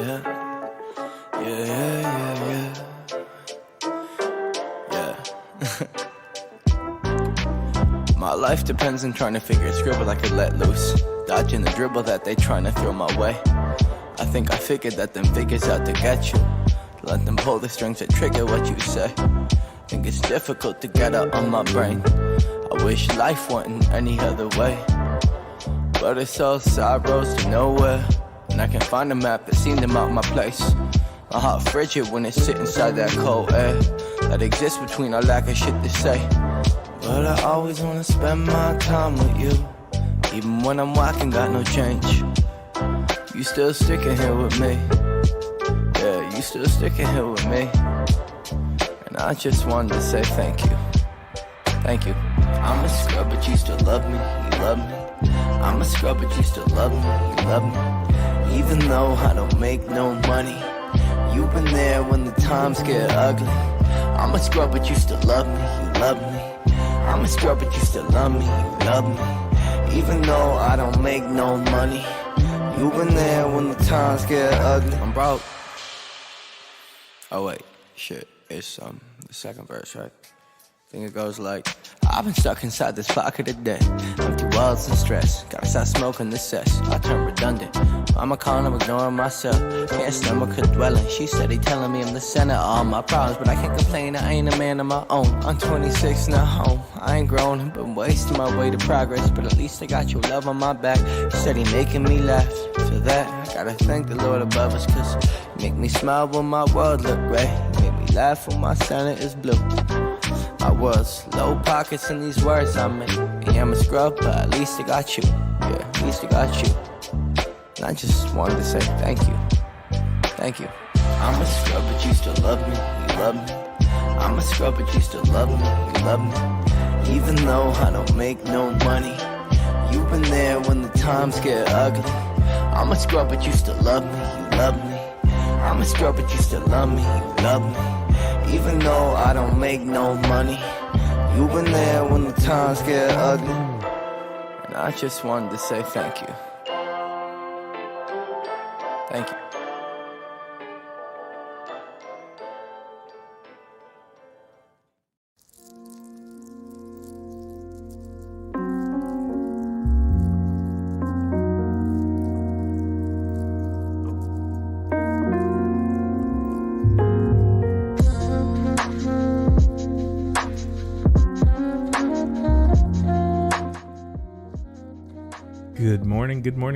yeah. Yeah. My life depends on trying to figure a scribble I could let loose, dodging the dribble that they trying to throw my way. I think I figured that them figures out to get you. Let them pull the strings that trigger what you say. Think it's difficult to get out on my brain. I wish life wasn't any other way, but it's all side roads to nowhere, and I can't find a map that seemed to mark my place. My heart frigid when it sit inside that cold air that exists between our lack of shit to say. But I always wanna spend my time with you, even when I'm whacking, got no change. You still sticking here with me, yeah, you still sticking here with me. And I just wanted to say thank you, thank you. I'm a scrub but you still love me, you love me. I'm a scrub but you still love me, you love me. Even though I don't make no money, you've been there when the times get ugly. I'm a scrub but you still love me, you love me. I'm a scrub but you still love me, you love me. Even though I don't make no money, you've been there when the times get ugly. I'm broke. Oh wait, shit, it's the second verse, right? I think it goes like, I've been stuck inside this pocket of debt, empty walls and stress, gotta stop smoking the cess, I turn redundant, I'm a con, I'm ignoring myself, can't stomach her dwelling, she steady telling me I'm the center of all my problems, but I can't complain, I ain't a man of my own, I'm 26 not home, I ain't grown, I've been wasting my way to progress, but at least I got your love on my back, steady making me laugh, for that, I gotta thank the Lord above us, cause you make me smile when my world look gray, you make me laugh when my center is blue. I was low pockets in these words I make. And yeah, I'm a scrub, but at least I got you. Yeah, at least I got you. And I just wanted to say thank you. Thank you. I'm a scrub, but you still love me. You love me. I'm a scrub, but you still love me. You love me. Even though I don't make no money, you've been there when the times get ugly. I'm a scrub, but you still love me. You love me. I'm a scrub, but you still love me. You love me. Even though I don't make no money, you've been there when the times get ugly. And I just wanted to say thank you. Thank you.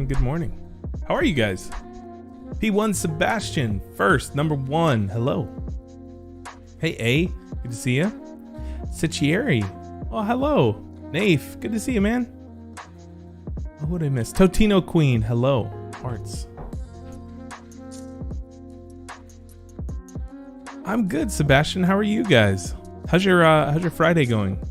Good morning. How are you guys? P1 Sebastian, first, number one. Hello. Hey, A. Good to see you. Sicchieri. Oh, hello. Nafe. Good to see you, man. Oh, what did I miss? Totino Queen. Hello. Hearts. I'm good, Sebastian. How are you guys? How's your Friday going?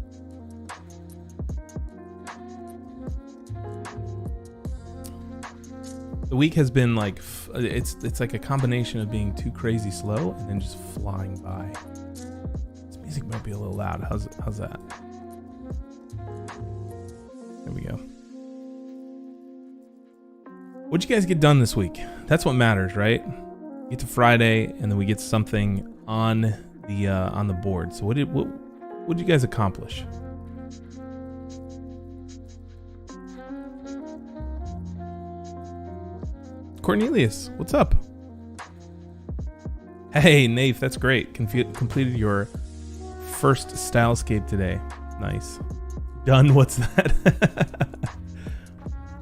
The week has been like, it's like a combination of being too crazy slow and then just flying by. This music might be a little loud. How's that? There we go. What'd you guys get done this week? That's what matters, right? Get to Friday and then we get something on the board. So what did you guys accomplish? Cornelius, what's up? Hey, Nafe, that's great. Completed your first stylescape today. Nice. Done, what's that?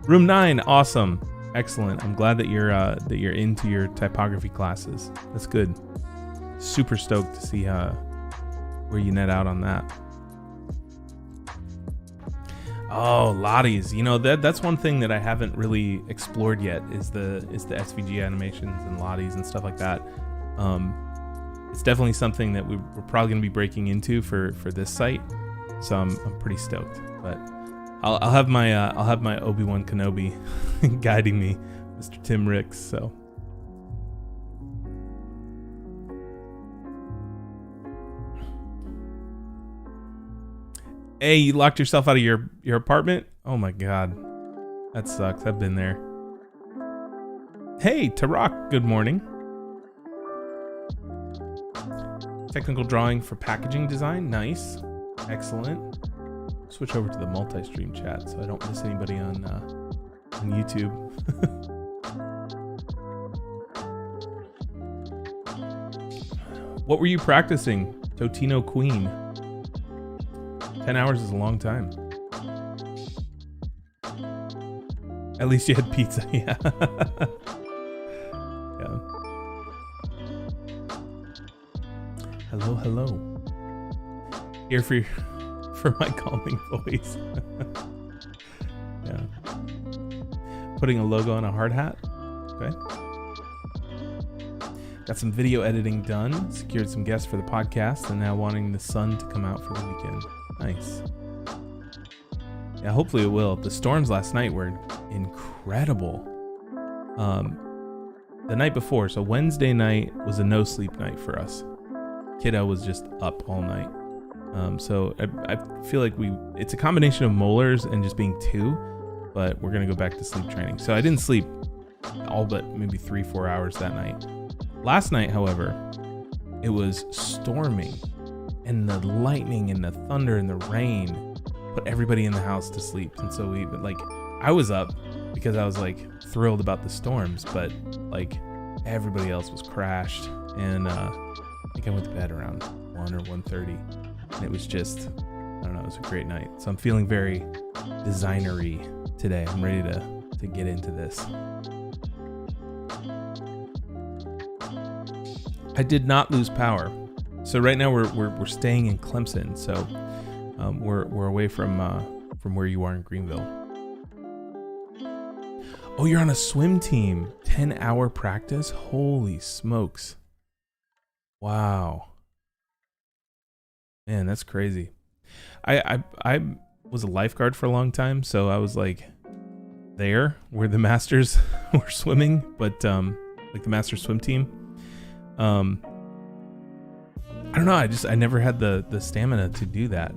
Room 9, awesome. Excellent. I'm glad that you're into your typography classes. That's good. Super stoked to see where you net out on that. Oh, Lottie's. You know, that's one thing that I haven't really explored yet is the SVG animations and Lottie's and stuff like that. It's definitely something that we're probably going to be breaking into for this site. So I'm pretty stoked. But I'll have my Obi-Wan Kenobi guiding me, Mr. Tim Ricks. So. Hey, you locked yourself out of your apartment? Oh my god. That sucks. I've been there. Hey, Tarak, good morning. Technical drawing for packaging design. Nice. Excellent. Switch over to the multi-stream chat so I don't miss anybody on YouTube. What were you practicing, Totino Queen? 10 hours is a long time. At least you had pizza, yeah. Yeah. Hello, hello. Here for my calming voice. Yeah. Putting a logo on a hard hat. Okay. Got some video editing done. Secured some guests for the podcast, and now wanting the sun to come out for the weekend. Nice. Yeah, hopefully it will. The storms last night were incredible. The night before, so Wednesday night was a no sleep night for us. Kiddo was just up all night. So I feel like it's a combination of molars and just being two, but we're gonna go back to sleep training. So I didn't sleep all but maybe 3-4 hours that night. Last night, however, it was storming, and the lightning and the thunder and the rain put everybody in the house to sleep. And so I was up because I was like thrilled about the storms, but like everybody else was crashed. And I think I went to bed around 1 or 1:30, and it was just, I don't know, it was a great night. So I'm feeling very designery today. I'm ready to get into this. I did not lose power. So right now we're staying in Clemson. So we're away from where you are in Greenville. Oh, you're on a swim team. 10-hour practice? Holy smokes. Wow. Man, that's crazy. I was a lifeguard for a long time, so I was like there where the masters were swimming, but like the master swim team. I don't know. I never had the stamina to do that.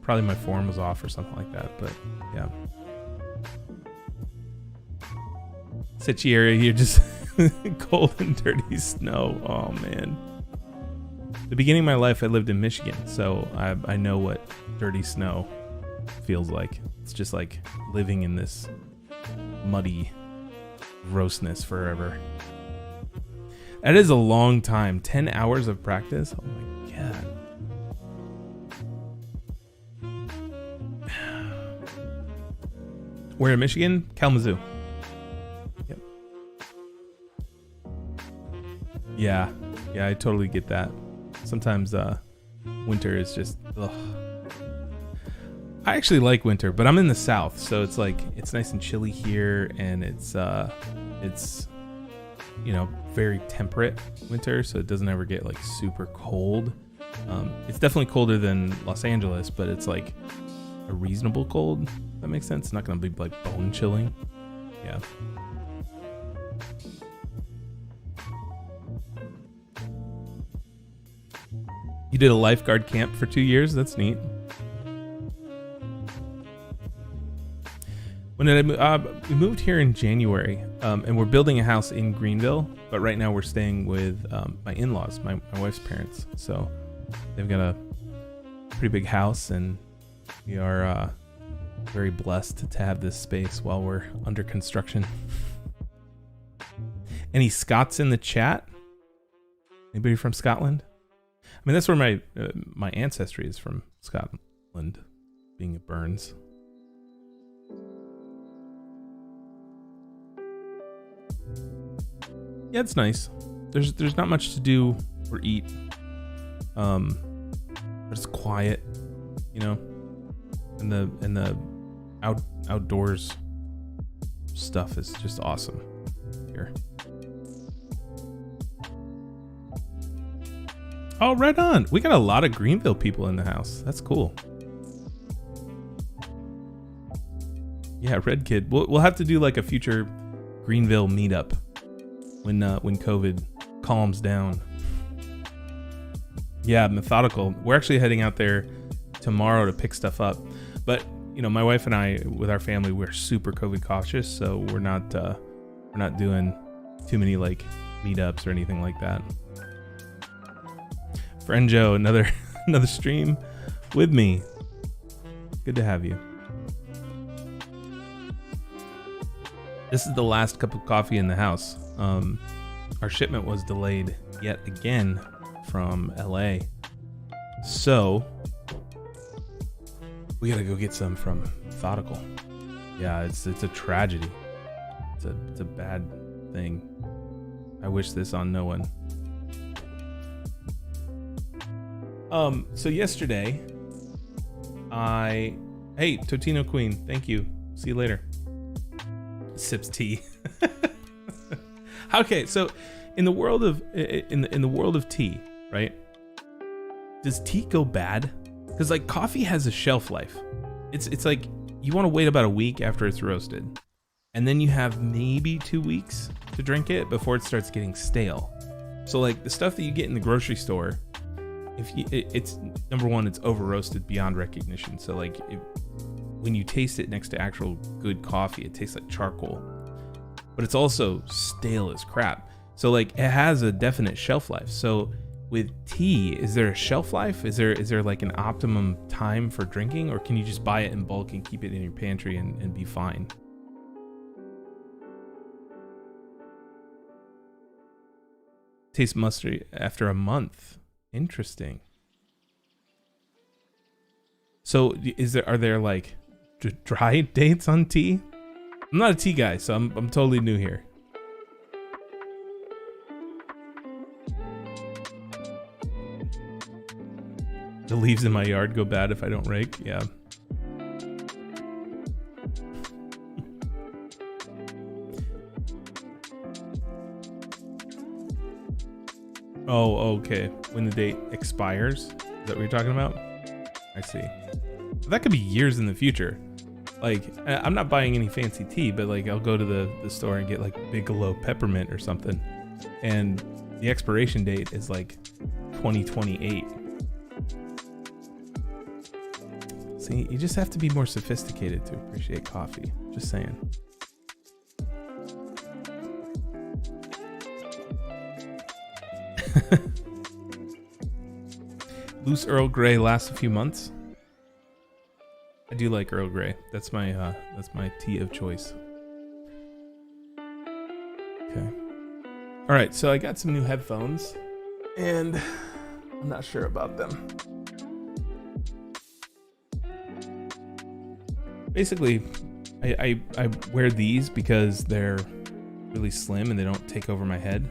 Probably my form was off or something like that. But yeah. Sitchy area, you're just cold and dirty snow. Oh man. The beginning of my life, I lived in Michigan, so I know what dirty snow feels like. It's just like living in this muddy grossness forever. That is a long time. 10 hours of practice? Oh my god. Where in Michigan? Kalamazoo. Yep. Yeah, I totally get that. Sometimes winter is just ugh. I actually like winter, but I'm in the South, so it's like it's nice and chilly here, and it's very temperate winter, so it doesn't ever get like super cold. It's definitely colder than Los Angeles, but it's like a reasonable cold. That makes sense. It's not gonna be like bone chilling. Yeah. You did a lifeguard camp for 2 years? That's neat. When did I move? We moved here in January, and we're building a house in Greenville, but right now we're staying with my in-laws, my wife's parents. So they've got a pretty big house, and we are very blessed to have this space while we're under construction. Any Scots in the chat? Anybody from Scotland? I mean, that's where my ancestry is, from Scotland, being at Burns. Yeah, it's nice. There's not much to do or eat, but it's quiet, and the outdoors stuff is just awesome here. Oh, right on. We got a lot of Greenville people in the house. That's cool. Yeah, Red Kid. We'll have to do like a future Greenville meetup when COVID calms down. Yeah, Methodical. We're actually heading out there tomorrow to pick stuff up. But my wife and I, with our family, we're super COVID cautious, so we're not doing too many like meetups or anything like that. Friend Joe, another stream with me. Good to have you. This is the last cup of coffee in the house. Our shipment was delayed yet again from LA. So we gotta go get some from Methodical. Yeah, it's a tragedy. It's a bad thing. I wish this on no one. So yesterday hey, Totino Queen, thank you. See you later. Sips tea. Okay, so in the world of in the world of tea, right? Does tea go bad? Because like coffee has a shelf life. It's like you want to wait about a week after it's roasted, and then you have maybe 2 weeks to drink it before it starts getting stale. So like the stuff that you get in the grocery store, it's number one, it's over roasted beyond recognition. So like when you taste it next to actual good coffee, it tastes like charcoal, but it's also stale as crap. So like it has a definite shelf life. So with tea, is there a shelf life? Is there like an optimum time for drinking, or can you just buy it in bulk and keep it in your pantry and be fine? Tastes musty after a month. Interesting. So are there like dry dates on tea? I'm not a tea guy, so I'm totally new here. The leaves in my yard go bad if I don't rake. Yeah. Oh, okay. When the date expires? Is that what you're talking about? I see. That could be years in the future. Like, I'm not buying any fancy tea, but like I'll go to the store and get like Bigelow peppermint or something. And the expiration date is like 2028. See, you just have to be more sophisticated to appreciate coffee. Just saying. Loose Earl Grey lasts a few months. I do like Earl Grey. That's my tea of choice. Okay. All right, so I got some new headphones, and I'm not sure about them. Basically, I wear these because they're really slim and they don't take over my head.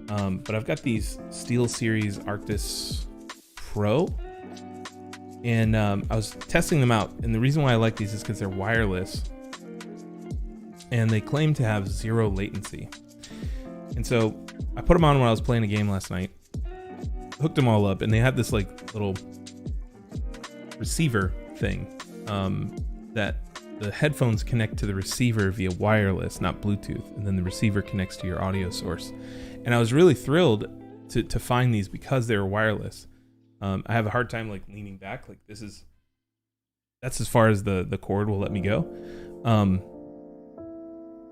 But I've got these SteelSeries Arctis Pro, and I was testing them out. And the reason why I like these is because they're wireless, and they claim to have 0 latency. And so I put them on when I was playing a game last night, hooked them all up, and they had this like little receiver thing that the headphones connect to the receiver via wireless, not Bluetooth, and then the receiver connects to your audio source. And I was really thrilled to find these because they were wireless. I have a hard time like leaning back. Like that's as far as the cord will let me go.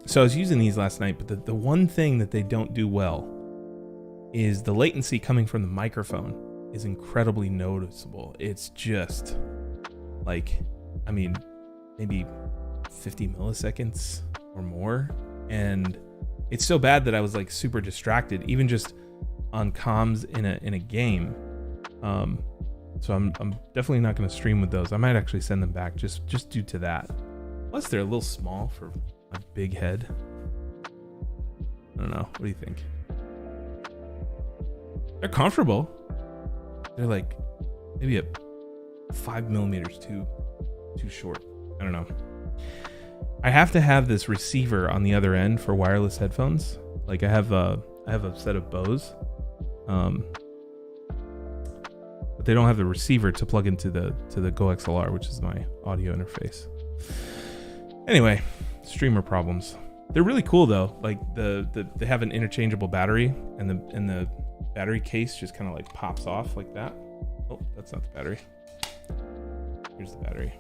So I was using these last night, but the one thing that they don't do well is the latency coming from the microphone is incredibly noticeable. It's just like, I mean, maybe 50 milliseconds or more. And it's so bad that I was like super distracted, even just on comms in a game. So I'm definitely not going to stream with those. I might actually send them back just due to that. Plus they're a little small for a big head. I don't know. What do you think? They're comfortable. They're like maybe a 5 millimeters too short. I don't know. I have to have this receiver on the other end for wireless headphones. Like I have a set of Bose, but they don't have the receiver to plug into the Go XLR, which is my audio interface. Anyway, streamer problems. They're really cool though. Like they have an interchangeable battery, and the battery case just kind of like pops off like that. Oh, that's not the battery. Here's the battery.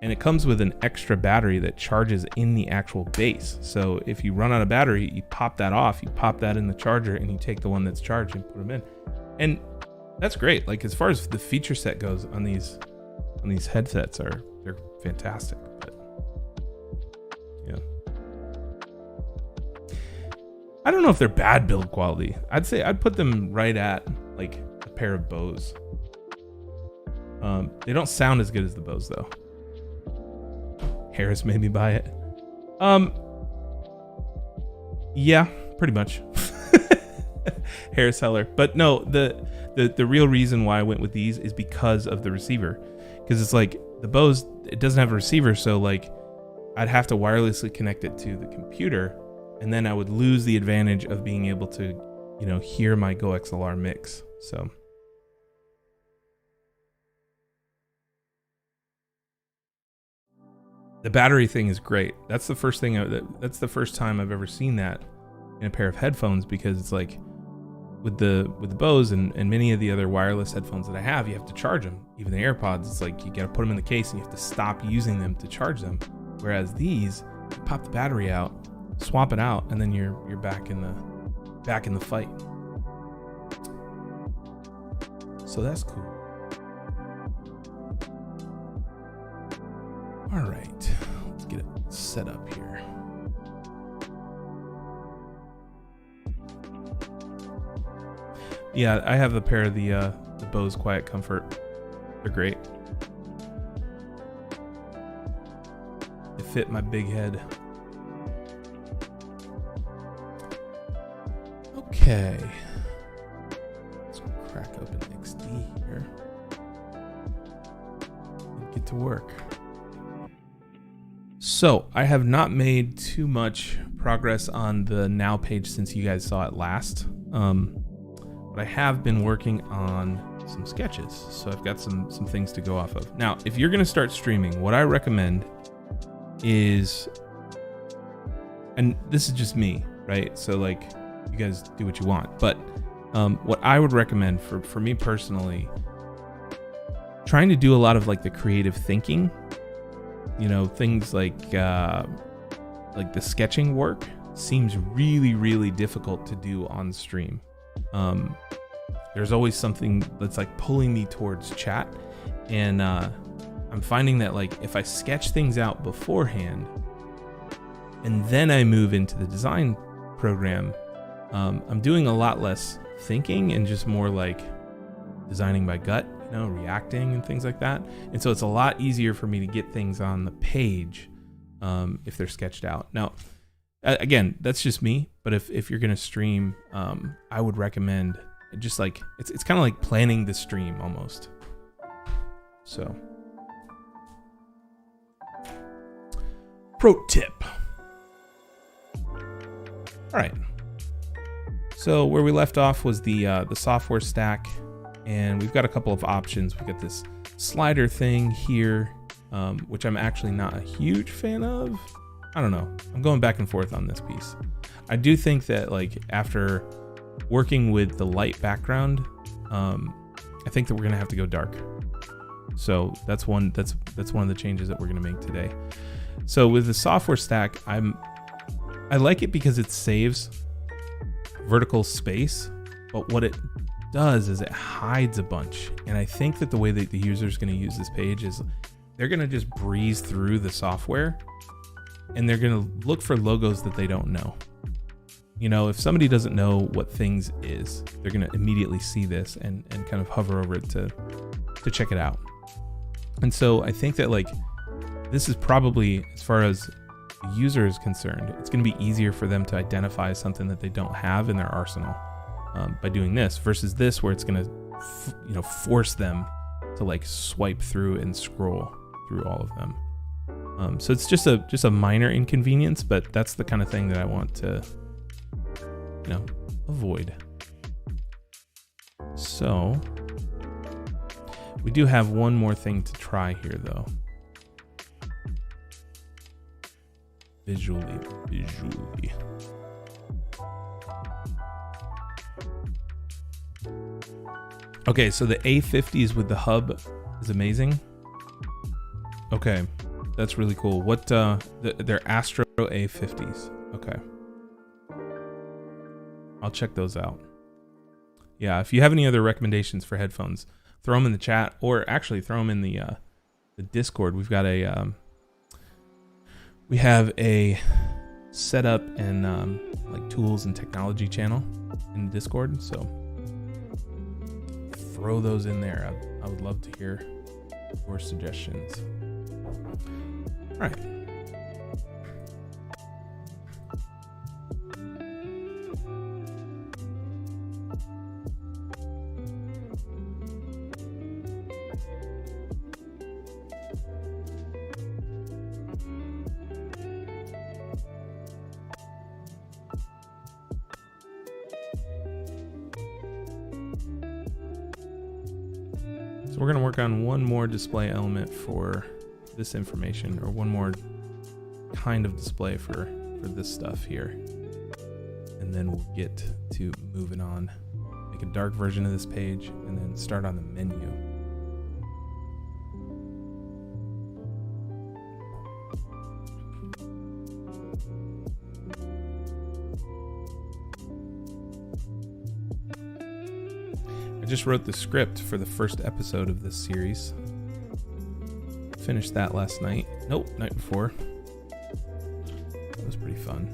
and it comes with an extra battery that charges in the actual base. So if you run out of battery, you pop that off, you pop that in the charger, and you take the one that's charged and put them in. And that's great. Like, as far as the feature set goes on these headsets, they're fantastic. But yeah, I don't know if they're bad build quality. I'd say I'd put them right at like a pair of Bose. They don't sound as good as the Bose though. Harris made me buy it. Yeah, pretty much. Harris Heller. But no, the real reason why I went with these is because of the receiver. Because it's like the Bose, it doesn't have a receiver, so like I'd have to wirelessly connect it to the computer, and then I would lose the advantage of being able to, you know, hear my Go XLR mix. So the battery thing is great. That's the first thing. That's the first time I've ever seen that in a pair of headphones, because it's like with the Bose and many of the other wireless headphones that I have, you have to charge them. Even the AirPods, it's like you got to put them in the case and you have to stop using them to charge them. Whereas these, you pop the battery out, swap it out, and then you're back in the fight. So that's cool. All right, let's get it set up here. Yeah, I have a pair of the Bose Quiet Comfort. They're great. They fit my big head. Okay. Let's crack open XD here. And get to work. So, I have not made too much progress on the Now page since you guys saw it last. But I have been working on some sketches, so I've got some things to go off of. Now, if you're going to start streaming, what I recommend is, and this is just me, right? So like, you guys do what you want, but what I would recommend for me personally, trying to do a lot of like the creative thinking, you know, things like the sketching work seems really, really difficult to do on stream. There's always something that's like pulling me towards chat, and I'm finding that like if I sketch things out beforehand and then I move into the design program, I'm doing a lot less thinking and just more like designing by gut, you know, reacting and things like that. And so it's a lot easier for me to get things on the page if they're sketched out. Now, again, that's just me, but if you're gonna stream, I would recommend just like it's kind of like planning the stream almost. So, pro tip. All right. So where we left off was the software stack, and we've got a couple of options. We've got this slider thing here, which I'm actually not a huge fan of. I don't know. I'm going back and forth on this piece. I do think that like after working with the light background, I think that we're gonna have to go dark. So that's one of the changes that we're gonna make today. So with the software stack, I like it because it saves vertical space, but what it does is it hides a bunch. And I think that the way that the user is gonna use this page is they're gonna just breeze through the software, and they're gonna look for logos that they don't know. You know, if somebody doesn't know what things is, they're gonna immediately see this and kind of hover over it to check it out. And so I think that like this is probably, as far as the user is concerned, it's gonna be easier for them to identify something that they don't have in their arsenal by doing this versus this, where it's gonna force them to like swipe through and scroll through all of them. So it's just a minor inconvenience, but that's the kind of thing that I want to, avoid. So we do have one more thing to try here though. Visually. Okay, so the A50s with the hub is amazing. Okay, That's really cool. What they're Astro A50s. Okay. I'll check those out. Yeah, if you have any other recommendations for headphones, throw them in the chat, or actually throw them in the Discord. We've got we have a setup and like tools and technology channel in Discord, so throw those in there. I would love to hear your suggestions. All right. So we're going to work on one more display element for this information, or one more kind of display for this stuff here. And then we'll get to moving on. Make a dark version of this page and then start on the menu. I just wrote the script for the first episode of this series. Finished that last night. Nope, night before. That was pretty fun.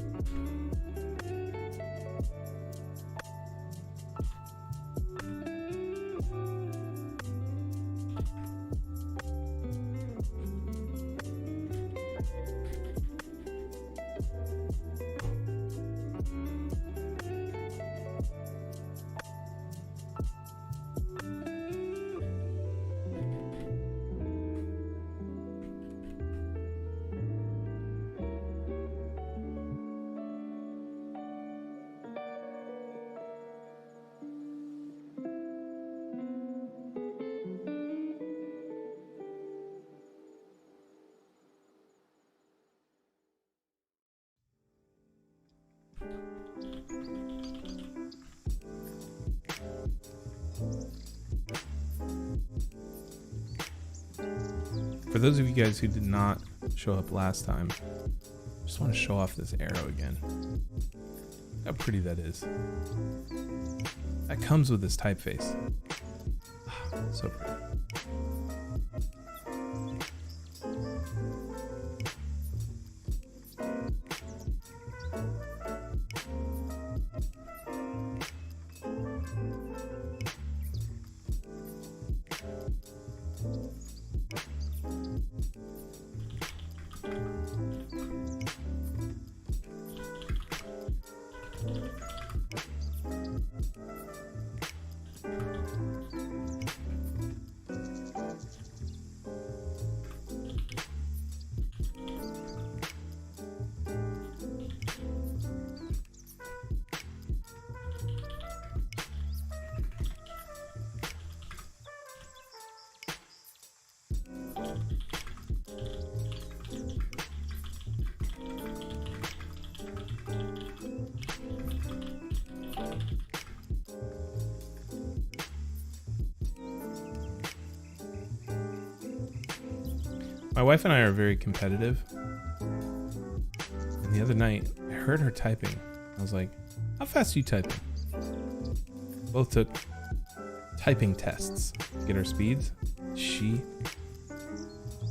For those of you guys who did not show up last time, I just want to show off this arrow again. How pretty that is. That comes with this typeface. So pretty. My wife and I are very competitive. And the other night, I heard her typing. I was like, how fast are you typing? Both took typing tests to get our speeds. She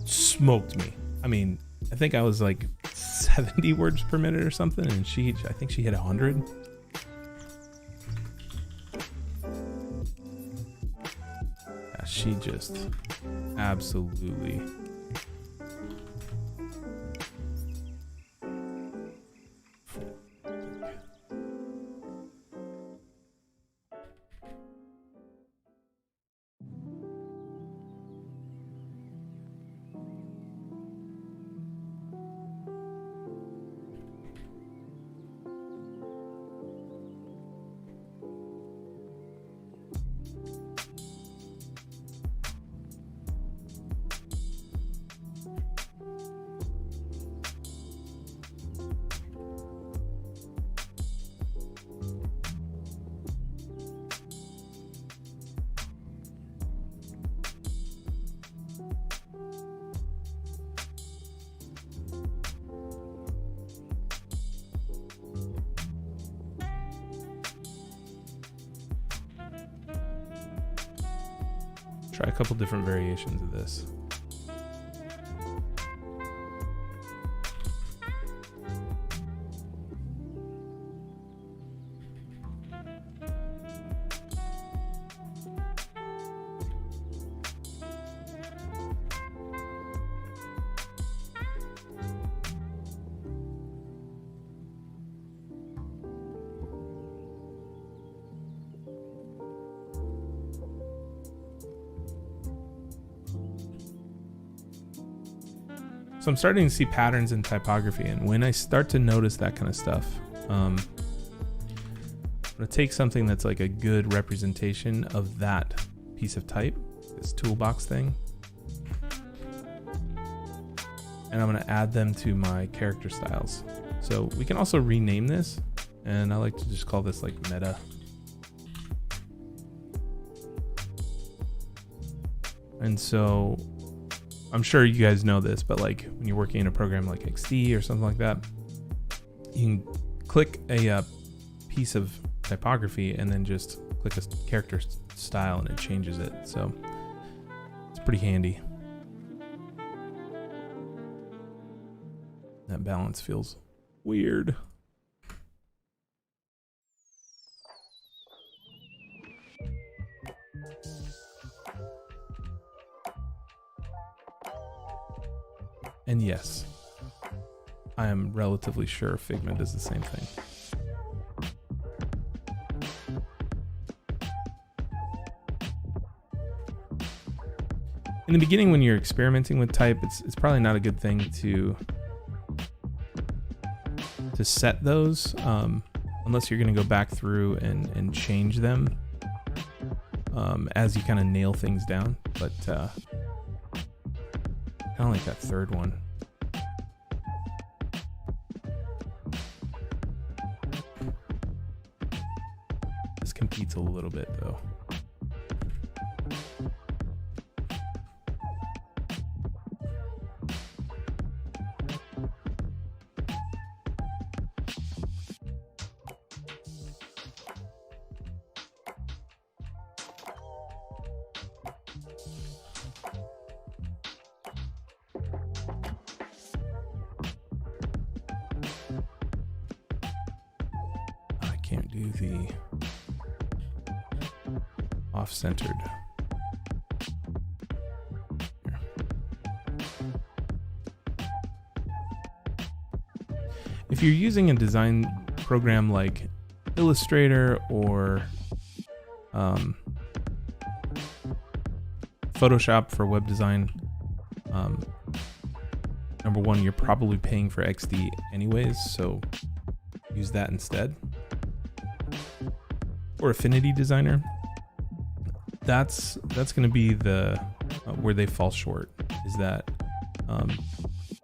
smoked me. I mean, I think I was like 70 words per minute or something, and I think she hit 100. Yeah, she just absolutely... try a couple different variations of this. So I'm starting to see patterns in typography, and when I start to notice that kind of stuff, I'm gonna take something that's like a good representation of that piece of type, this toolbox thing, and I'm gonna add them to my character styles. So we can also rename this, and I like to just call this like meta. And so I'm sure you guys know this, but like when you're working in a program like XD or something like that, you can click a piece of typography and then just click a character style and it changes it. So it's pretty handy. That balance feels weird. And yes, I am relatively sure Figma does the same thing. In the beginning, when you're experimenting with type, it's probably not a good thing to set those unless you're going to go back through and change them as you kind of nail things down. But I don't like that third one. This competes a little bit though. Can't do the off-centered. If you're using a design program like Illustrator or Photoshop for web design, number one, you're probably paying for XD anyways, so use that instead. Or Affinity Designer, that's going to be the where they fall short, is that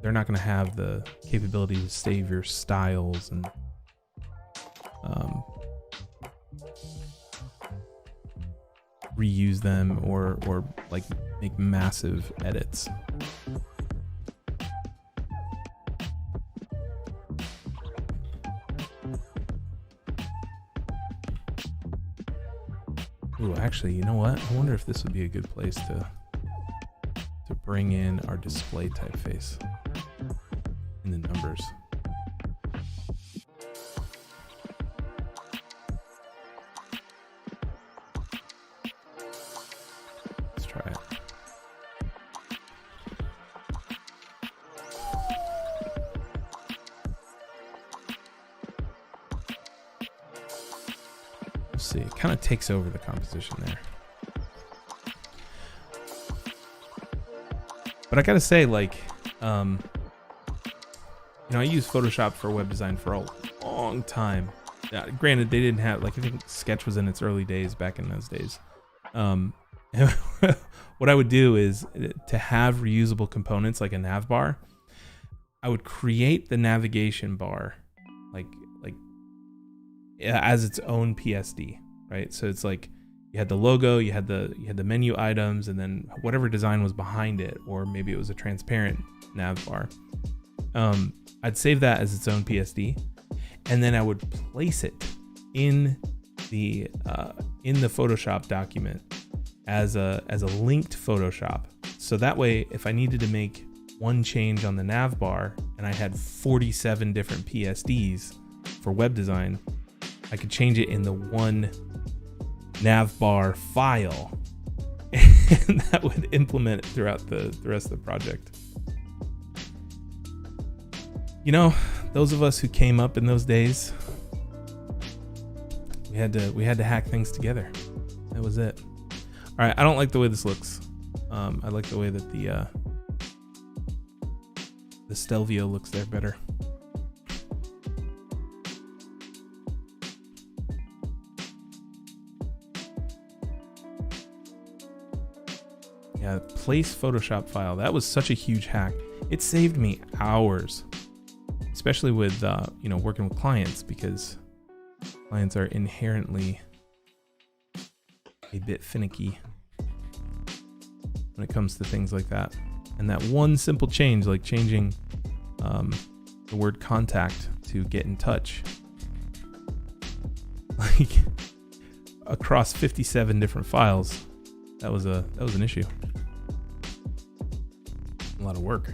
they're not going to have the capability to save your styles and reuse them or like make massive edits. Ooh, actually, you know what? I wonder if this would be a good place to bring in our display typeface in the numbers. Let's try it. See, it kind of takes over the composition there. But I gotta say, like, I used Photoshop for web design for a long time. Granted, they didn't have, like, I think Sketch was in its early days back in those days. What I would do is to have reusable components like a nav bar, I would create the navigation bar like as its own PSD, right? So it's like you had the logo, you had the menu items, and then whatever design was behind it, or maybe it was a transparent nav bar. I'd save that as its own PSD, and then I would place it in the Photoshop document as a linked Photoshop. So that way, if I needed to make one change on the nav bar and I had 47 different PSDs for web design, I could change it in the one nav bar file, and that would implement it throughout the rest of the project. You know, those of us who came up in those days, we had to hack things together. That was it. All right, I don't like the way this looks. I like the way that the Stelvio looks there better. Yeah, place Photoshop file. That was such a huge hack. It saved me hours, especially with working with clients, because clients are inherently a bit finicky when it comes to things like that. And that one simple change, like changing the word contact to get in touch, like across 57 different files, that was an issue. A lot of work.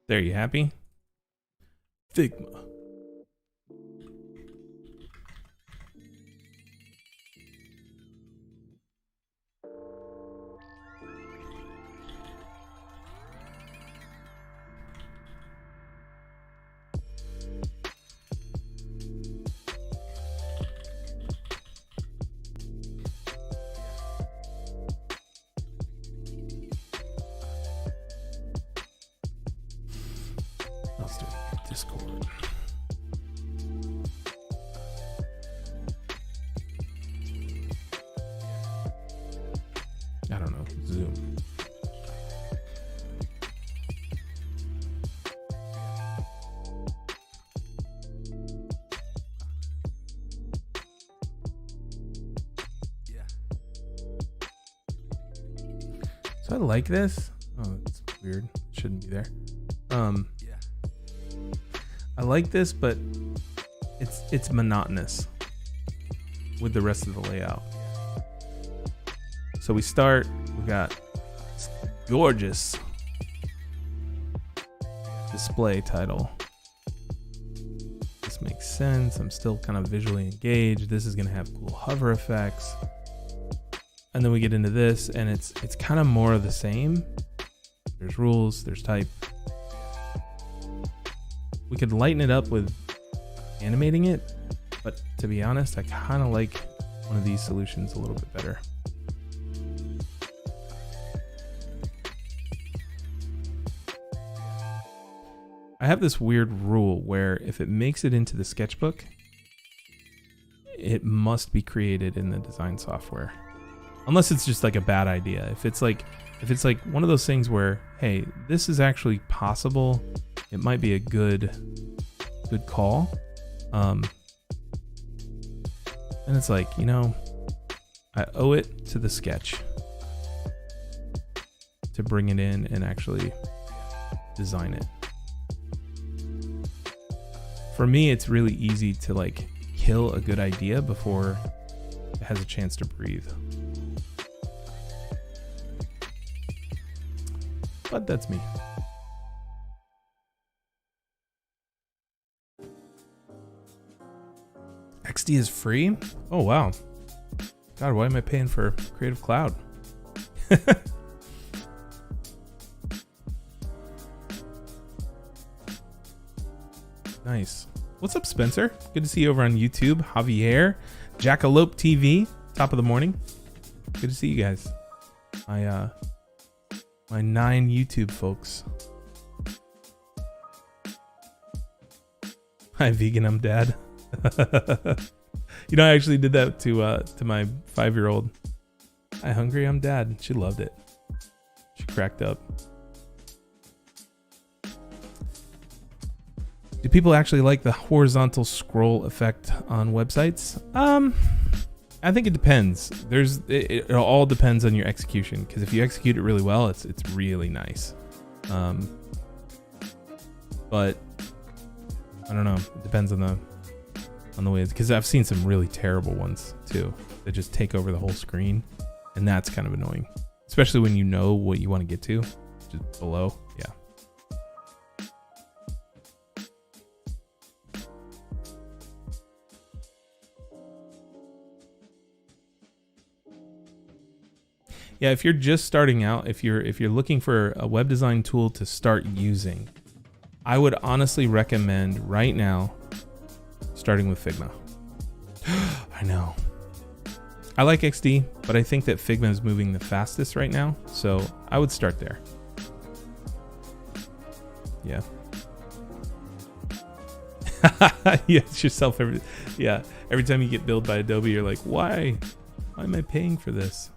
There, you happy? Figma. Let's do Discord. I don't know. Zoom. So I like this. Oh, it's weird. It shouldn't be there. I like this, but it's monotonous with the rest of the layout. So we start, we've got this gorgeous display title. This makes sense. I'm still kind of visually engaged. This is gonna have cool hover effects. And then we get into this, and it's kind of more of the same. There's rules, there's type. We could lighten it up with animating it, but to be honest, I kind of like one of these solutions a little bit better. I have this weird rule where if it makes it into the sketchbook, it must be created in the design software. Unless it's just like a bad idea. If it's like one of those things where, hey, this is actually possible, it might be a good call. And it's like, you know, I owe it to the sketch to bring it in and actually design it. For me, it's really easy to like kill a good idea before it has a chance to breathe. but that's me. XD is free? Oh, wow. God, why am I paying for Creative Cloud? Nice. What's up, Spencer? Good to see you over on YouTube. Javier, Jackalope TV, top of the morning. Good to see you guys. My 9 YouTube folks. Hi, vegan. I'm dad. You know, I actually did that to my 5-year-old. Hi, hungry. I'm dad. She loved it. She cracked up. Do people actually like the horizontal scroll effect on websites? I think it depends. It all depends on your execution, because if you execute it really well, it's really nice. But I don't know. It depends on the way, because I've seen some really terrible ones too that just take over the whole screen, and that's kind of annoying, especially when you know what you want to get to, just below. Yeah. Yeah, if you're just starting out, if you're looking for a web design tool to start using, I would honestly recommend right now starting with Figma. I know. I like XD, but I think that Figma is moving the fastest right now, so I would start there. Yeah. Yeah, it's yourself every time you get billed by Adobe, you're like, why am I paying for this?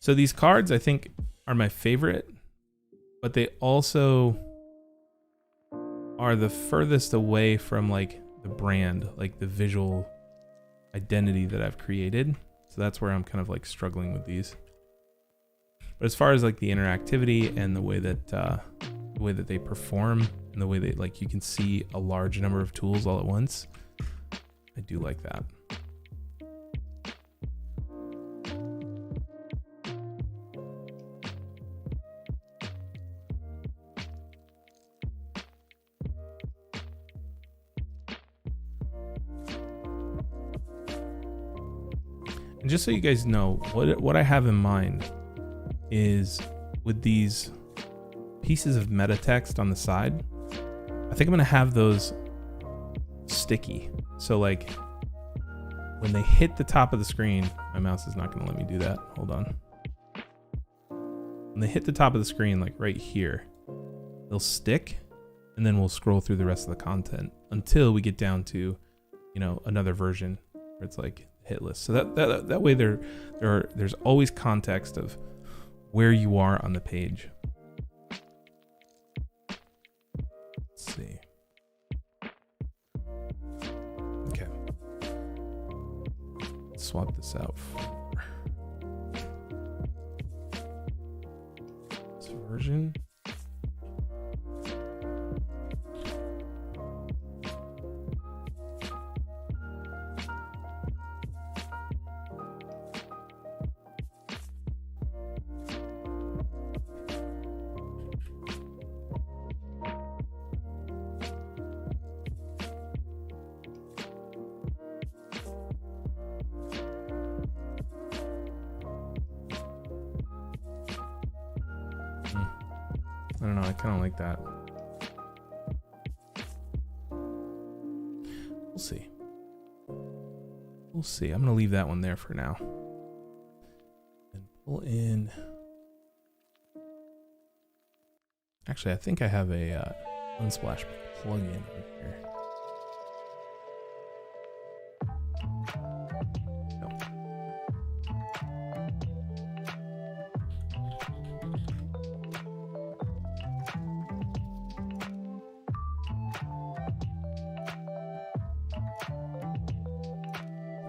So these cards, I think, are my favorite, but they also are the furthest away from like the brand, like the visual identity that I've created. So that's where I'm kind of like struggling with these. But as far as like the interactivity and the way that they perform and the way that like you can see a large number of tools all at once, I do like that. And just so you guys know, what I have in mind is with these pieces of meta text on the side, I think I'm gonna have those sticky. So like when they hit the top of the screen, my mouse is not gonna let me do that. Hold on. When they hit the top of the screen, like right here, they'll stick, and then we'll scroll through the rest of the content until we get down to, you know, another version where it's like hit list. So that way there's always context of where you are on the page. Let's see. Okay. Let's swap this out for this version. I don't know, I kind of like that. We'll see. We'll see. I'm going to leave that one there for now. And pull in. Actually, I think I have a Unsplash plugin over here.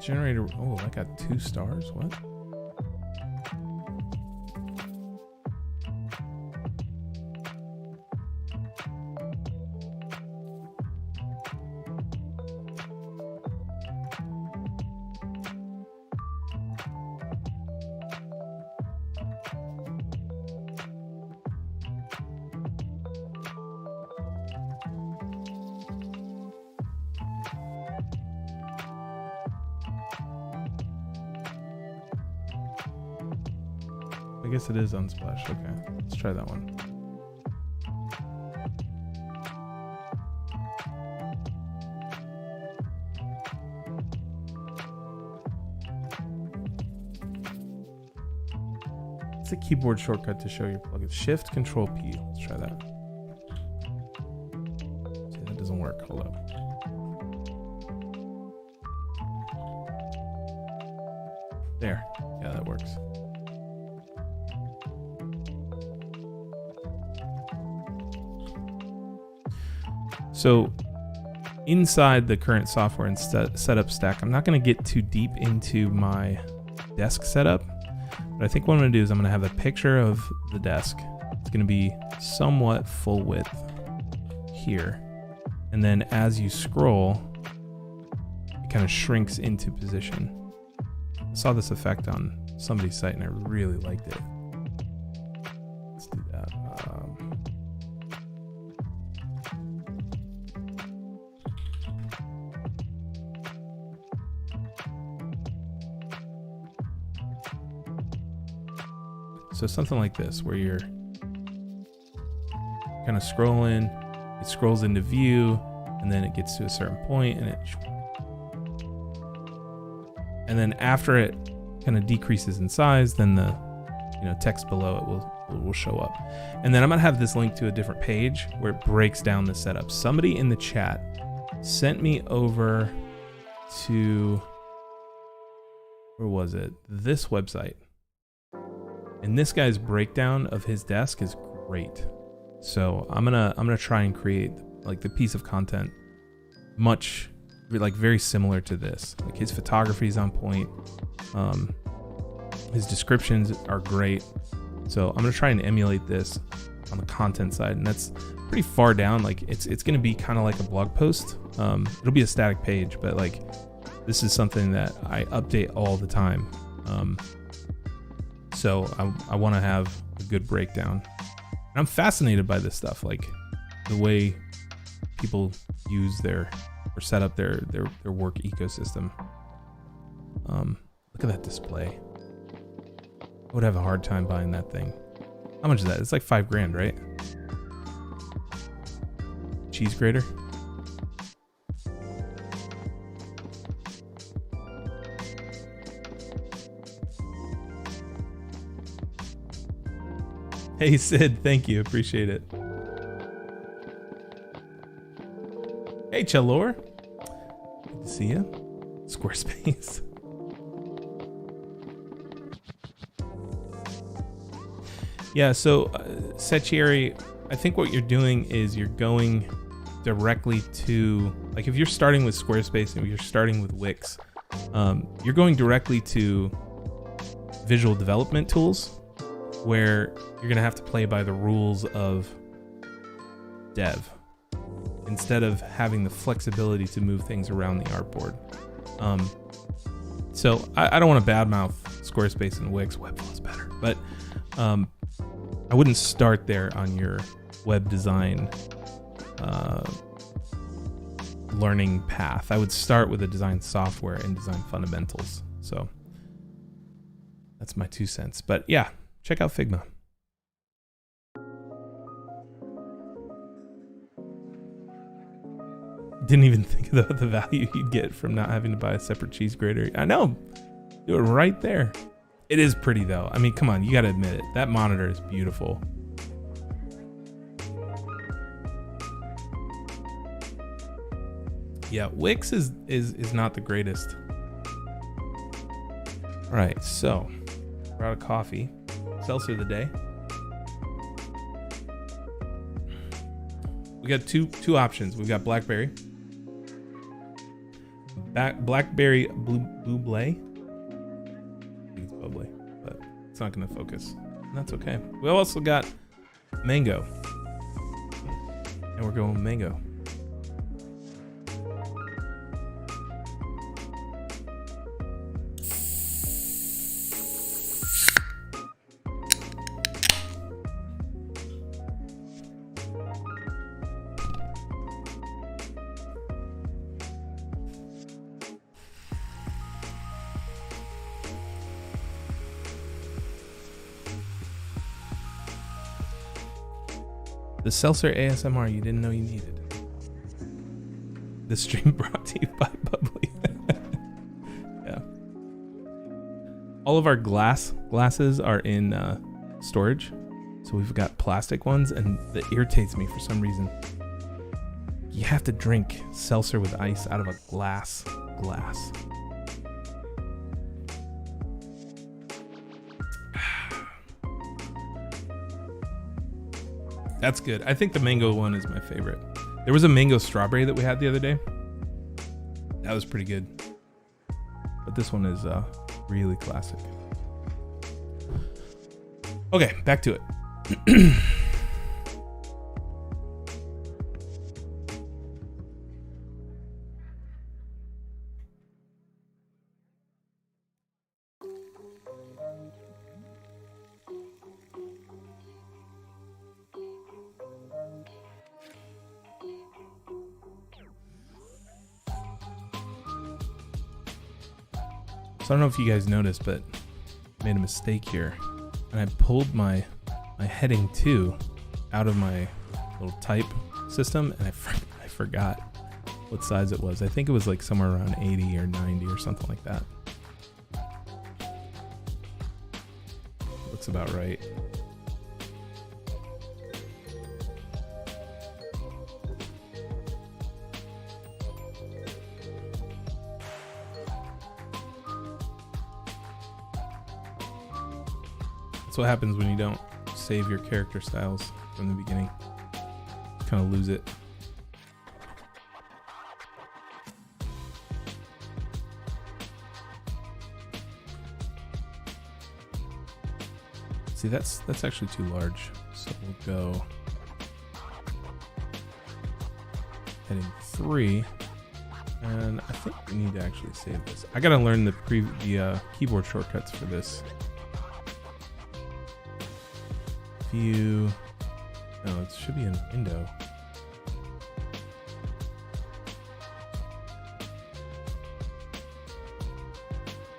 Generator. Oh, I got 2 stars. What? I guess it is Unsplash. Okay, let's try that one. It's a keyboard shortcut to show your plugins. Shift Control P. Let's try that. See, that doesn't work. Hold up. There. Yeah, that works. So inside the current software and setup stack, I'm not going to get too deep into my desk setup. But I think what I'm going to do is I'm going to have a picture of the desk. It's going to be somewhat full width here. And then as you scroll, it kind of shrinks into position. I saw this effect on somebody's site and I really liked it. Let's do that. So something like this, where you're kind of scrolling, it scrolls into view, and then it gets to a certain point, and then after it kind of decreases in size, then the text below it will show up. And then I'm gonna have this link to a different page where it breaks down the setup. Somebody in the chat sent me over to, where was it? This website. And this guy's breakdown of his desk is great. So I'm gonna try and create like the piece of content much very similar to this. Like his photography is on point. His descriptions are great. So I'm gonna try and emulate this on the content side, and that's pretty far down. Like it's gonna be kind of like a blog post. It'll be a static page, but like this is something that I update all the time. So I want to have a good breakdown. And I'm fascinated by this stuff, like the way people use or set up their work ecosystem. Look at that display. I would have a hard time buying that thing. How much is that? It's like $5,000, right? Cheese grater. Hey Sid, thank you, appreciate it. Hey Chalor, good to see you. Squarespace. Yeah, so Sechieri, I think what you're doing is you're going directly to, like if you're starting with Squarespace and you're starting with Wix, you're going directly to visual development tools, where you're gonna have to play by the rules of dev instead of having the flexibility to move things around the artboard. So I don't want to badmouth Squarespace and Wix. Webflow's better, but I wouldn't start there on your web design learning path. I would start with the design software and design fundamentals. So that's my 2 cents. But yeah. Check out Figma. Didn't even think about the value you'd get from not having to buy a separate cheese grater. I know. Do it right there. It is pretty though. I mean, come on, you gotta admit it. That monitor is beautiful. Yeah, Wix is not the greatest. All right, so we're out of coffee. Seltzer of the day. We got two options. We've got blackberry, blackberry buble. I think it's bubbly, but it's not going to focus. And that's okay. We also got mango, and we're going with mango. The Seltzer ASMR you didn't know you needed. This stream brought to you by Bubbly. Yeah. All of our glasses are in storage. So we've got plastic ones, and that irritates me for some reason. You have to drink seltzer with ice out of a glass. That's good. I think the mango one is my favorite. There was a mango strawberry that we had the other day. That was pretty good. But this one is really classic. Okay, back to it. So I don't know if you guys noticed, but I made a mistake here. And I pulled my heading 2 out of my little type system, and I forgot what size it was. I think it was like somewhere around 80 or 90 or something like that. Looks about right. That's what happens when you don't save your character styles from the beginning. Kind of lose it. See, that's actually too large. So we'll go heading 3. And I think we need to actually save this. I gotta learn the keyboard shortcuts for this. View. No, it should be in window.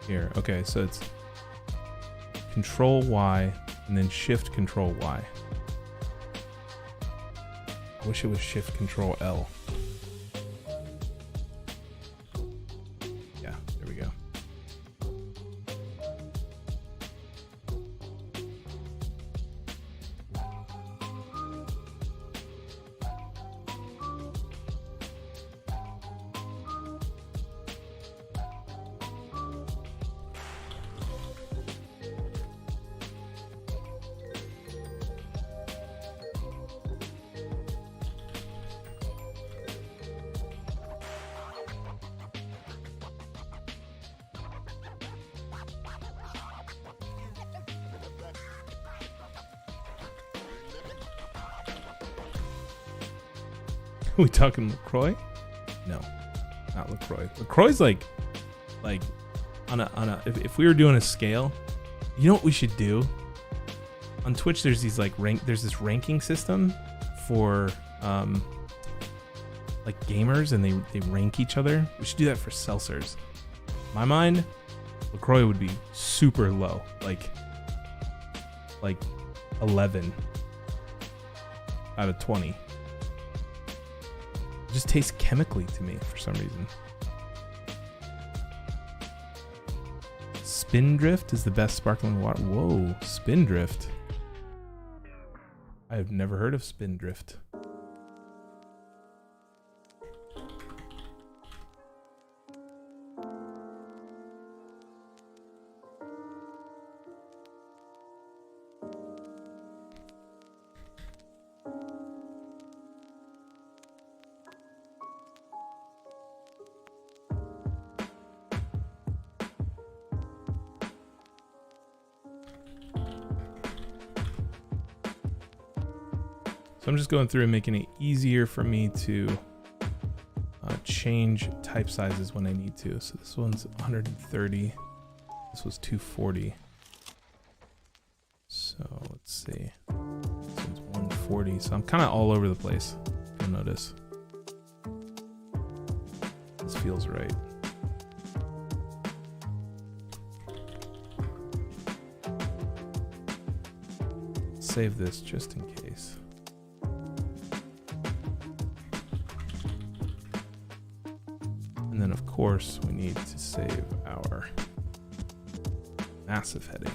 Here. Okay, so it's Control Y and then Shift Control Y. I wish it was Shift Control L. Yeah, there we go. Are we talking LaCroix? No, not LaCroix. LaCroix's like on a if we were doing a scale, you know what we should do? On Twitch there's these there's this ranking system for like gamers, and they rank each other. We should do that for seltzers. In my mind, LaCroix would be super low, like 11 out of 20. It just tastes chemically to me for some reason. Spindrift is the best sparkling water. Whoa, Spindrift. I have never heard of Spindrift. So I'm just going through and making it easier for me to change type sizes when I need to. So this one's 130. This was 240. So let's see. This one's 140. So I'm kind of all over the place. You'll notice. This feels right. Save this just in case. And then of course we need to save our massive heading.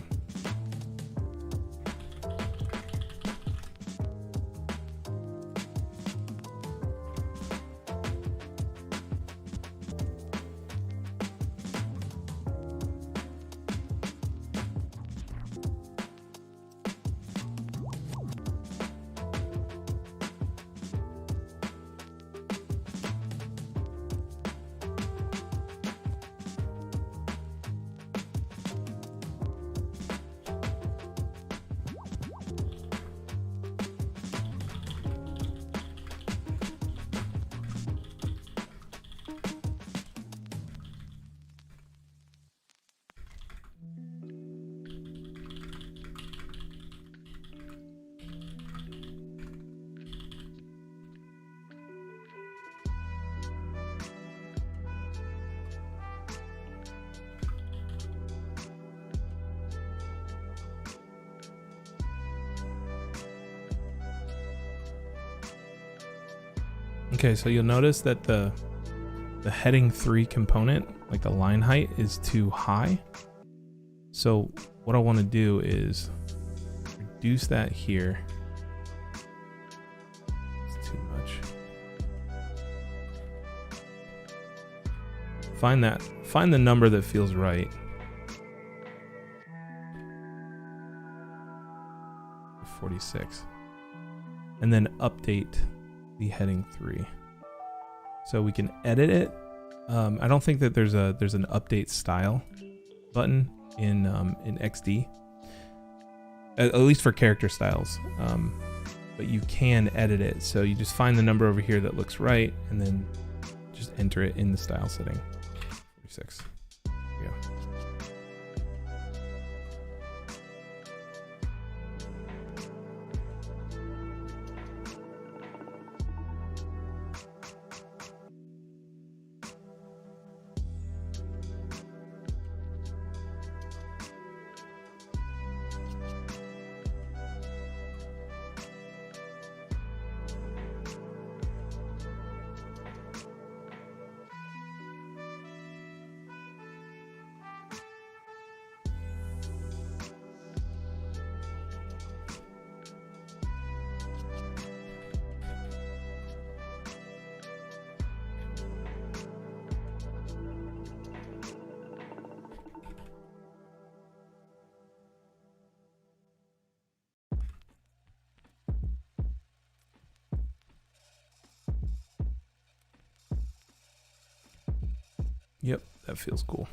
Okay, so you'll notice that the heading 3 component, like the line height, is too high. So what I want to do is reduce that here. It's too much. Find the number that feels right. 46. And then update the heading 3. So we can edit it. I don't think that there's an update style button in XD, at least for character styles. But you can edit it. So you just find the number over here that looks right, and then just enter it in the style setting. 46. There we go. Yep, that feels cool.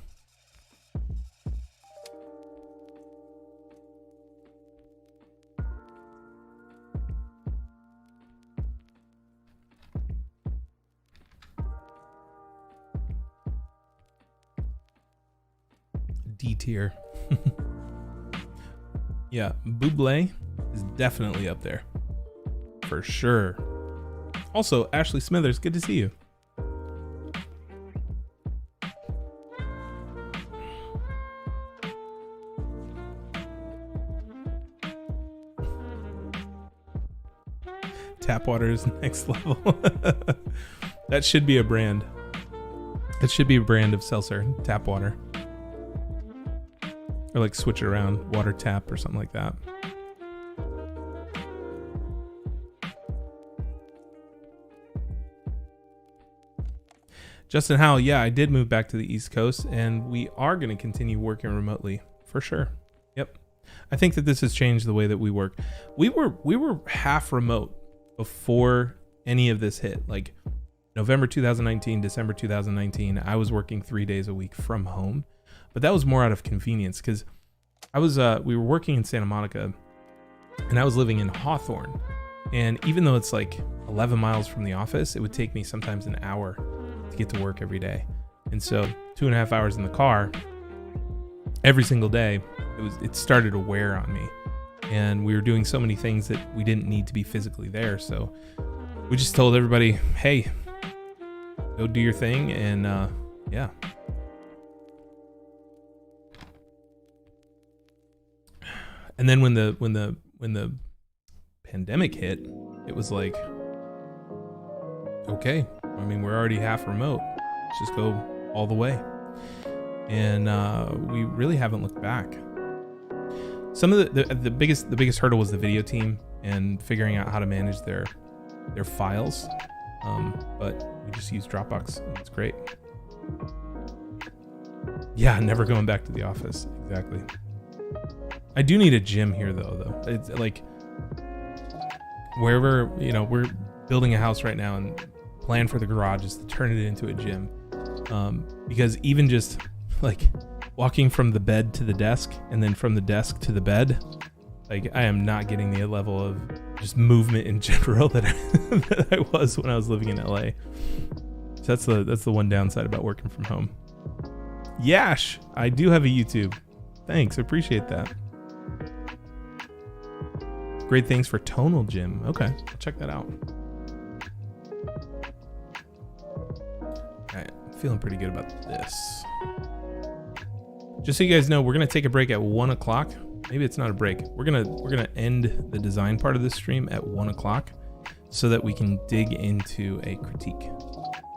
D tier. Yeah, Buble is definitely up there. For sure. Also, Ashley Smithers, good to see you. Tap water is next level. That should be a brand. It should be a brand of seltzer, tap water. Or like switch it around, water tap or something like that. Justin Howell, yeah, I did move back to the East Coast, and we are going to continue working remotely for sure. Yep. I think that this has changed the way that we work. We were half remote before any of this hit. Like November 2019, December 2019, I was working 3 days a week from home, but that was more out of convenience because we were working in Santa Monica and I was living in Hawthorne. And even though it's like 11 miles from the office, it would take me sometimes an hour to get to work every day. And so 2.5 hours in the car every single day, it started to wear on me. And we were doing so many things that we didn't need to be physically there. So we just told everybody, hey, go do your thing. And yeah. And then when the pandemic hit, it was like, okay, I mean, we're already half remote. let's just go all the way. And we really haven't looked back. Some of the biggest hurdle was the video team and figuring out how to manage their files. But we just use Dropbox and it's great. Yeah, never going back to the office. Exactly. I do need a gym here though. It's like wherever, you know, we're building a house right now and plan for the garage is to turn it into a gym. Because even just like walking from the bed to the desk and then from the desk to the bed, like I am not getting the level of just movement in general that I was when I was living in LA. So that's the one downside about working from home. Yash, I do have a YouTube. Thanks, I appreciate that. Great things for tonal gym. Okay, I'll check that out. Alright, I'm feeling pretty good about this. Just so you guys know, we're gonna take a break at 1 o'clock. Maybe it's not a break. We're gonna end the design part of this stream at 1 o'clock so that we can dig into a critique.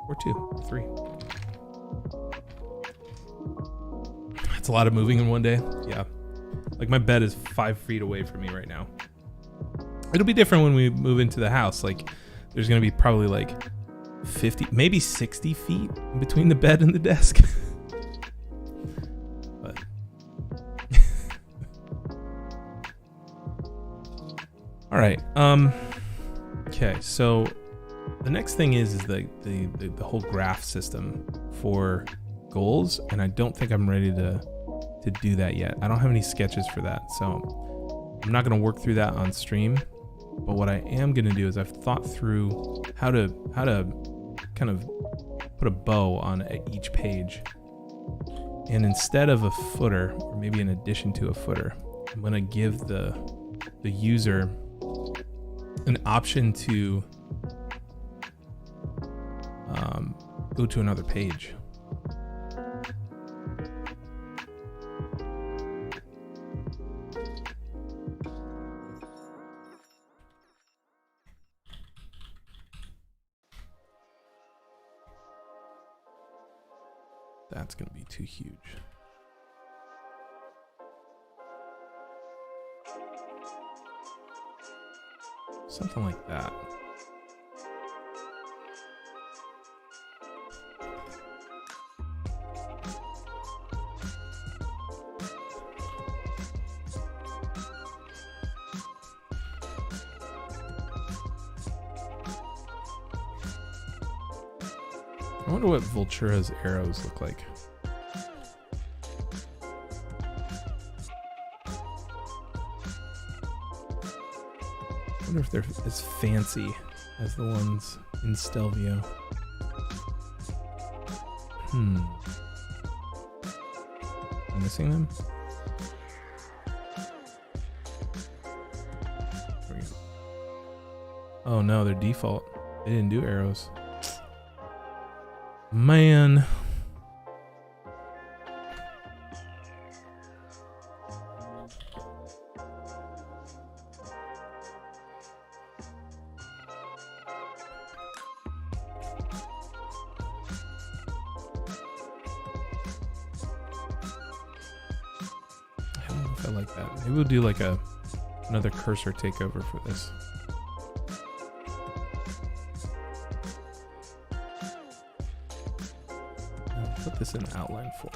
Or 2, or 3. That's a lot of moving in one day. Yeah. Like my bed is 5 feet away from me right now. It'll be different when we move into the house. Like there's gonna be probably like 50, maybe 60 feet in between the bed and the desk. But all right. Okay, so the next thing is the whole graph system for goals, and I don't think I'm ready to do that yet. I don't have any sketches for that, so I'm not going to work through that on stream. But what I am going to do is I've thought through how to kind of put a bow on each page, and instead of a footer, or maybe in addition to a footer, I'm going to give the user an option to go to another page. That's going to be too huge. Something like that. I wonder what Vultura's arrows look like. I wonder if they're as fancy as the ones in Stelvio. Am I missing them? There we go. Oh no, they're default. They didn't do arrows. Man. I don't know if I like that. Maybe we'll do like another cursor takeover for this. Put this in outline form.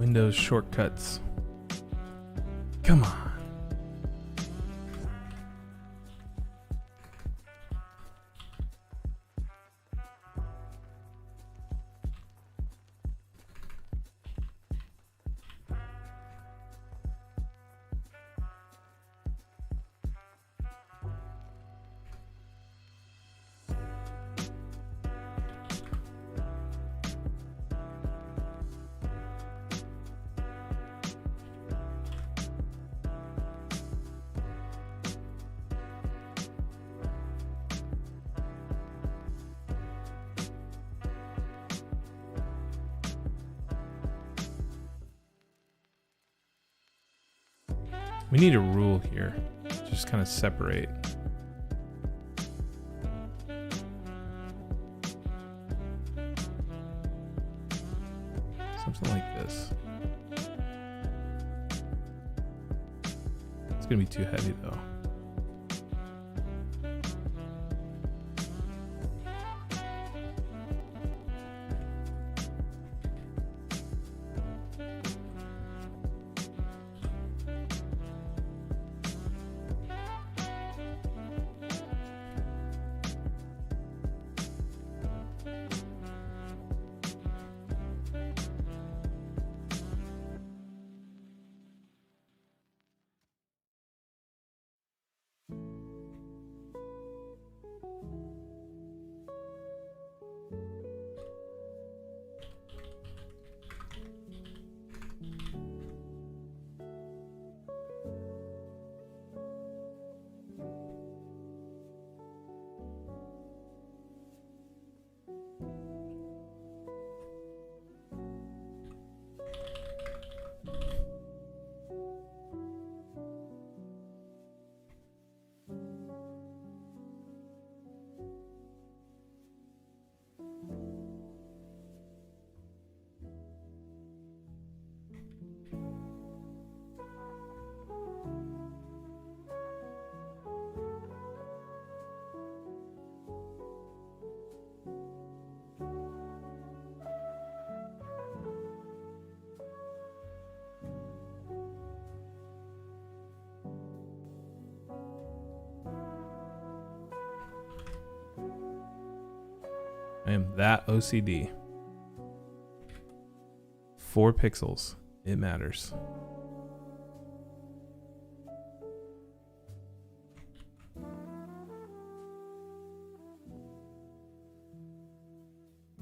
Windows shortcuts. Come on. We need a rule here. Just kind of separate. Something like this. It's gonna be too heavy though. I am that OCD. 4 pixels. It matters.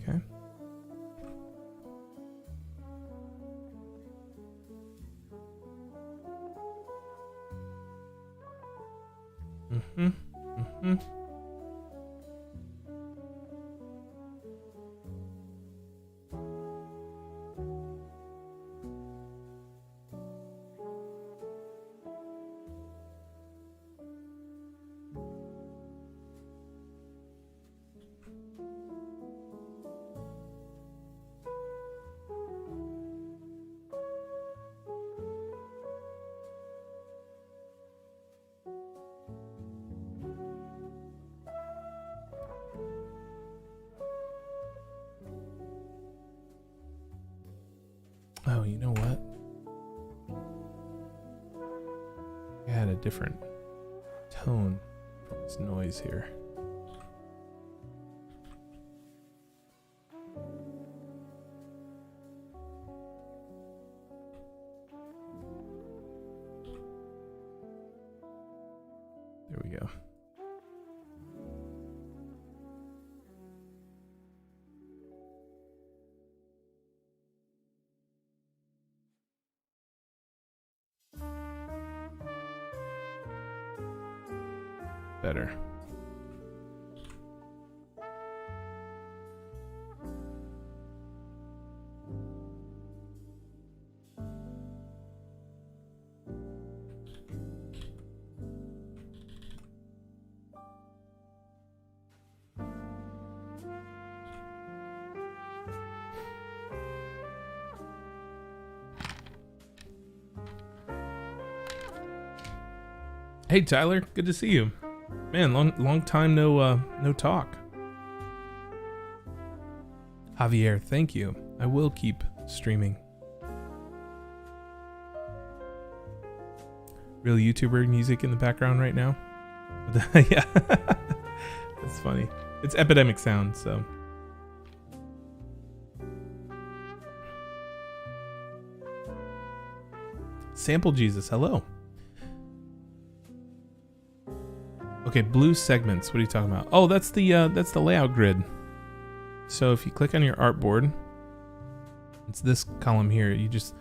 Okay. Oh, you know what? I had a different tone for this noise here. There we go. Better. Hey Tyler, good to see you. Man, long time no talk. Javier, thank you. I will keep streaming. real YouTuber music in the background right now. Yeah, that's funny. It's Epidemic Sound, so. Sample Jesus, hello. Okay, blue segments. What are you talking about? Oh, that's the layout grid. So if you click on your artboard, it's this column here. You just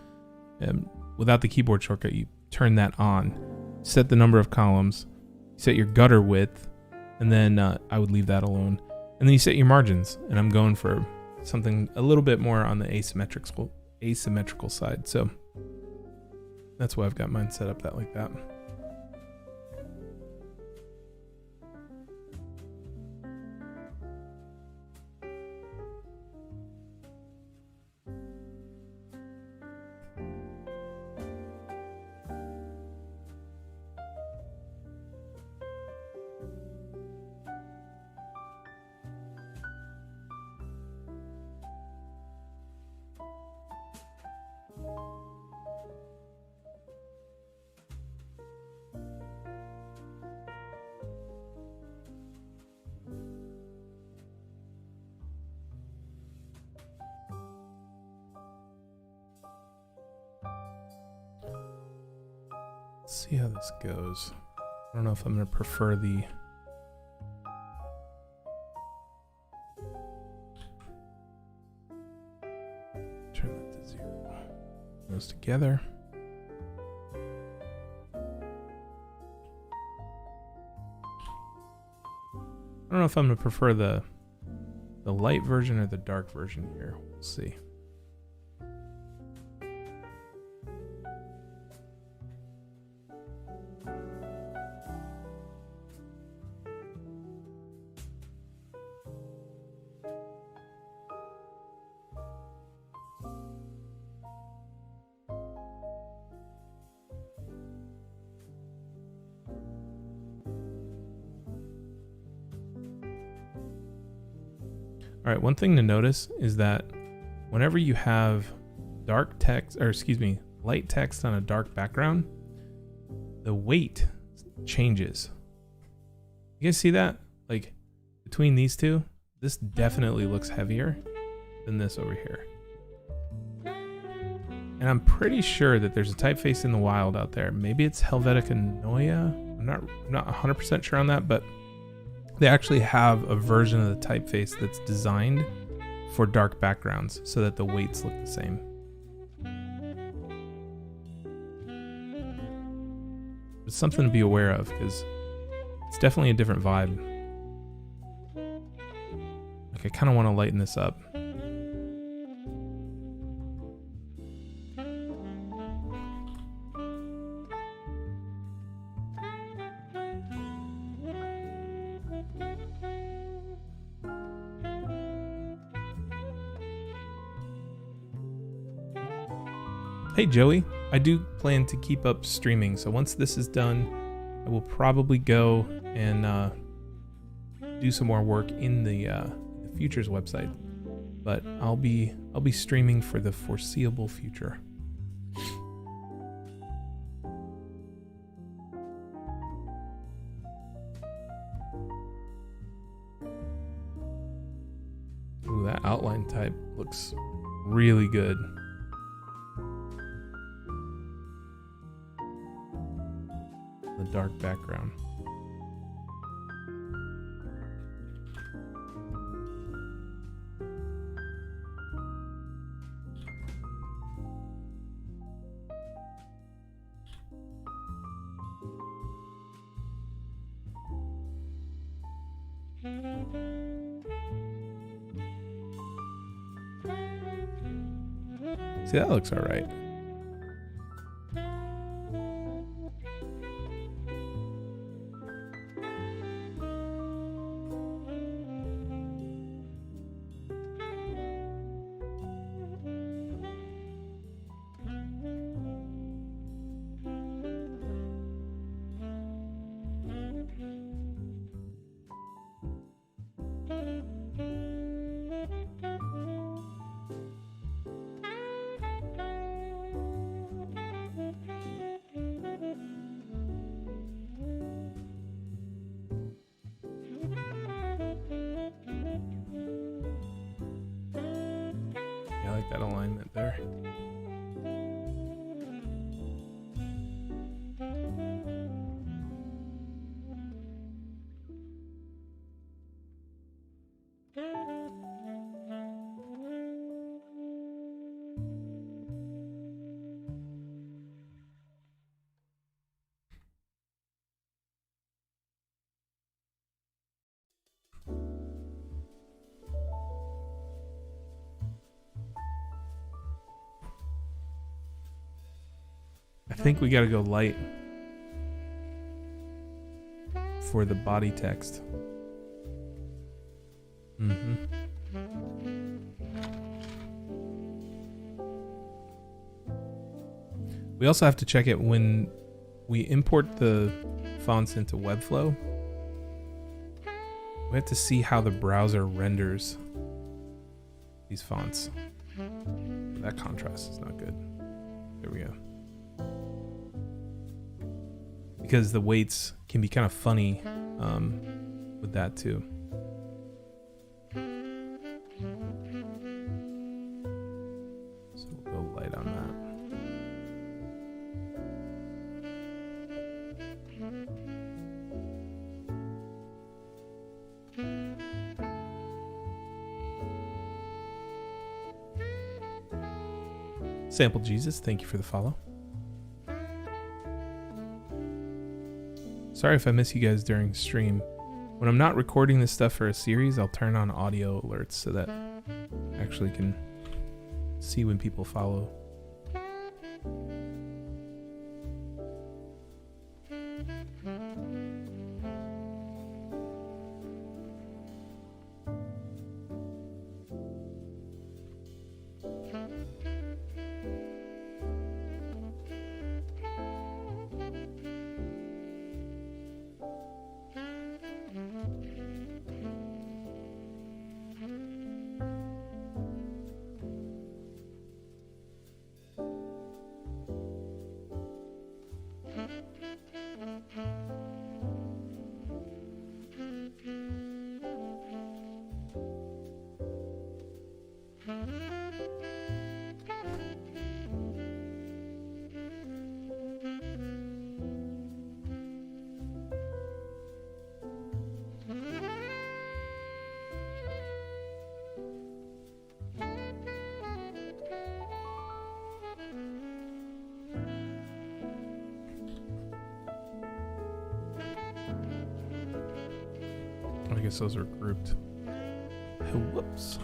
without the keyboard shortcut, you turn that on. Set the number of columns. Set your gutter width, and then I would leave that alone. And then you set your margins, and I'm going for something a little bit more on the asymmetrical side. So that's why I've got mine set up like that. Let's see how this goes. I don't know if I'm going to prefer the... Turn that to 0. Those together. I don't know if I'm going to prefer the light version or the dark version here. We'll see. All right, one thing to notice is that whenever you have light text on a dark background, the weight changes. You guys see that? Like between these two, this definitely looks heavier than this over here. And I'm pretty sure that there's a typeface in the wild out there. Maybe it's Helvetica Neue. I'm not 100% sure on that, but they actually have a version of the typeface that's designed for dark backgrounds so that the weights look the same. It's something to be aware of because it's definitely a different vibe. Like I kind of want to lighten this up. Hey Joey, I do plan to keep up streaming, so once this is done, I will probably go and do some more work in the Futures website. But I'll be streaming for the foreseeable future. Ooh, that outline type looks really good. The dark background. See, that looks all right. like that alignment there. I think we gotta go light for the body text. We also have to check it when we import the fonts into Webflow. We have to see how the browser renders these fonts. That contrast is not good. There we go. Because the weights can be kind of funny with that too. So we'll go light on that. Sample Jesus, thank you for the follow. Sorry if I miss you guys during stream. When I'm not recording this stuff for a series, I'll turn on audio alerts so that I actually can see when people follow. I guess those are grouped. Oh, whoops.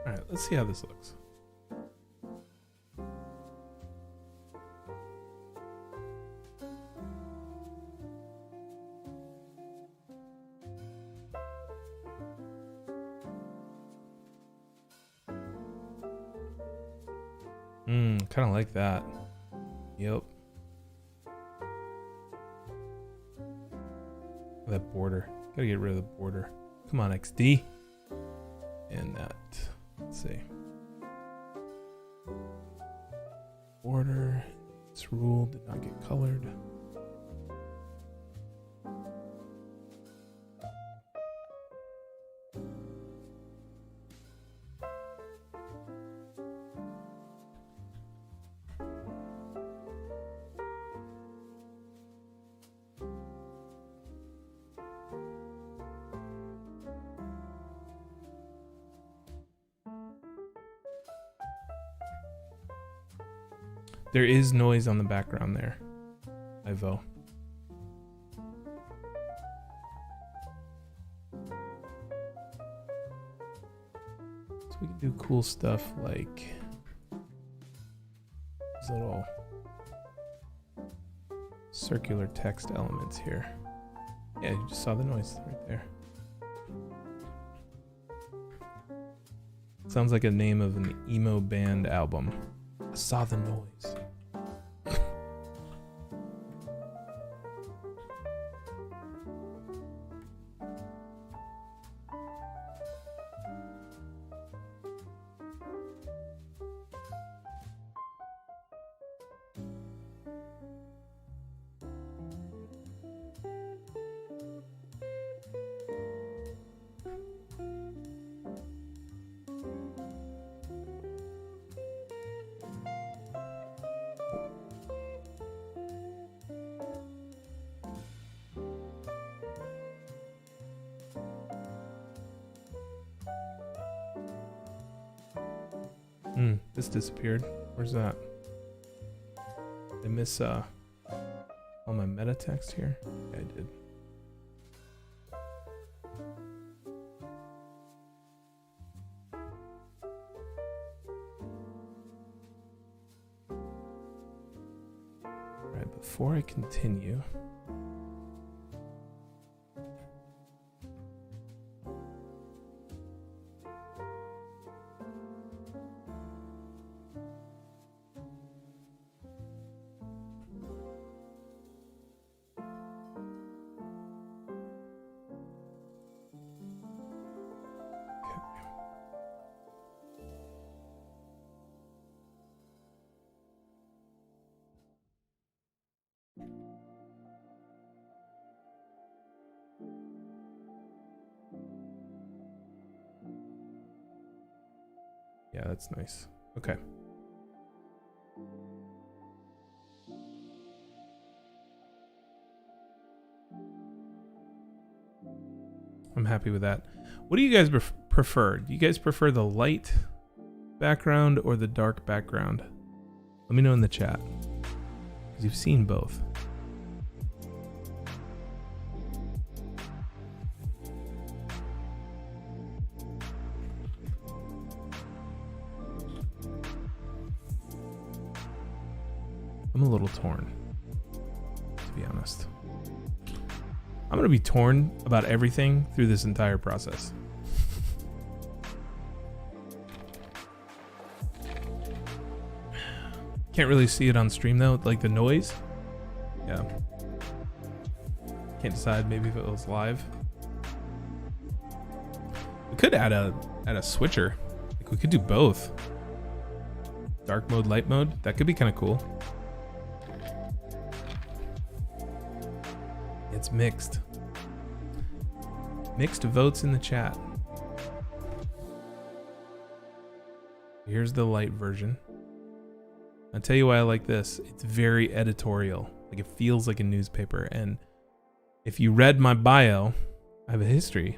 All right, let's see how this looks. Kind of like that. Yep. That border. Gotta get rid of the border. Come on, XD. And that. Let's see. Border. This rule did not get colored. There is noise on the background there, Ivo. So we can do cool stuff like these little circular text elements here. Yeah, you just saw the noise right there. Sounds like a name of an emo band album. I saw the noise. This disappeared. Where's that? Did I miss all my meta text here? Yeah, I did. All right, before I continue, yeah, that's nice. Okay. I'm happy with that. What do you guys prefer? Do you guys prefer the light background or the dark background? Let me know in the chat, because you've seen both. I'm a little torn, to be honest. I'm going to be torn about everything through this entire process. Can't really see it on stream though, like the noise. Yeah. Can't decide maybe if it was live. We could add a switcher. Like we could do both. Dark mode, light mode. That could be kind of cool. It's mixed. Mixed votes in the chat. Here's the light version. I'll tell you why I like this. It's very editorial. Like it feels like a newspaper. And if you read my bio, I have a history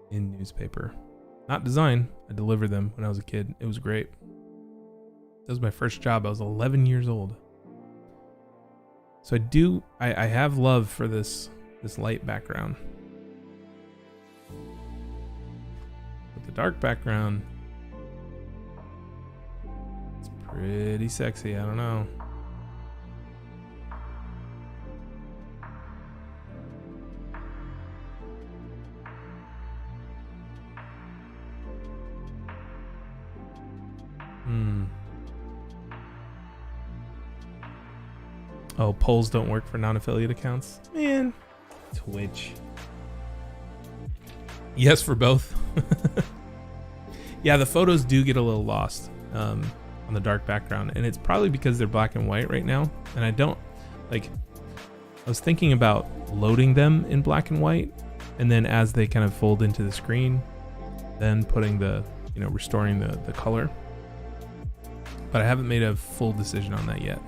in newspaper. Not design. I delivered them when I was a kid. It was great. That was my first job. I was 11 years old. So I have love for this light background. But the dark background, it's pretty sexy. I don't know. Oh, polls don't work for non-affiliate accounts? Man, Twitch. Yes for both. Yeah, the photos do get a little lost on the dark background, and it's probably because they're black and white right now. And I was thinking about loading them in black and white, and then as they kind of fold into the screen, then putting restoring the color. But I haven't made a full decision on that yet.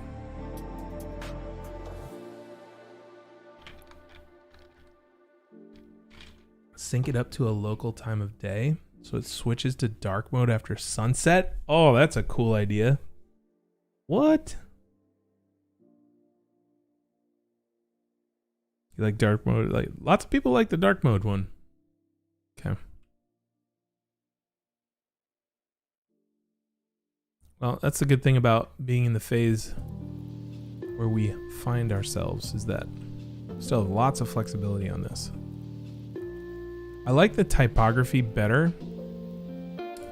Sync it up to a local time of day so it switches to dark mode after sunset. Oh, that's a cool idea. What? You like dark mode? Like, lots of people like the dark mode one. Okay. Well, that's the good thing about being in the phase where we find ourselves, is that we still have lots of flexibility on this. I like the typography better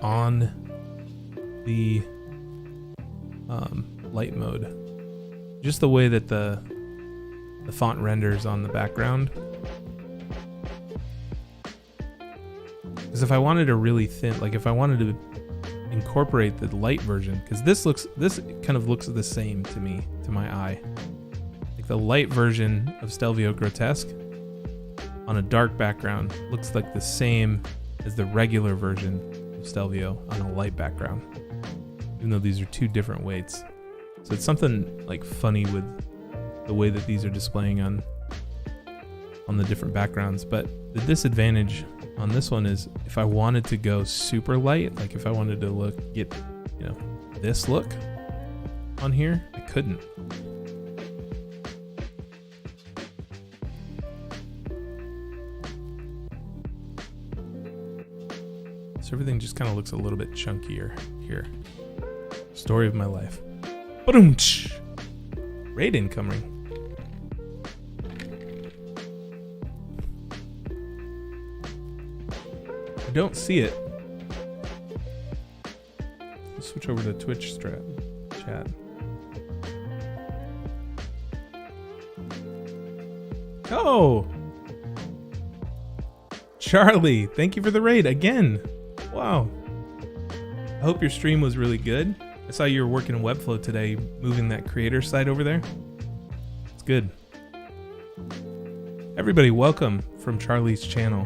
on the light mode. Just the way that the font renders on the background. Because if I wanted a really thin, like if I wanted to incorporate the light version, because this kind of looks the same to me, to my eye. Like the light version of Stelvio Grotesque on a dark background looks like the same as the regular version of Stelvio on a light background, even though these are two different weights. So it's something like funny with the way that these are displaying on the different backgrounds. But the disadvantage on this one is if I wanted to go super light, like if I wanted to get this look on here, I couldn't. So everything just kind of looks a little bit chunkier here. Story of my life. Ba-doom-tsh. Raid incoming. I don't see it. Let's switch over to Twitch chat. Oh! Charlie, thank you for the raid again. Wow. I hope your stream was really good. I saw you were working in Webflow today, moving that creator site over there. It's good. Everybody, welcome from Charlie's channel.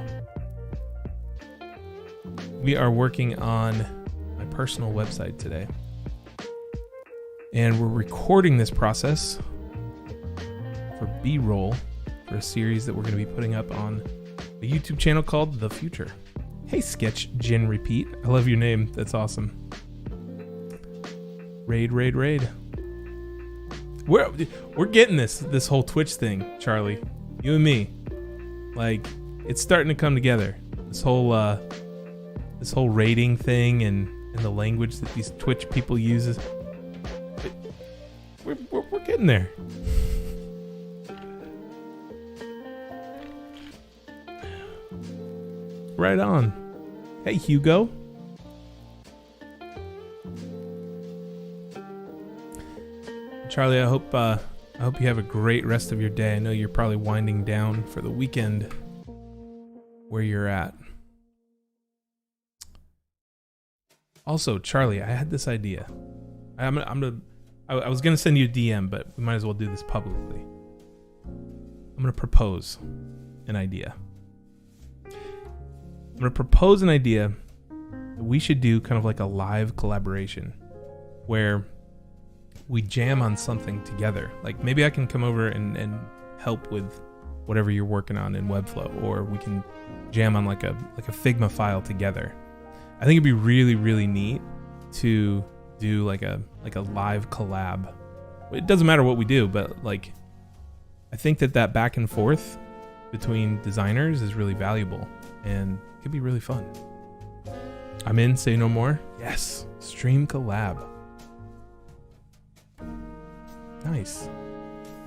We are working on my personal website today. And we're recording this process for B-roll for a series that we're going to be putting up on a YouTube channel called The Future. Hey, Sketch Gin Repeat. I love your name. That's awesome. Raid. We're getting this whole Twitch thing, Charlie. You and me. Like, it's starting to come together. This whole rating thing and the language that these Twitch people use. We're getting there. Right on. Hey, Hugo. Charlie, I hope you have a great rest of your day. I know you're probably winding down for the weekend where you're at. Also, Charlie, I had this idea. I was gonna send you a DM, but we might as well do this publicly. I'm gonna propose an idea. I'm going to propose an idea that we should do kind of like a live collaboration where we jam on something together. Like maybe I can come over and help with whatever you're working on in Webflow, or we can jam on like a Figma file together. I think it'd be really, really neat to do like a live collab. It doesn't matter what we do, but like I think that back and forth between designers is really valuable and could be really fun. I'm in, say no more. Yes, stream collab. Nice.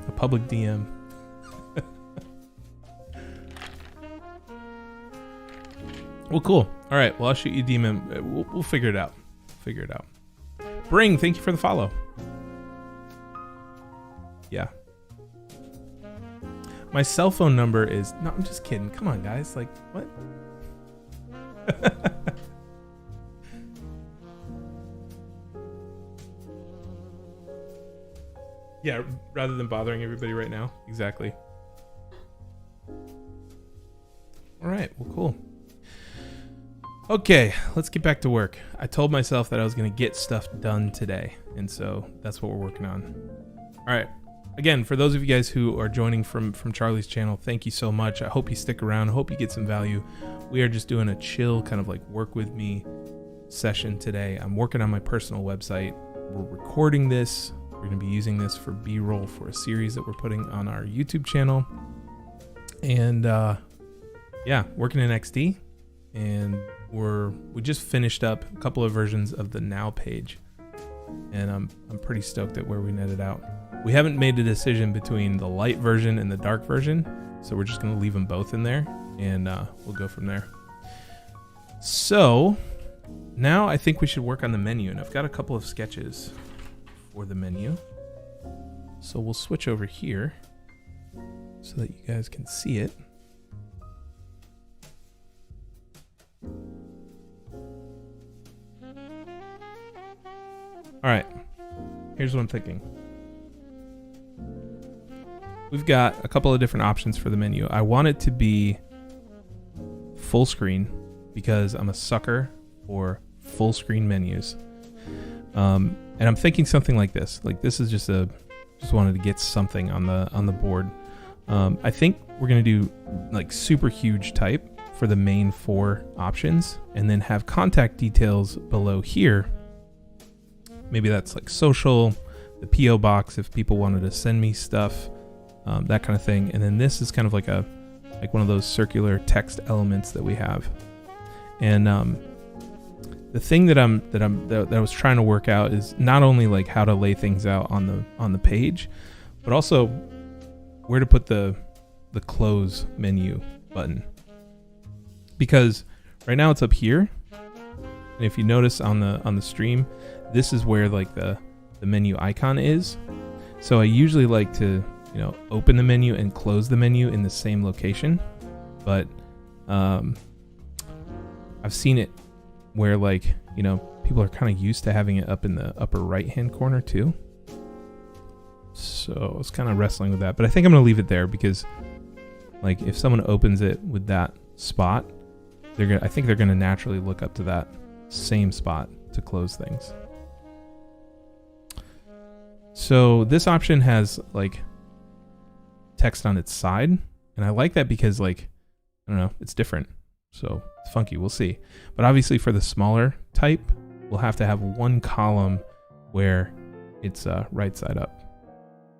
A public DM. Well, cool. All right, well, I'll shoot you a DM. We'll figure it out. Bring, thank you for the follow. Yeah. My cell phone number is... No, I'm just kidding. Come on, guys. Like, what? Yeah, rather than bothering everybody right now. Exactly. All right, well, cool. Okay, let's get back to work. I told myself that I was going to get stuff done today, and so that's what we're working on. All right. Again, for those of you guys who are joining from Charlie's channel, thank you so much. I hope you stick around. I hope you get some value. We are just doing a chill kind of like work with me session today. I'm working on my personal website. We're recording this. We're going to be using this for B-roll for a series that we're putting on our YouTube channel. And yeah, working in XD. And we just finished up a couple of versions of the Now page. And I'm pretty stoked at where we netted out. We haven't made a decision between the light version and the dark version, so we're just going to leave them both in there, and we'll go from there. So now I think we should work on the menu, and I've got a couple of sketches for the menu. So we'll switch over here so that you guys can see it. All right, here's what I'm thinking. We've got a couple of different options for the menu. I want it to be full screen because I'm a sucker for full screen menus. And I'm thinking something like this. Like this is just wanted to get something on the board. I think we're gonna do like super huge type for the main 4 options, and then have contact details below here. Maybe that's like social, the PO box if people wanted to send me stuff. That kind of thing. And then this is kind of like one of those circular text elements that we have. And the thing that I was trying to work out is not only like how to lay things out on the page, but also where to put the close menu button. Because right now it's up here. And if you notice on the stream, this is where like the menu icon is. So I usually like to open the menu and close the menu in the same location. But I've seen it where like, people are kind of used to having it up in the upper right-hand corner too. So I was kind of wrestling with that, but I think I'm going to leave it there because like if someone opens it with that spot, I think they're going to naturally look up to that same spot to close things. So this option has like text on its side, and I like that because like I don't know, it's different, so it's funky. We'll see. But obviously for the smaller type, we'll have to have one column where it's right side up.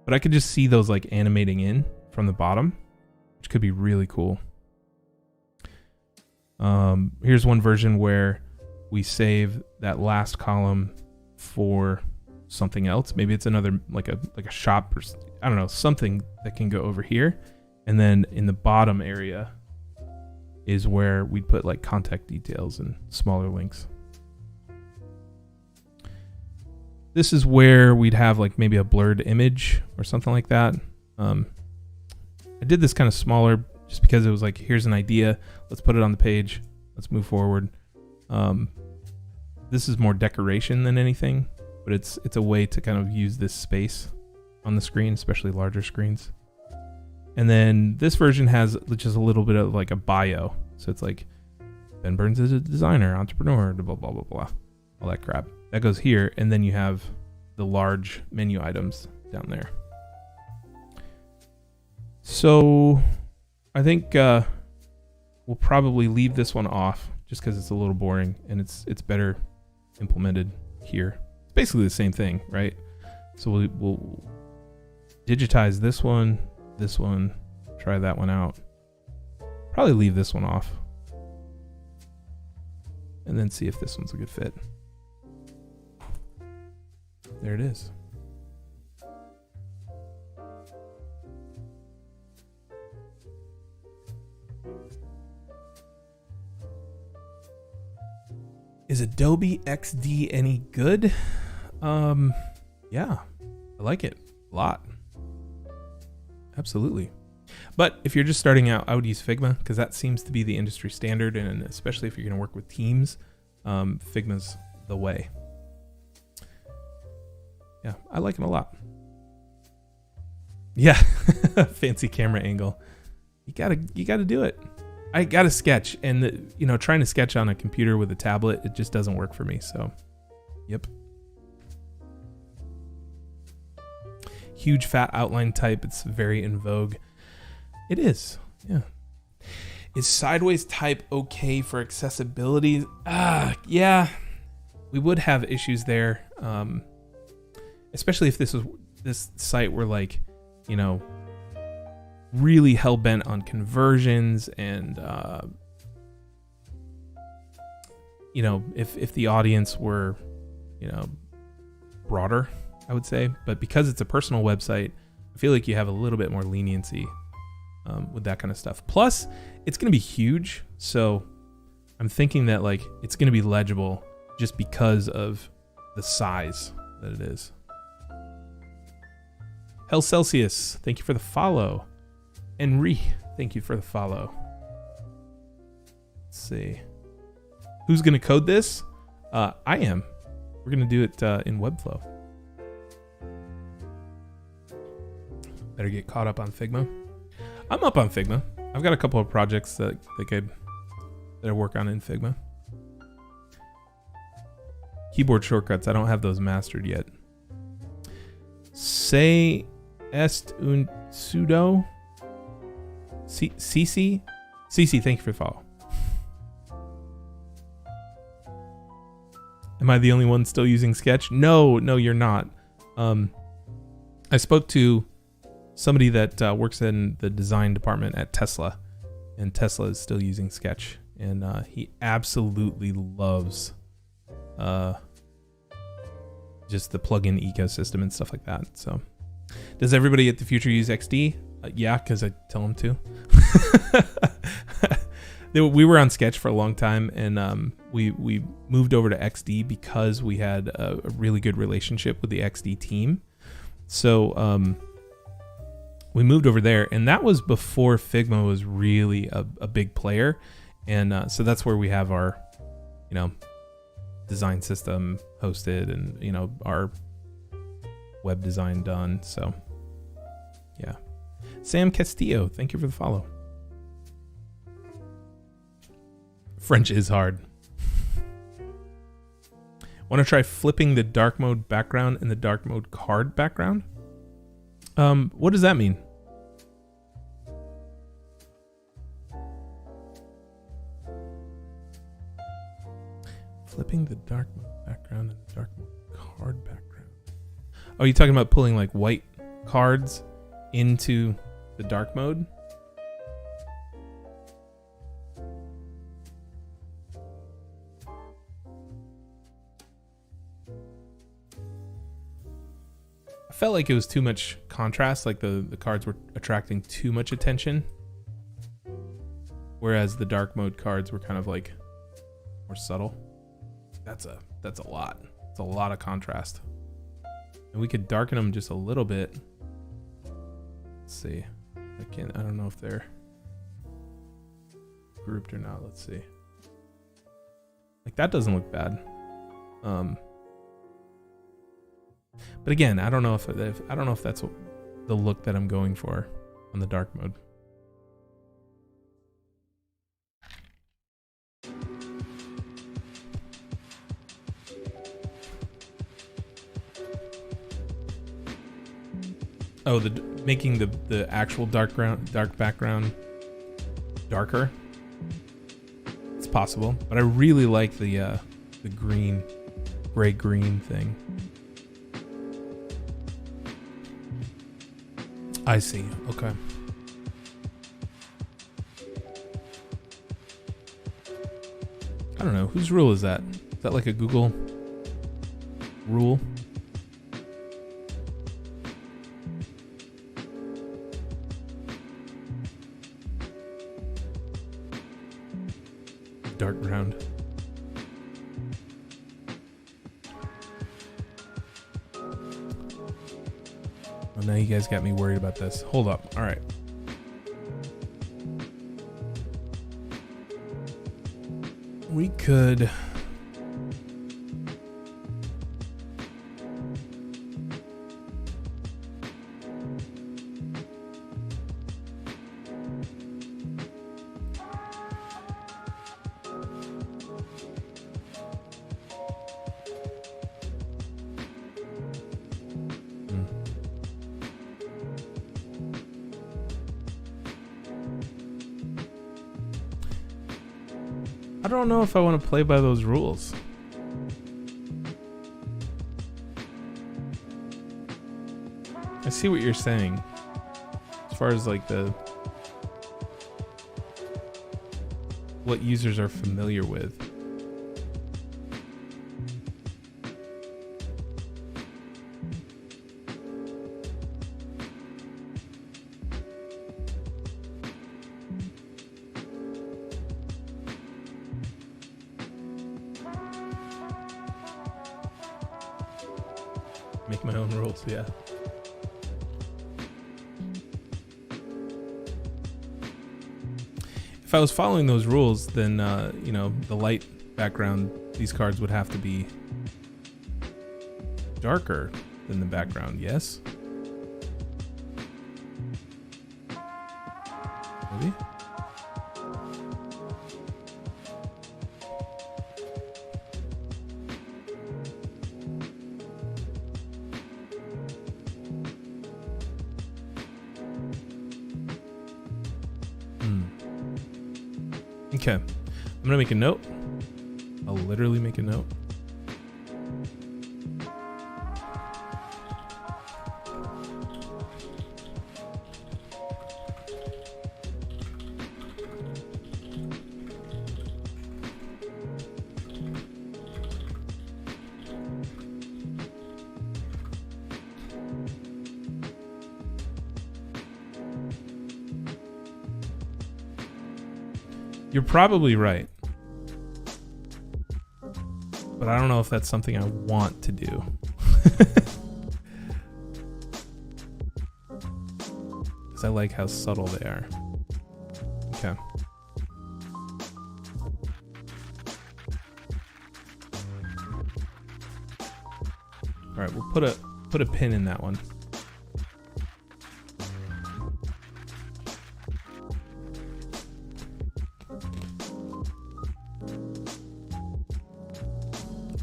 But I could just see those like animating in from the bottom, which could be really cool. Here's one version where we save that last column for something else. Maybe it's another like a shop or I don't know, something that can go over here. And then in the bottom area is where we'd put like contact details and smaller links. This is where we'd have like maybe a blurred image or something like that. I did this kind of smaller just because it was like, here's an idea. Let's put it on the page. Let's move forward. This is more decoration than anything, but it's a way to kind of use this space on the screen, especially larger screens. And then this version has just a little bit of like a bio. So it's like Ben Burns is a designer, entrepreneur, blah, blah, blah, blah, all that crap. That goes here. And then you have the large menu items down there. So I think we'll probably leave this one off just because it's a little boring and it's better implemented here. It's basically the same thing, right? So we'll digitize this one, try that one out. Probably leave this one off. And then see if this one's a good fit. There it is. Is Adobe XD any good? Yeah, I like it a lot. Absolutely. But if you're just starting out, I would use Figma because that seems to be the industry standard, and especially if you're going to work with teams, Figma's the way. Yeah, I like it a lot. Yeah, fancy camera angle. You gotta do it. I gotta sketch, and trying to sketch on a computer with a tablet, it just doesn't work for me. So, yep. Huge fat outline type. It's very in vogue. It is. Yeah. Is sideways type okay for accessibility? Yeah. We would have issues there. Especially if this site were like, really hell bent on conversions and, if the audience were, broader, I would say. But because it's a personal website, I feel like you have a little bit more leniency with that kind of stuff. Plus, it's going to be huge. So I'm thinking that like it's going to be legible just because of the size that it is. Hell Celsius, thank you for the follow. Henri, thank you for the follow. Let's see. Who's going to code this? I am. We're going to do it in Webflow. Better get caught up on Figma. I'm up on Figma. I've got a couple of projects that I work on in Figma. Keyboard shortcuts, I don't have those mastered yet. Say est un sudo. CC, thank you for the follow. Am I the only one still using Sketch? No, you're not. I spoke to somebody that works in the design department at Tesla, and Tesla is still using Sketch, and he absolutely loves just the plugin ecosystem and stuff like that. So, does everybody at the future use XD? Yeah, because I tell them to. We were on Sketch for a long time, and we moved over to XD because we had a really good relationship with the XD team. So we moved over there, and that was before Figma was really a big player, and so that's where we have our, design system hosted, and our web design done. So yeah. Sam Castillo, thank you for the follow. French is hard. Want to try flipping the dark mode background and the dark mode card background? What does that mean? Flipping the dark mode background and the dark mode card background. Oh, you talking about pulling like white cards into the dark mode? I felt like it was too much contrast, like the cards were attracting too much attention, whereas the dark mode cards were kind of like more subtle. That's a lot. It's a lot of contrast. And we could darken them just a little bit. Let's see. I don't know if they're grouped or not. Let's see. Like that doesn't look bad. But again, I don't know if that's the look that I'm going for on the dark mode. Oh, making the actual dark background darker. It's possible, but I really like the gray green thing. I see. Okay. I don't know. Whose rule is that? Is that like a Google rule? Dark ground. Oh, now you guys got me worried about this. Hold up. All right. We could. I don't know if I want to play by those rules. I see what you're saying. As far as like what users are familiar with. Make my own rules, yeah. If I was following those rules, then the light background, these cards would have to be darker than the background, yes? Maybe? Okay, I'm gonna make a note. I'll literally make a note. You're probably right. But I don't know if that's something I want to do. Because I like how subtle they are. Okay. Alright, we'll put a pin in that one.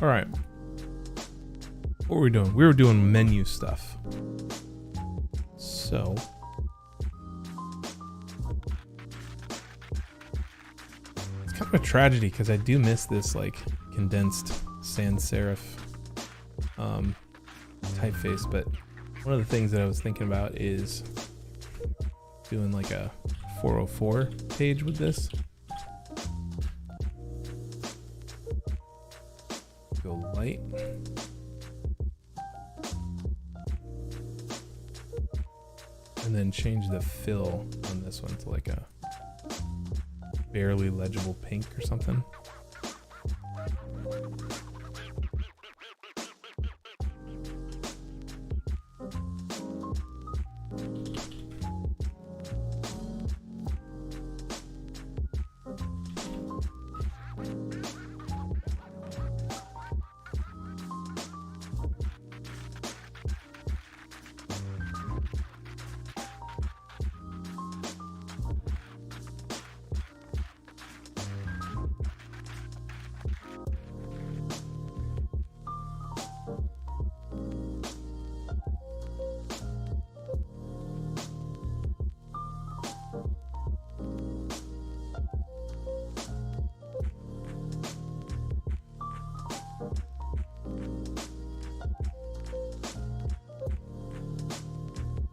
All right. What were we doing? We were doing menu stuff. So. It's kind of a tragedy because I do miss this like condensed sans serif typeface, but one of the things that I was thinking about is doing like a 404 page with this. Go light. And then change the fill on this one to like a barely legible pink or something.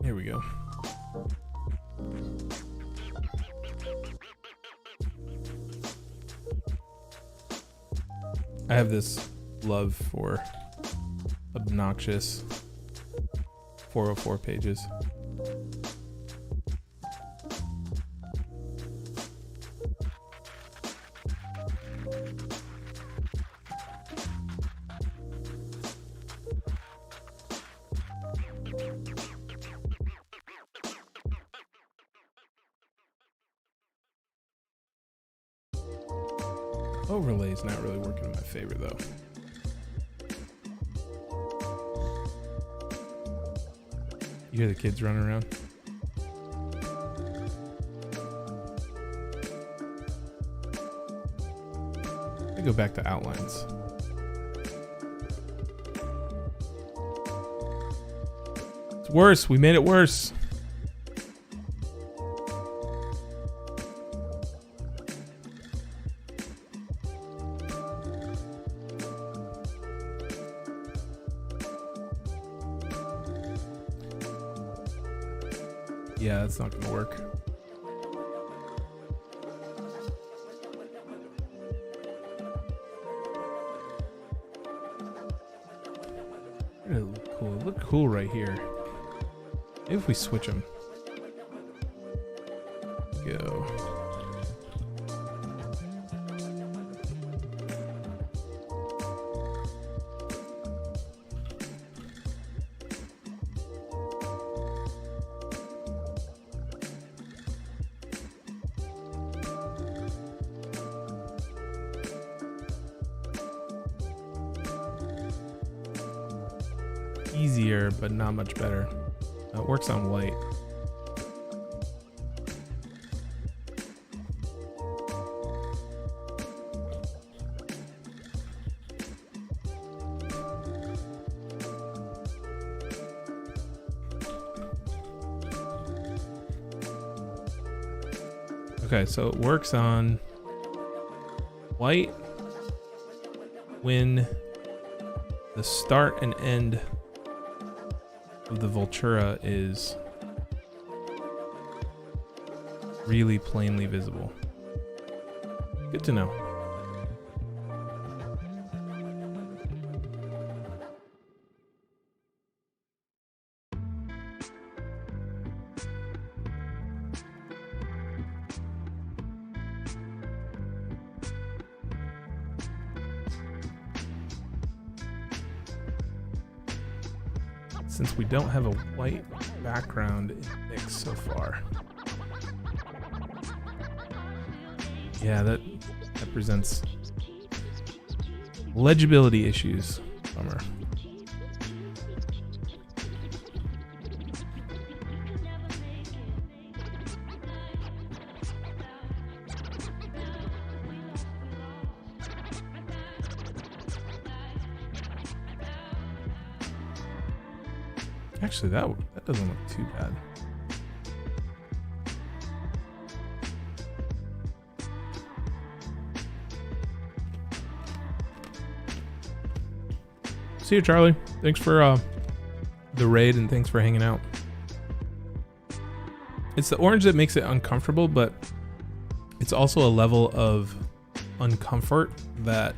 Here we go. I have this love for obnoxious 404 pages. Overlay's not really working in my favor though. You hear the kids running around? I go back to outlines. It's worse. We made it worse. Yeah, that's not gonna work. It look cool. Look cool right here. Maybe if we switch them. Go. Easier, but not much better. It works on white. Okay, so it works on white when the start and end of the Vultura is really plainly visible. Good to know. Since we don't have a white background in the mix so far. Yeah, that presents legibility issues. Bummer. Actually, that doesn't look too bad. See you, Charlie. Thanks for the raid and thanks for hanging out. It's the orange that makes it uncomfortable, but it's also a level of uncomfort that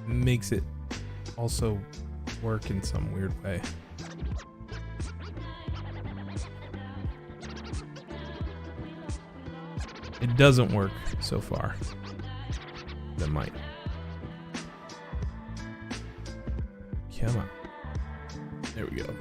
makes it also work in some weird way. It doesn't work so far. That might. Come on. There we go.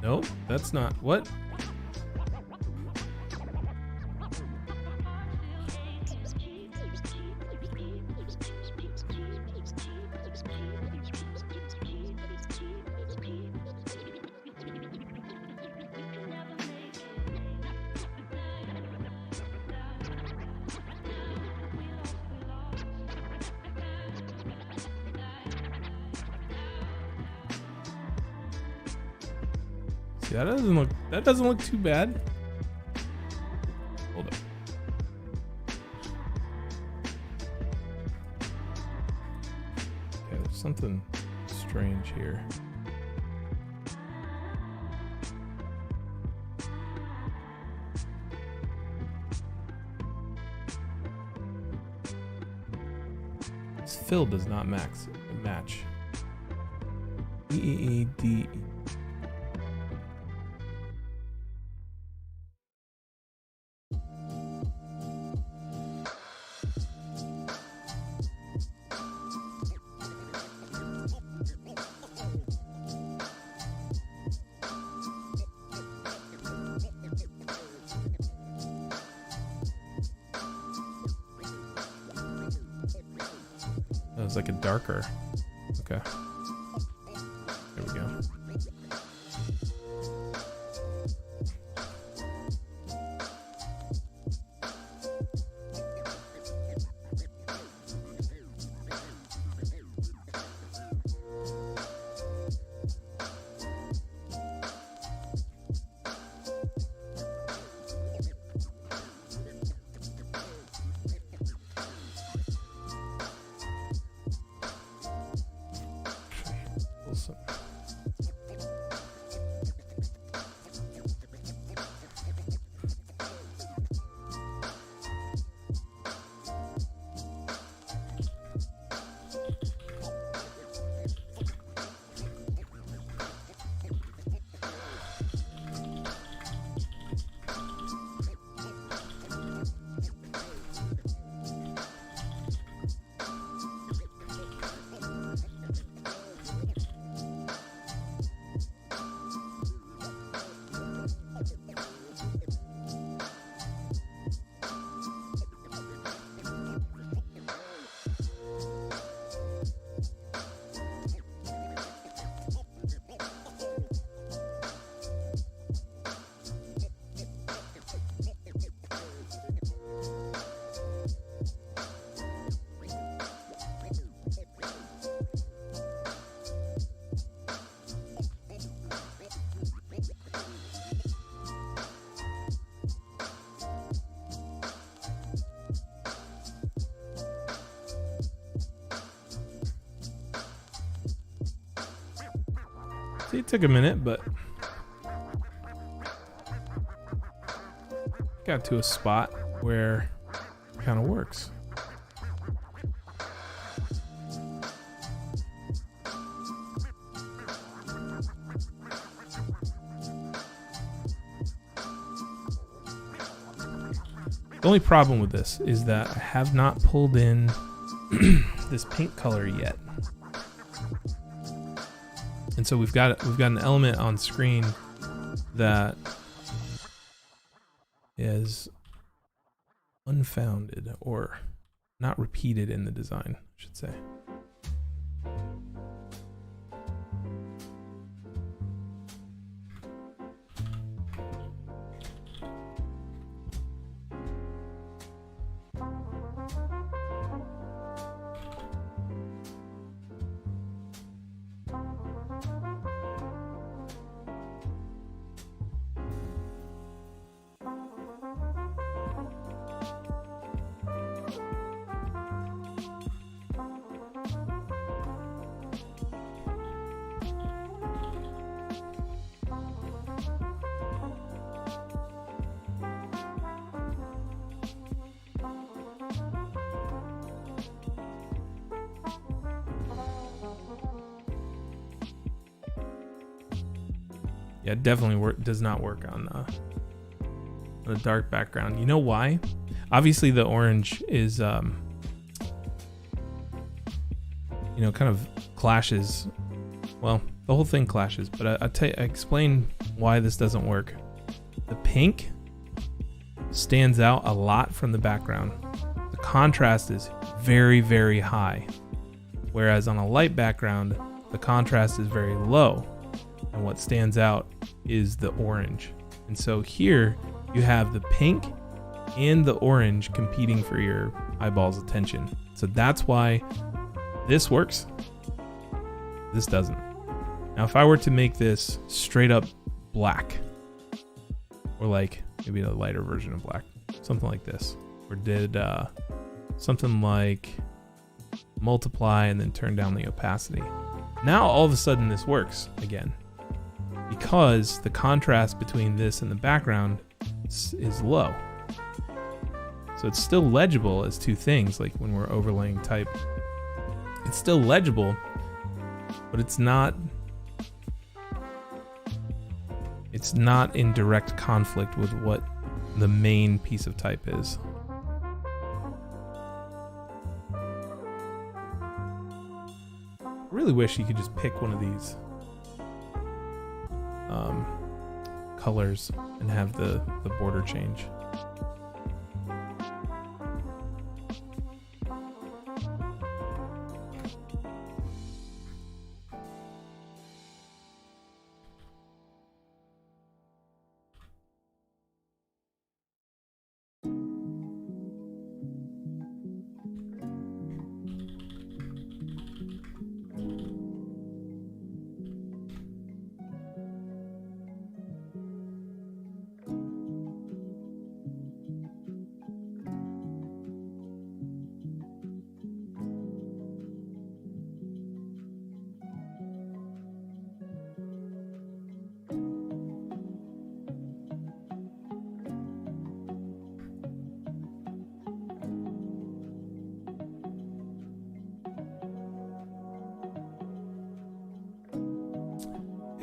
Nope, that's not what. See, that doesn't look too bad. Hold up. Okay, there's something strange here. This fill does not match. looks like a darker. Okay. There we go. See, it took a minute, but got to a spot where it kind of works. The only problem with this is that I have not pulled in this paint color yet. And so we've got an element on screen that is unfounded or not repeated in the design, I should say. Yeah, it definitely does not work on a dark background. You know why? Obviously, the orange is, kind of clashes. Well, the whole thing clashes, but I explain why this doesn't work. The pink stands out a lot from the background. The contrast is very, very high, whereas on a light background, the contrast is very low. And what stands out is the orange. And so here you have the pink and the orange competing for your eyeball's attention. So that's why this works. This doesn't. Now, if I were to make this straight up black, or like maybe a lighter version of black, something like this, or did something like multiply and then turn down the opacity. Now all of a sudden this works again, because the contrast between this and the background is low. So it's still legible as two things, like when we're overlaying type. It's still legible, but it's not in direct conflict with what the main piece of type is. I really wish you could just pick one of these colors and have the border change.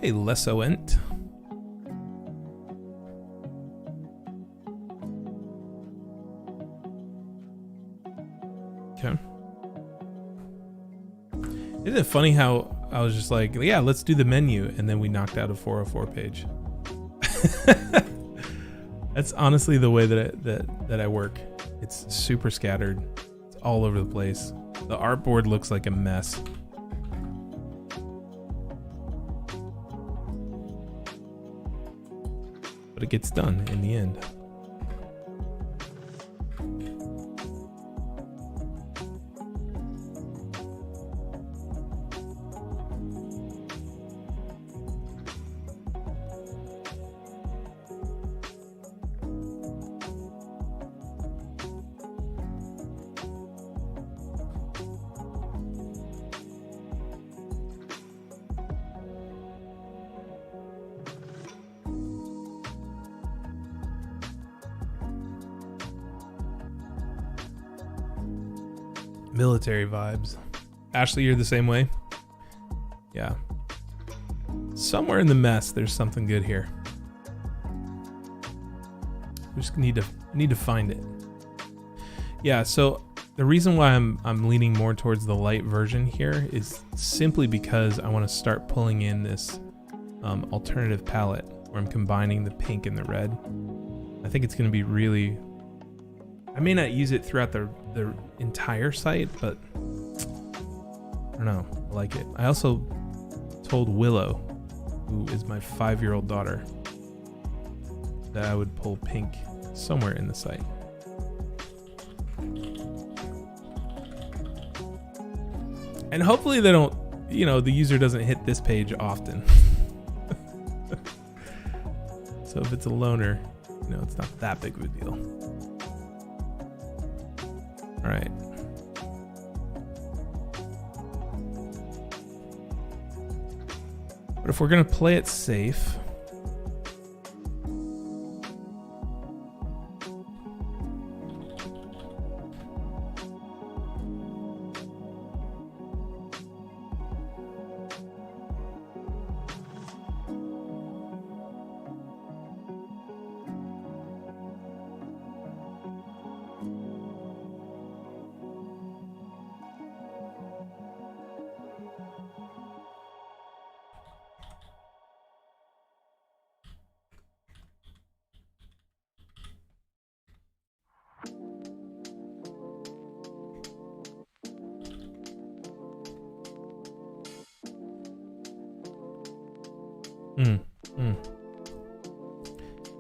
Hey, Lessoent. Okay. Isn't it funny how I was just like, yeah, let's do the menu, and then we knocked out a 404 page. That's honestly the way that I work. It's super scattered. It's all over the place. The artboard looks like a mess. But it gets done in the end. Military vibes. Ashley, you're the same way? Yeah. Somewhere in the mess, there's something good here. We just need to find it. Yeah, so the reason why I'm leaning more towards the light version here is simply because I want to start pulling in this alternative palette where I'm combining the pink and the red. I think it's going to be really... I may not use it throughout the entire site, but I don't know. I like it. I also told Willow, who is my 5-year-old daughter, that I would pull pink somewhere in the site. And hopefully they don't, the user doesn't hit this page often. So if it's a loner, it's not that big of a deal. All right. But if we're going to play it safe,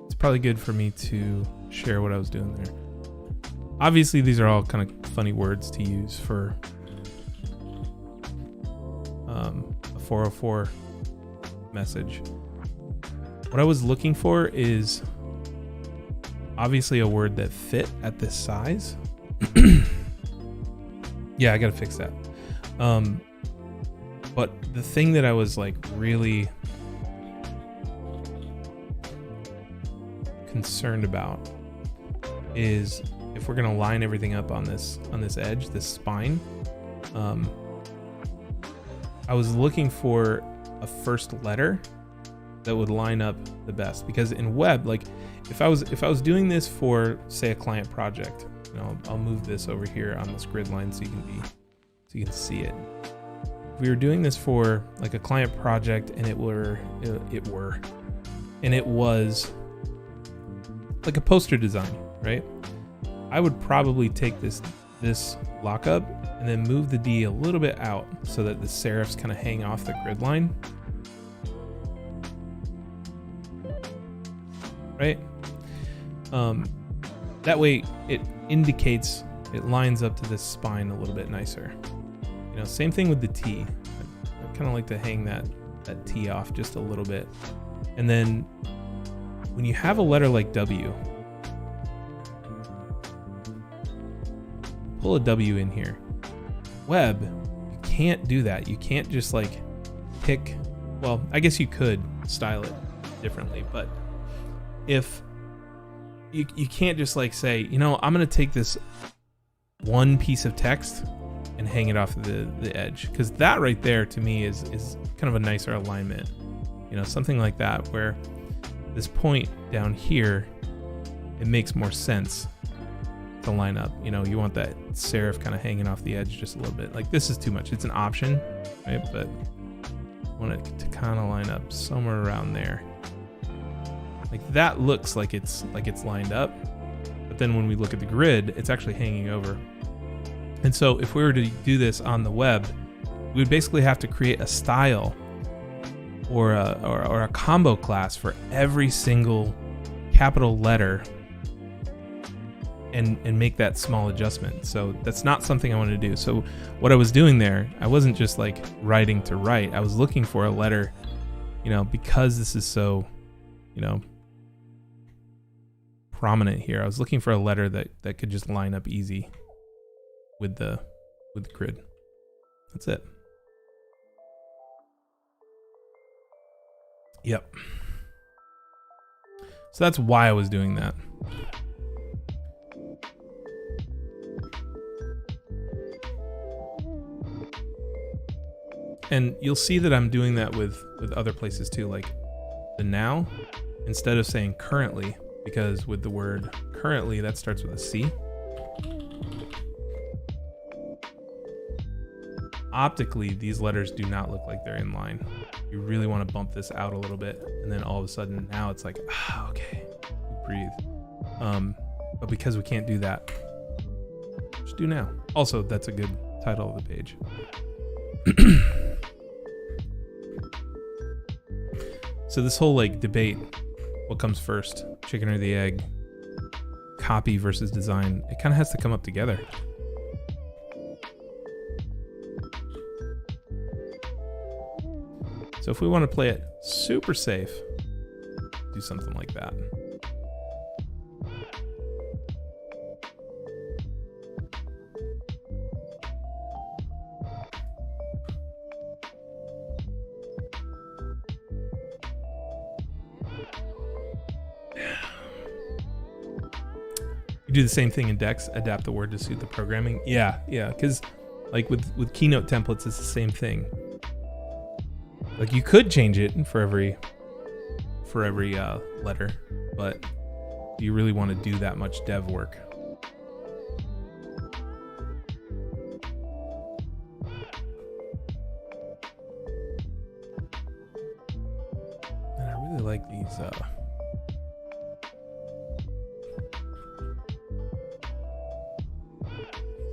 it's probably good for me to share what I was doing there. Obviously, these are all kind of funny words to use for a 404 message. What I was looking for is obviously a word that fit at this size. Yeah, I gotta fix that. But the thing that I was like really concerned about is if we're gonna line everything up on this edge, this spine. I was looking for a first letter that would line up the best, because in web, like if I was doing this for, say, a client project, I'll move this over here on this grid line so you can see it. If we were doing this for like a client project and it was like a poster design, right? I would probably take this lockup and then move the D a little bit out so that the serifs kind of hang off the grid line. Right? That way it indicates, it lines up to this spine a little bit nicer. Same thing with the T. I kind of like to hang that T off just a little bit. And then when you have a letter like W, pull a W in here. Web, you can't do that. You can't just like pick, well, I guess you could style it differently, but if you can't just like say, I'm going to take this one piece of text and hang it off the edge, because that right there to me is kind of a nicer alignment. something like that, where this point down here, it makes more sense to line up. You want that serif kind of hanging off the edge just a little bit. Like, this is too much. It's an option, right? But I want it to kind of line up somewhere around there. Like, that looks like it's lined up, but then when we look at the grid, it's actually hanging over. And so if we were to do this on the web, we would basically have to create a style or a combo class for every single capital letter and make that small adjustment. So that's not something I wanted to do. So what I was doing there, I wasn't just like writing to write. I was looking for a letter, because this is so, prominent here. I was looking for a letter that could just line up easy with the grid. That's it. Yep. So that's why I was doing that. And you'll see that I'm doing that with other places too, like the now, instead of saying currently, because with the word currently, that starts with a C. Optically, these letters do not look like they're in line. You really want to bump this out a little bit, and then all of a sudden now it's like, okay, breathe. But because we can't do that, just do now. Also, that's a good title of the page. So this whole like debate, what comes first, chicken or the egg, copy versus design, it kind of has to come up together. So if we want to play it super safe, do something like that. You do the same thing in Dex, adapt the word to suit the programming. Yeah, because like with Keynote templates, it's the same thing. Like, you could change it for every letter, but do you really want to do that much dev work? And I really like these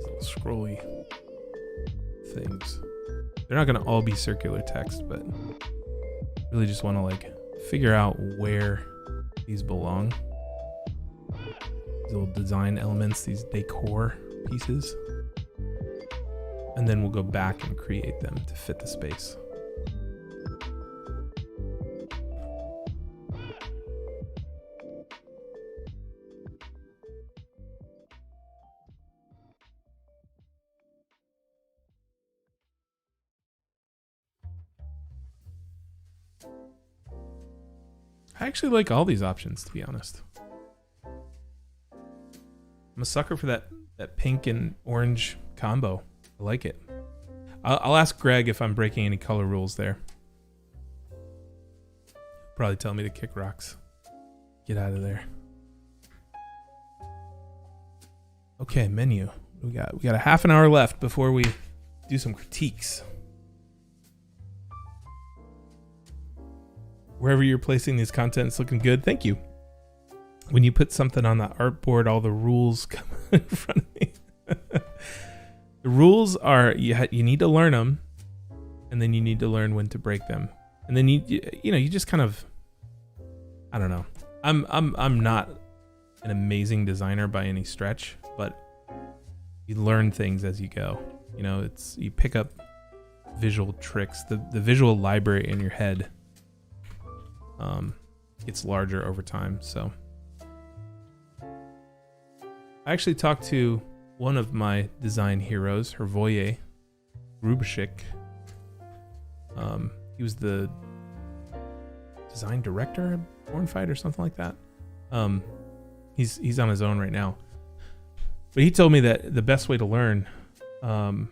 little scrolly things. They're not going to all be circular text, but really just want to like figure out where these belong. These little design elements, these decor pieces. And then we'll go back and create them to fit the space. I actually like all these options, to be honest. I'm a sucker for that pink and orange combo. I like it. I'll ask Greg if I'm breaking any color rules there. Probably tell me to kick rocks. Get out of there. Okay, menu. We got a half an hour left before we do some critiques. Wherever you're placing these content, it's looking good. Thank you. When you put something on the artboard, all the rules come in front of me. The rules are, you need to learn them, and then you need to learn when to break them. And then you just kind of, I don't know. I'm not an amazing designer by any stretch, but you learn things as you go. You pick up visual tricks. The visual library in your head gets larger over time. So I actually talked to one of my design heroes, Hervoye Rubishik. He was the design director at Bornfight or something like that. He's on his own right now, but he told me that the best way to learn, oh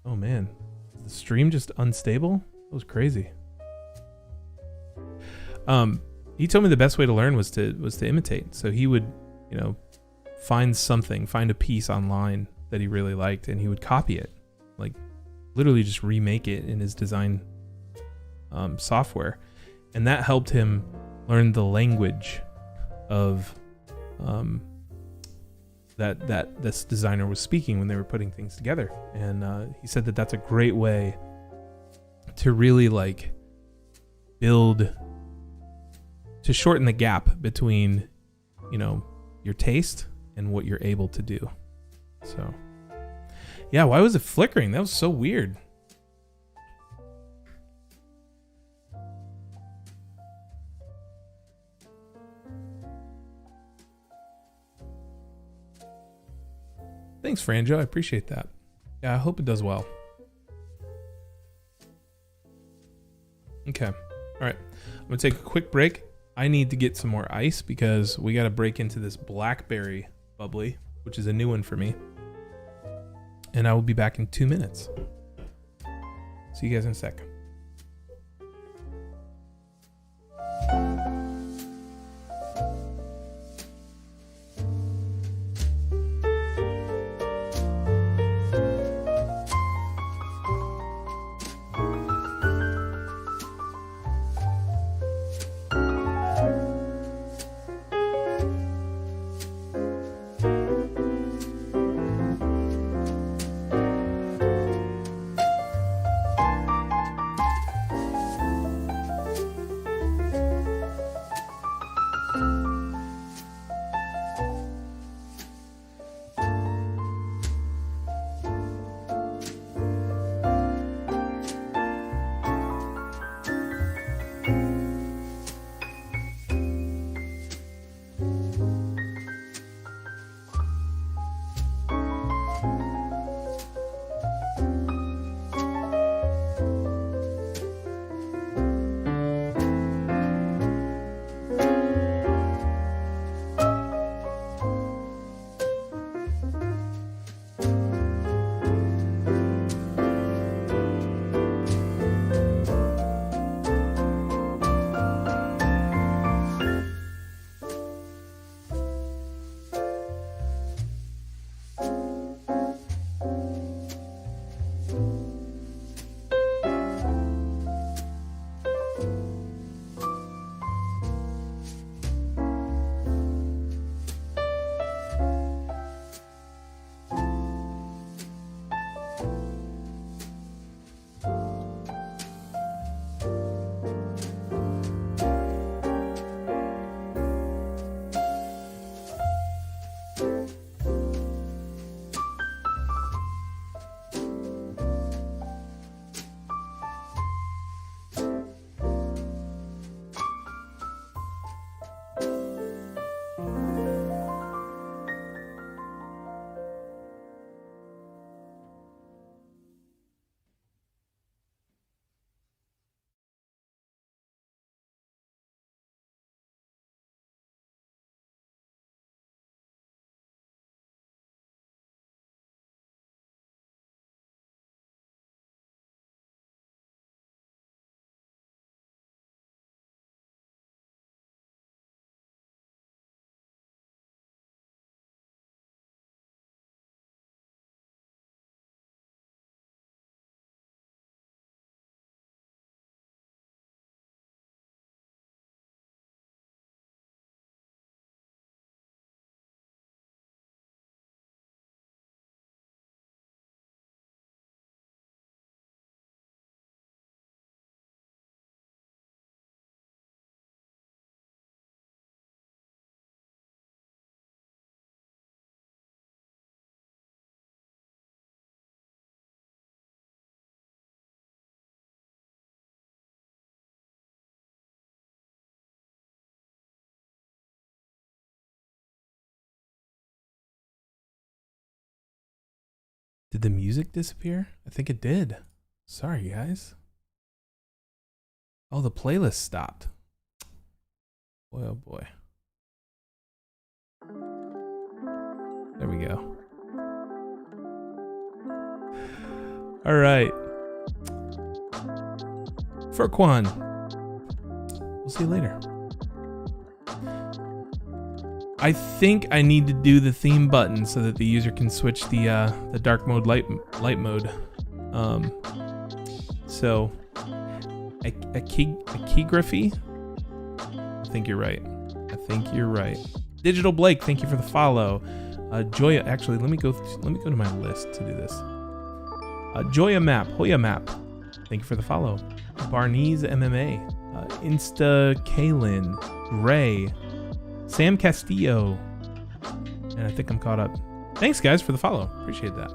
man, is the stream just unstable? That was crazy. He told me the best way to learn was to imitate. So he would, find a piece online that he really liked, and he would copy it, like literally just remake it in his design software, and that helped him learn the language of that this designer was speaking when they were putting things together. And he said that that's a great way to really like build, to shorten the gap between your taste and what you're able to do. So yeah, why was it flickering? That was so weird. Thanks, Franjo. I appreciate that. Yeah, I hope it does well. Okay. All right. I'm going to take a quick break. I need to get some more ice because we got to break into this blackberry bubbly, which is a new one for me. And I will be back in 2 minutes. See you guys in a sec. Did the music disappear? I think it did. Sorry, guys. Oh, the playlist stopped. Boy, oh boy. There we go. All right. Furquan, We'll see you later. I think I need to do the theme button so that the user can switch the dark mode light mode. So Typography. I think you're right. Digital Blake, thank you for the follow. Joya, actually, let me go to my list to do this. Hoya Map, thank you for the follow. Barney's MMA, Insta Kaylin, Gray, Sam Castillo, and I think I'm caught up. Thanks, guys, for the follow. Appreciate that.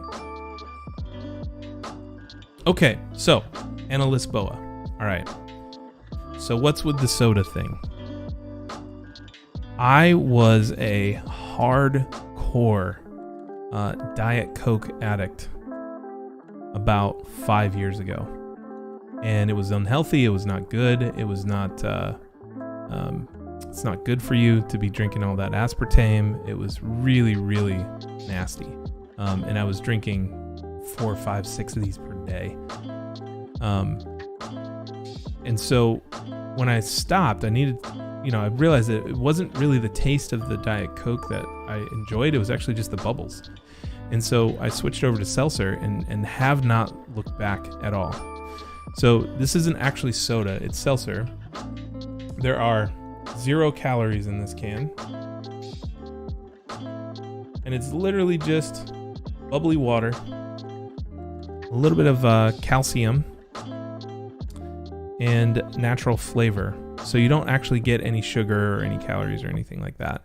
Okay, so Anna Lisboa. All right. So what's with the soda thing? I was a hardcore Diet Coke addict about 5 years ago, and it was unhealthy. It was not good. It was not. It's not good for you to be drinking all that aspartame. It was really, really nasty, and I was drinking 4, 5, 6 of these per day. And so when I stopped, I needed. I realized that it wasn't really the taste of the Diet Coke that I enjoyed. It was actually just the bubbles. And so I switched over to Seltzer and have not looked back at all. So this isn't actually soda, it's Seltzer. There are 0 calories in this can. And it's literally just bubbly water, a little bit of calcium, and natural flavor. So you don't actually get any sugar or any calories or anything like that.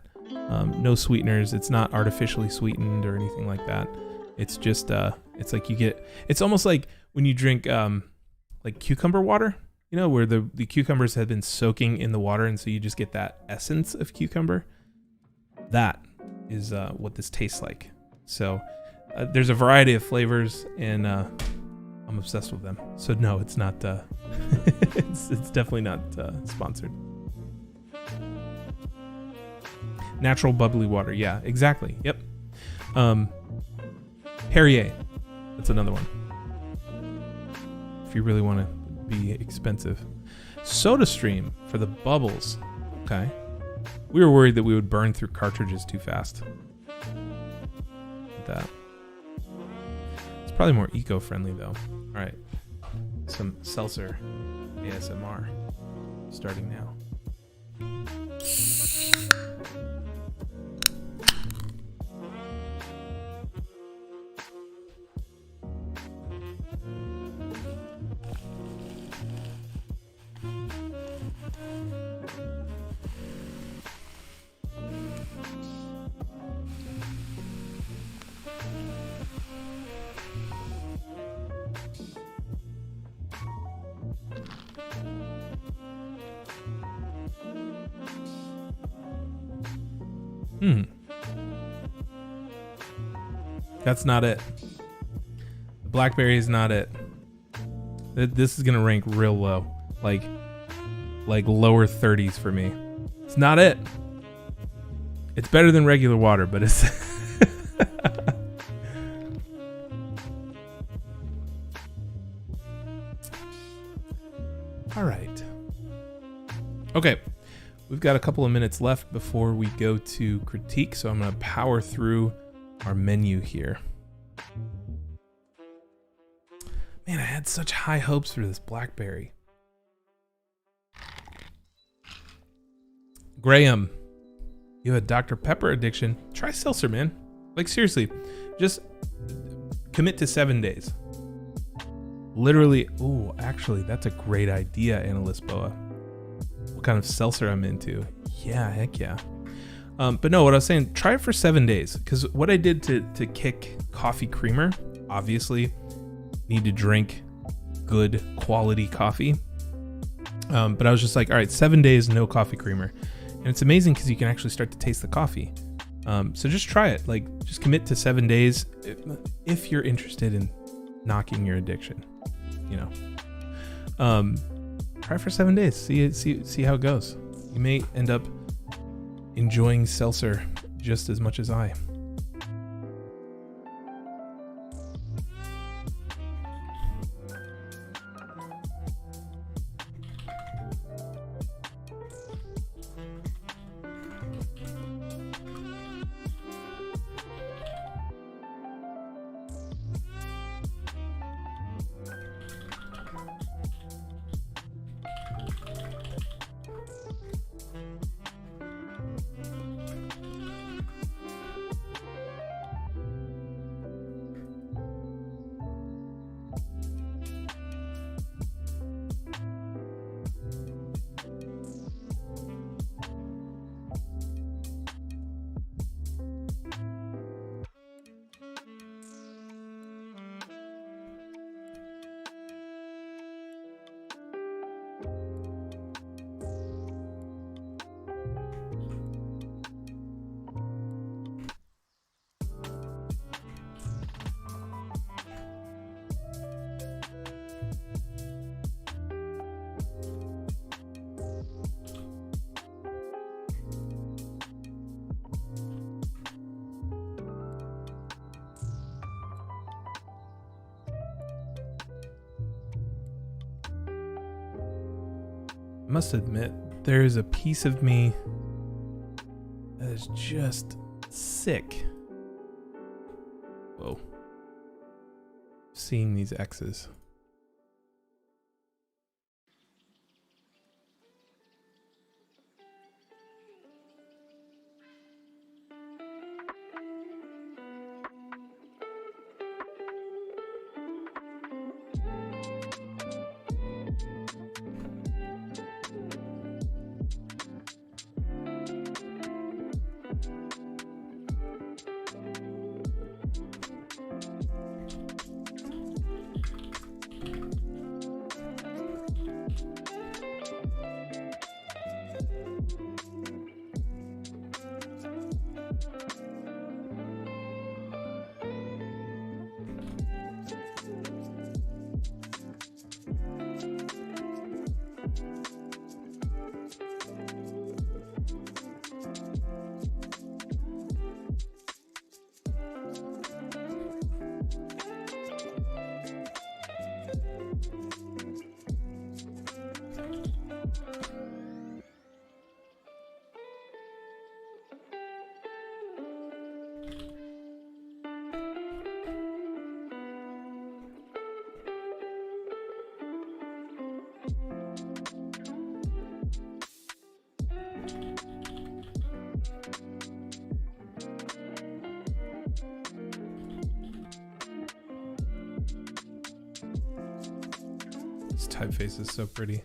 No sweeteners. It's not artificially sweetened or anything like that. It's just, it's like it's almost like when you drink like cucumber water, where the cucumbers have been soaking in the water, and so you just get that essence of cucumber. That is what this tastes like. So there's a variety of flavors, and I'm obsessed with them. So no, it's not. It's definitely not sponsored. Natural bubbly water. Yeah, exactly. Yep. Perrier. That's another one. If you really want to be expensive. SodaStream for the bubbles. Okay. We were worried that we would burn through cartridges too fast. That. It's probably more eco-friendly though. All right. Some Seltzer ASMR starting now. That's not it. The blackberry is not it. This is gonna rank real low, like lower 30s for me. It's not it. It's better than regular water, but it's all right. Okay, we've got a couple of minutes left before we go to critique, so I'm gonna power through our menu here. Man, I had such high hopes for this blackberry. Graham, you have a Dr. Pepper addiction. Try Seltzer, man. Like seriously, just commit to 7 days. Literally, oh, actually, that's a great idea, Anna Lisboa. What kind of seltzer I'm into. Yeah, heck yeah. But no, what I was saying, try it for 7 days. Because what I did to kick coffee creamer, obviously, need to drink good quality coffee. But I was just like, all right, 7 days, no coffee creamer. And it's amazing because you can actually start to taste the coffee. So just try it. Like, just commit to 7 days if you're interested in knocking your addiction. Try for 7 days. See how it goes. You may end up enjoying Seltzer just as much as I. I must admit, there is a piece of me that is just sick. Whoa. Seeing these X's. This typeface is so pretty.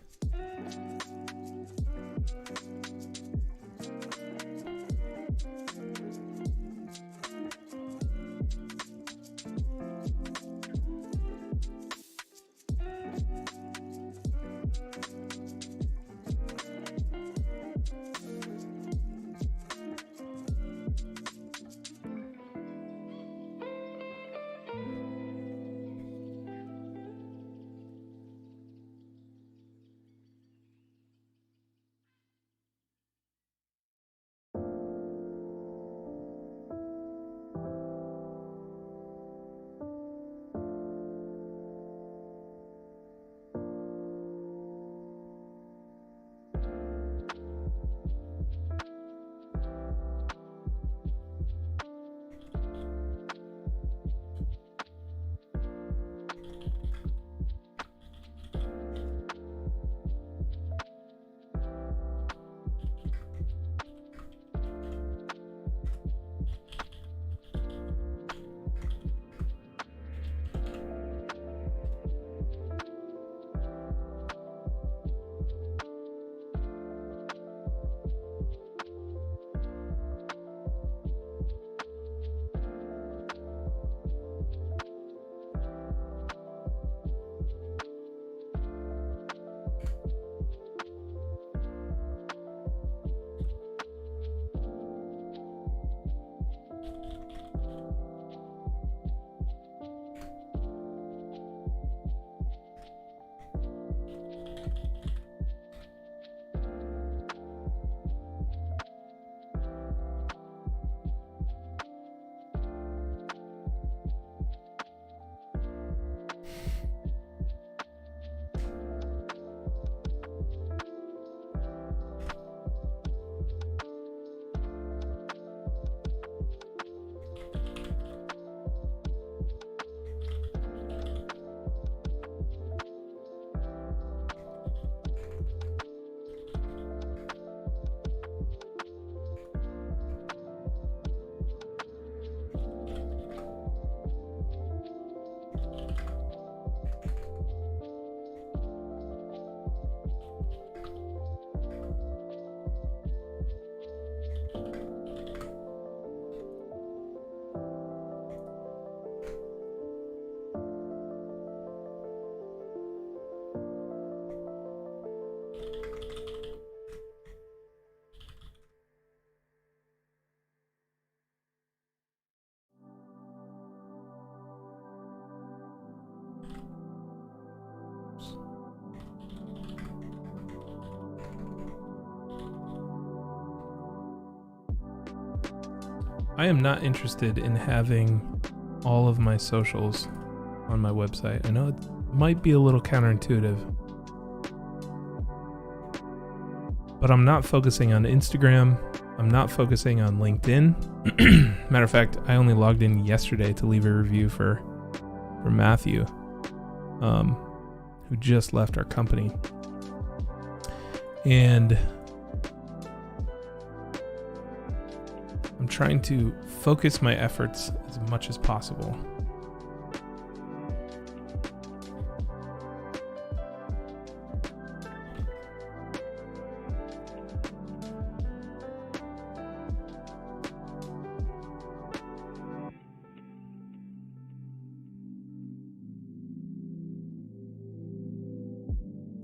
I am not interested in having all of my socials on my website. I know it might be a little counterintuitive. but I'm not focusing on Instagram. I'm not focusing on LinkedIn. Matter of fact, I only logged in yesterday to leave a review for Matthew, who just left our company. And I'm trying to focus my efforts as much as possible.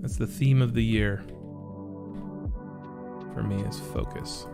That's the theme of the year for me, is focus.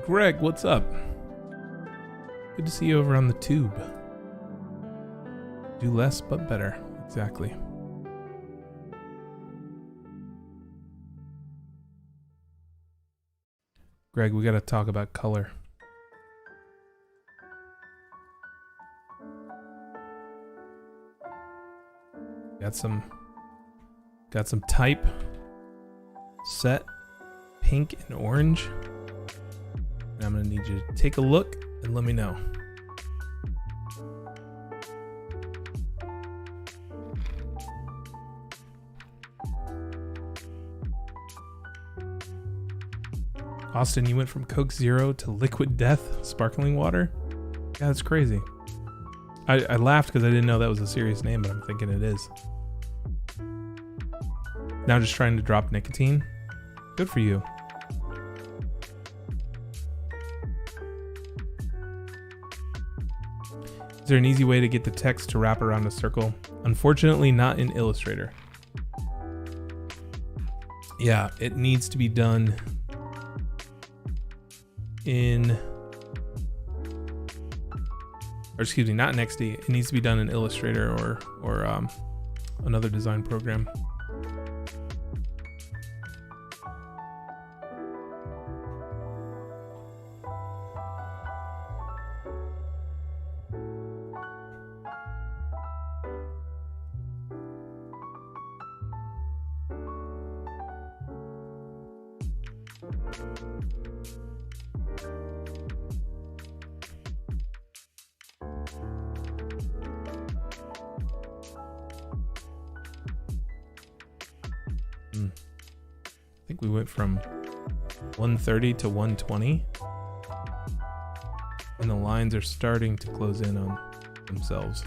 Greg, what's up? Good to see you over on the tube. Do less but better. Exactly. Greg, we got to talk about color. Got some type set, pink and orange. And I'm gonna need you to take a look and let me know. Austin, you went from Coke Zero to Liquid Death sparkling water? Yeah, that's crazy. I laughed because I didn't know that was a serious name, but I'm thinking it is. Now just trying to drop nicotine? Good for you. Is there an easy way to get the text to wrap around a circle? Unfortunately, not in Illustrator. Yeah, it needs to be done in, or excuse me, not in XD. It needs to be done in Illustrator or another design program. I think we went from 130 to 120, and the lines are starting to close in on themselves.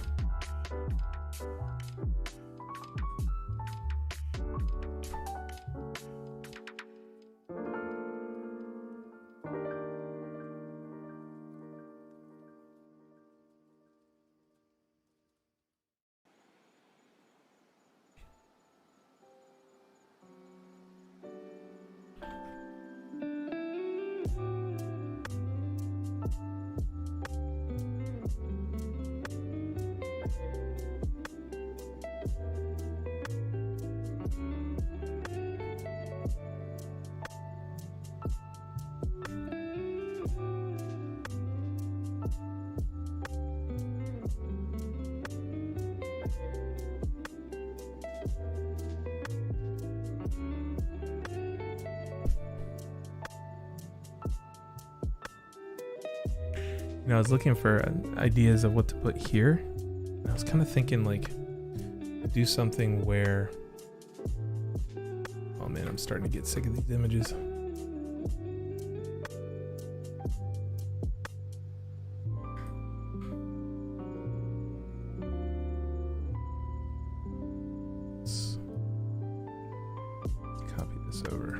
You know, I was looking for ideas of what to put here. And I was kind of thinking like do something where, oh man, I'm starting to get sick of these images. Let's copy this over.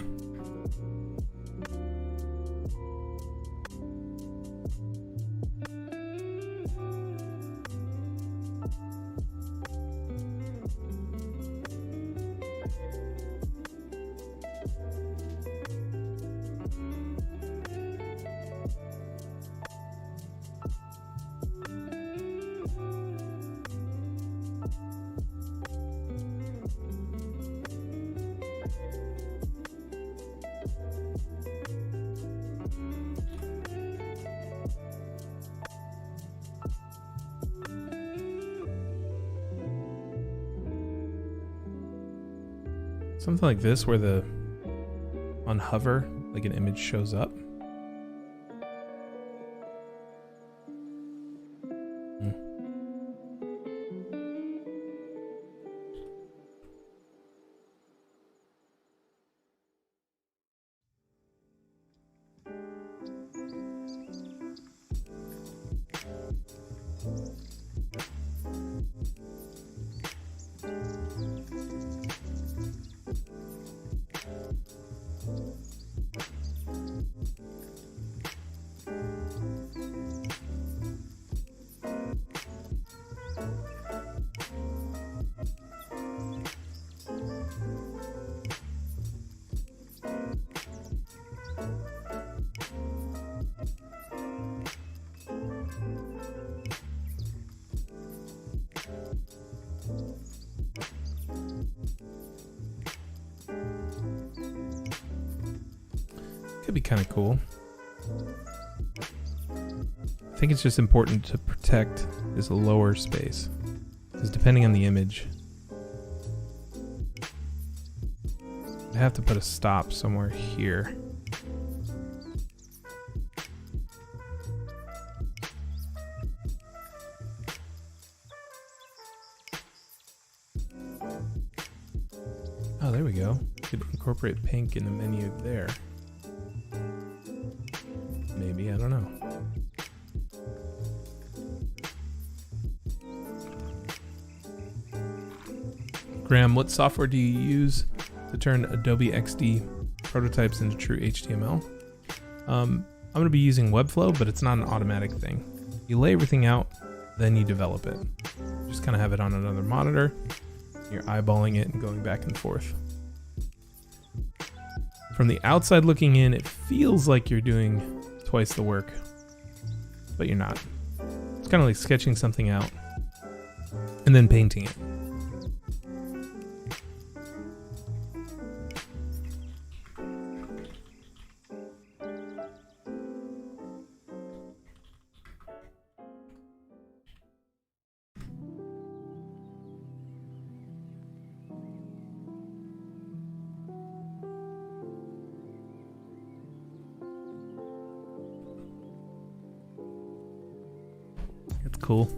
something like this where on hover, like an image shows up. Could be kind of cool. I think it's just important to protect this lower space, because depending on the image, I have to put a stop somewhere here. Oh, there we go. Could incorporate pink in the menu there. Maybe, I don't know. Graham, what software do you use to turn Adobe XD prototypes into true HTML? I'm going to be using Webflow, but it's not an automatic thing. You lay everything out, then you develop it. Just kind of have it on another monitor. You're eyeballing it and going back and forth. From the outside looking in, it feels like you're doing twice the work, but you're not. It's kind of like sketching something out and then painting it. It's cool.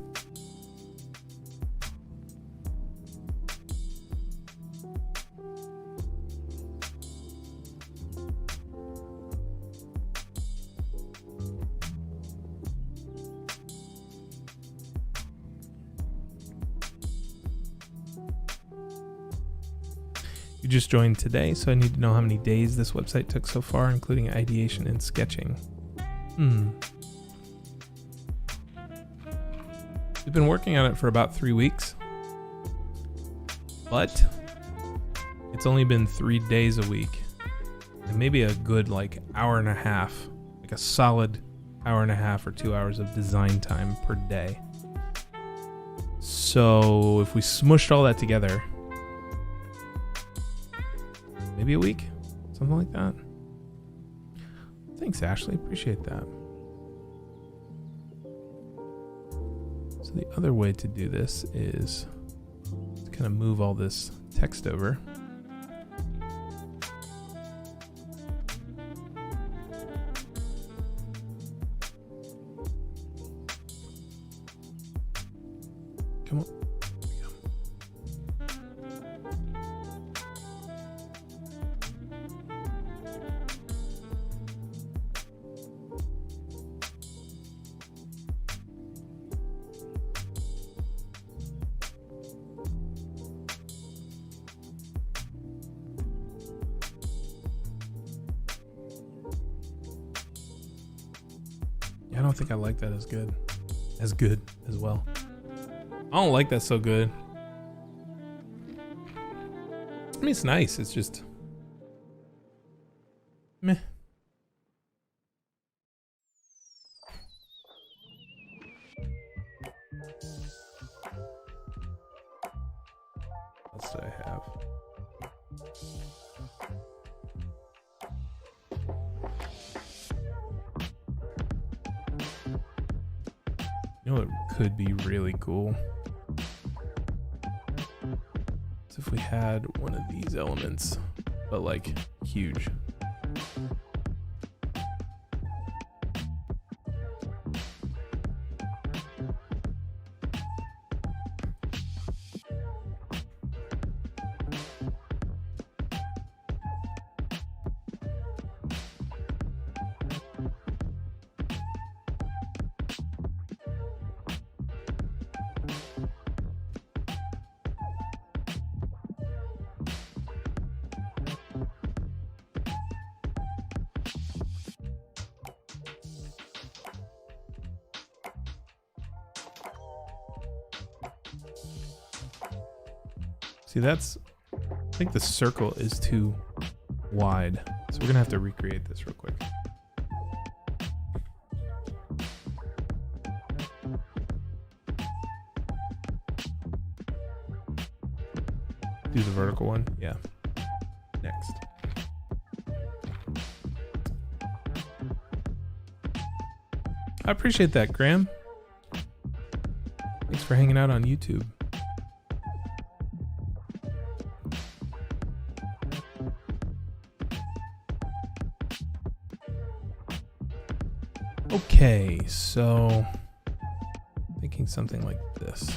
You just joined today, so I need to know how many days this website took so far, including ideation and sketching. We've been working on it for about 3 weeks, but it's only been 3 days a week, and maybe a good hour and a half, like a solid hour and a half or 2 hours of design time per day. So if we smushed all that together, maybe a week, something like that. Thanks, Ashley. Appreciate that. So the other way to do this is to kind of move all this text over. Come on. I don't think I like that as good as well. I don't like that so good. I mean, it's nice. It's just meh. What else do I have? You know what could be really cool? So if if we had one of these elements, but like huge. See, I think the circle is too wide. So we're gonna have to recreate this real quick. Do the vertical one, yeah. Next. I appreciate that, Graham. Thanks for hanging out on YouTube. Okay, so thinking something like this.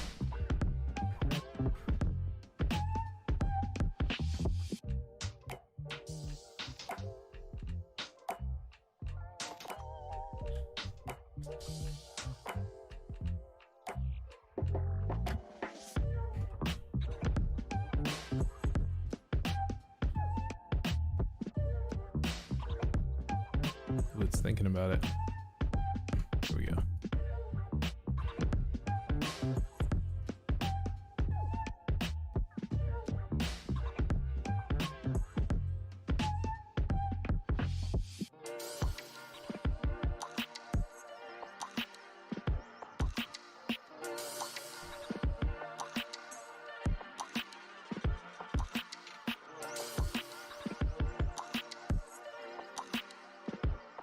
It's thinking about it. Here we go.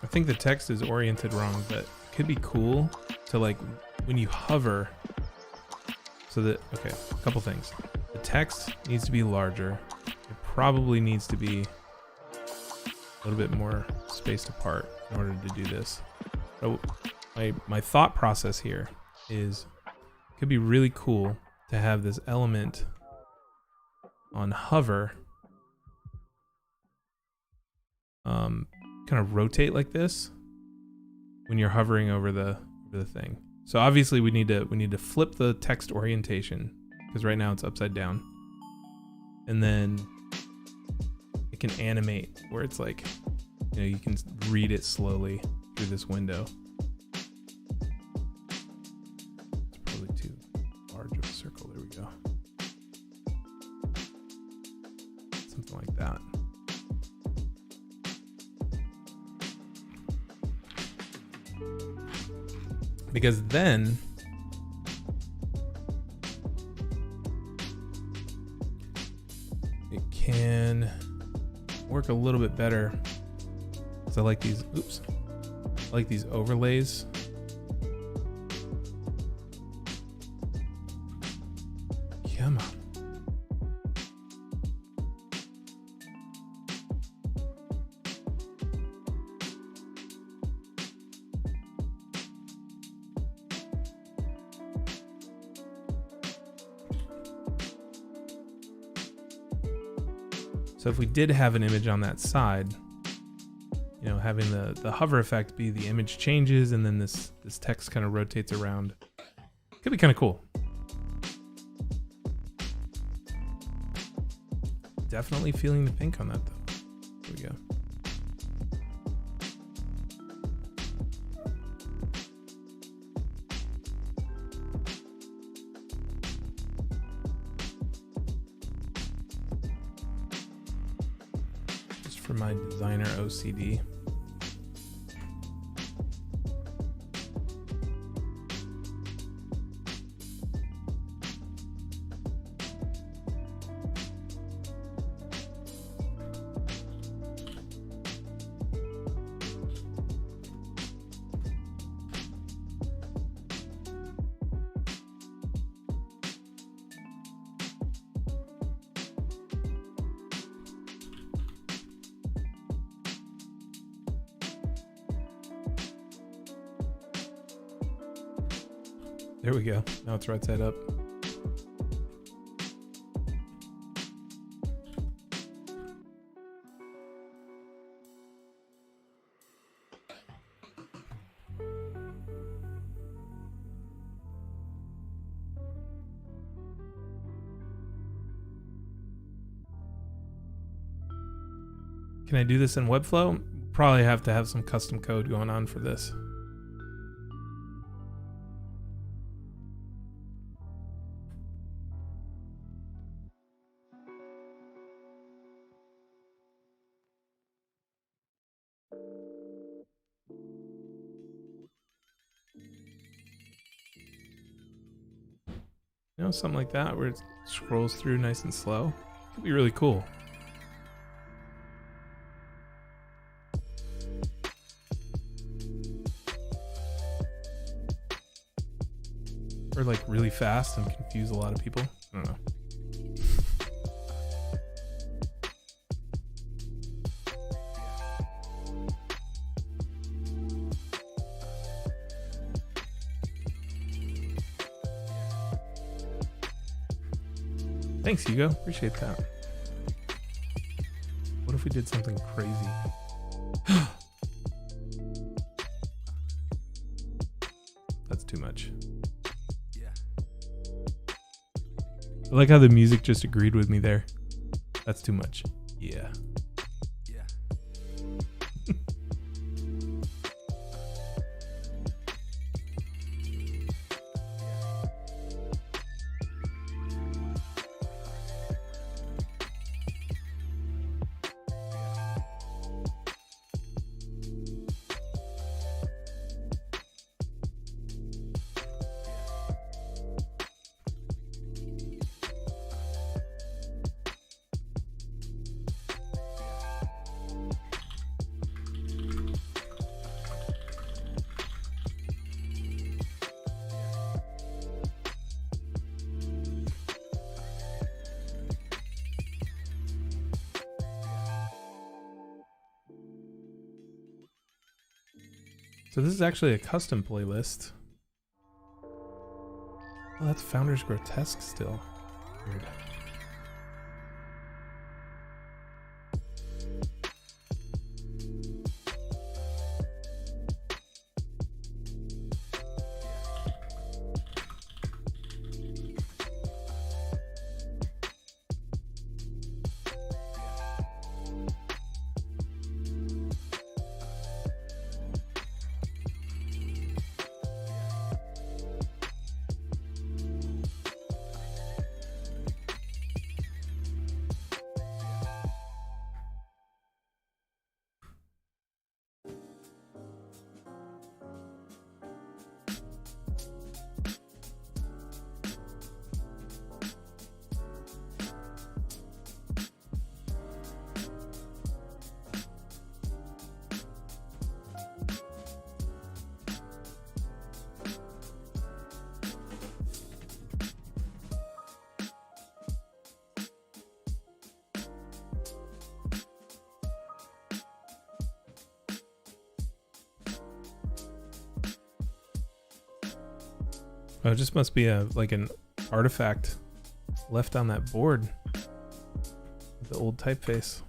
I think the text is oriented wrong, but it could be cool to, like, when you hover, so that, okay, a couple things. The text needs to be larger. It probably needs to be a little bit more spaced apart in order to do this. So my thought process here is it could be really cool to have this element on hover kind of rotate like this when you're hovering over the thing. So obviously we need to flip the text orientation, because right now it's upside down, and then it can animate where it's like, you know, you can read it slowly through this window. It's probably too large of a circle. There we go. Something like that. Because then it can work a little bit better. So I like these, I like these overlays. Come on. So if we did have an image on that side, you know, having the hover effect be the image changes and then this text kind of rotates around, could be kind of cool. Definitely feeling the pink on that though. There we go. For my designer OCD. There we go. Now it's right side up. Can I do this in Webflow? Probably have to have some custom code going on for this. You know, something like that where it scrolls through nice and slow. Could be really cool. Or like really fast and confuse a lot of people. I don't know. Thanks, Hugo. Appreciate that. What if we did something crazy? That's too much. I like how the music just agreed with me there. That's too much. Yeah. So this is actually a custom playlist. Oh, that's Founders Grotesque still. Weird. Oh, it just must be like an artifact left on that board. The old typeface.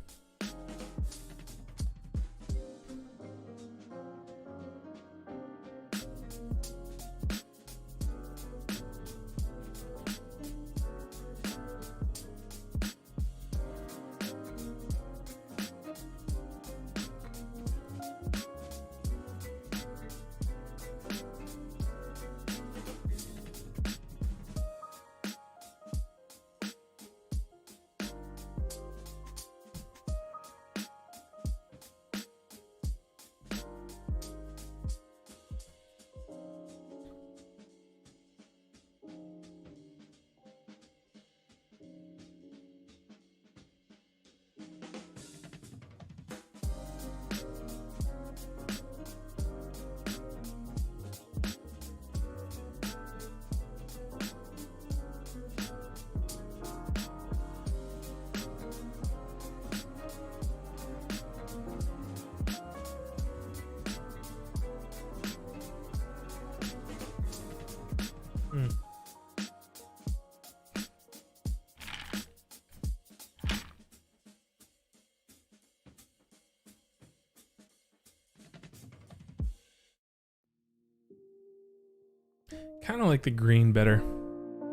Kind of like the green better,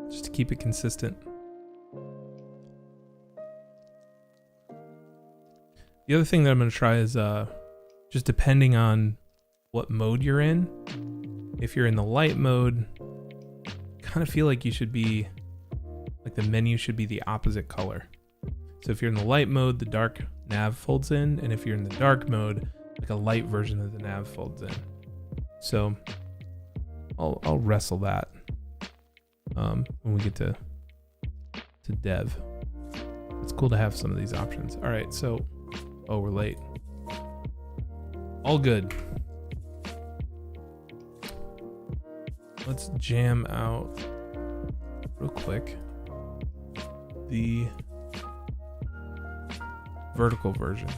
just to keep it consistent. The other thing that I'm going to try is just depending on what mode you're in. If you're in the light mode, kind of feel like you should be, like the menu should be the opposite color. So if you're in the light mode, the dark nav folds in, and if you're in the dark mode, like a light version of the nav folds in. So I'll wrestle that when we get to dev. It's cool to have some of these options. All right, so we're late. All good. Let's jam out real quick the vertical version.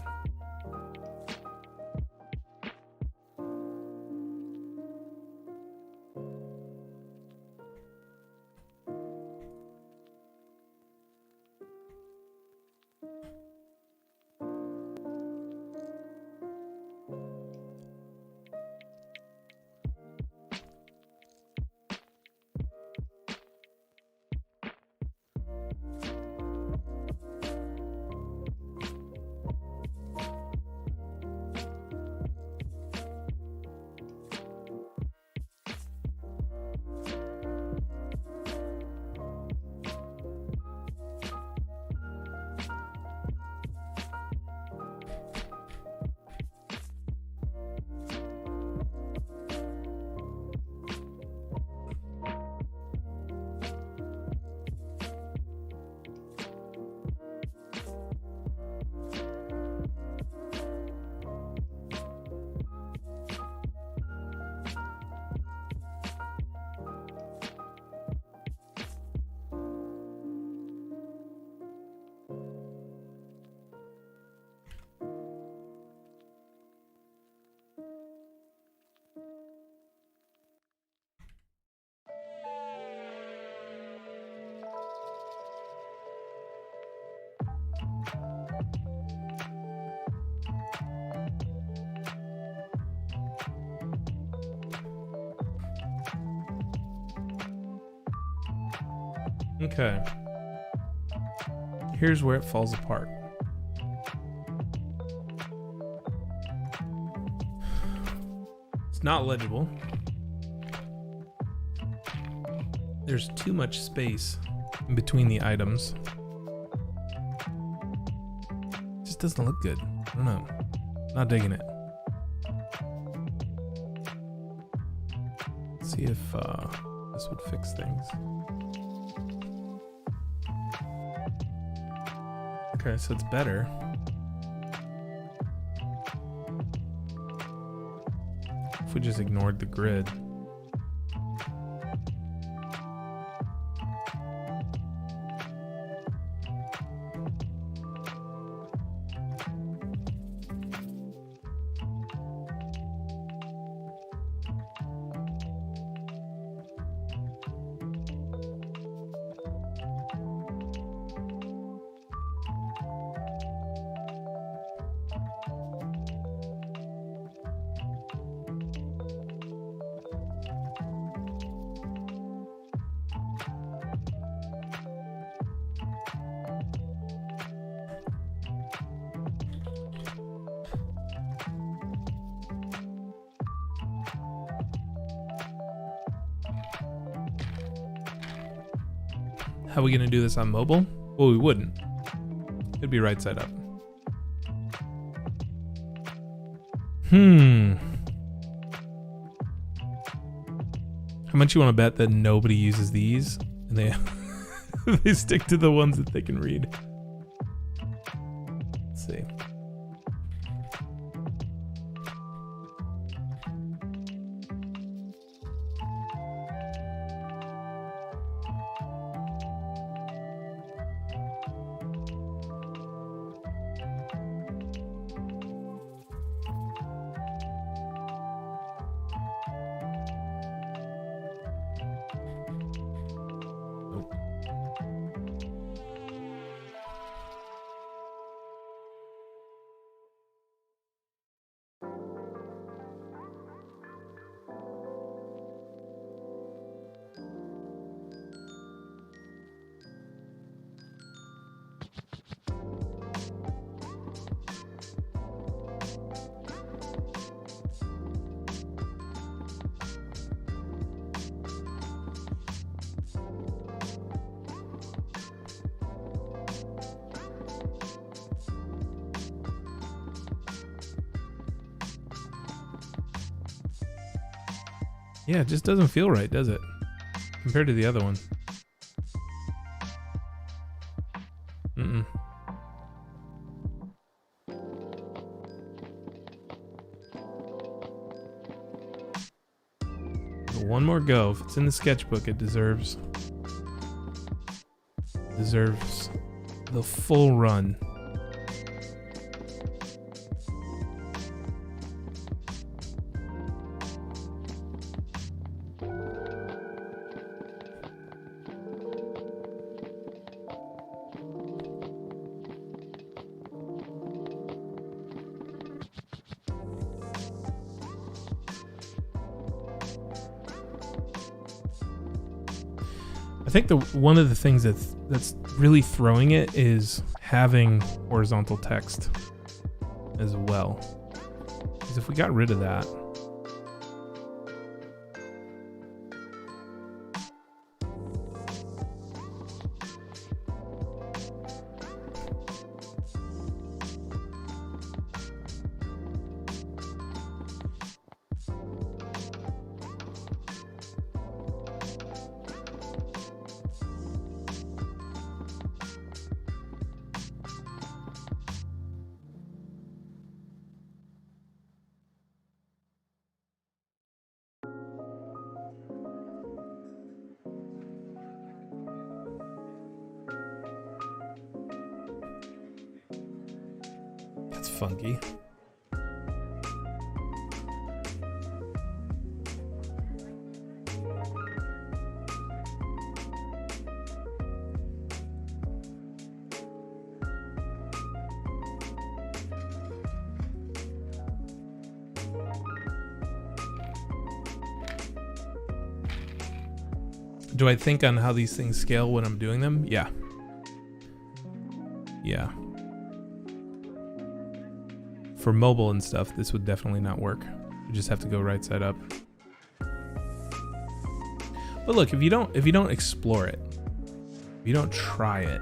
Okay. Here's where it falls apart. It's not legible. There's too much space in between the items. It just doesn't look good. I don't know. Not digging it. Let's see if this would fix things. Okay, so it's better. If we just ignored the grid. How are we gonna do this on mobile? Well, we wouldn't. It'd be right side up. How much you want to bet that nobody uses these and they they stick to the ones that they can read? Let's see. Yeah, it just doesn't feel right, does it? Compared to the other one. Mm-mm. One more go. If it's in the sketchbook, it deserves the full run. I think one of the things that's really throwing it is having horizontal text as well. Because if we got rid of that, that's funky. Do I think on how these things scale when I'm doing them? Yeah. Yeah. For mobile and stuff, this would definitely not work. You just have to go right side up. But look, if you don't explore it, if you don't try it,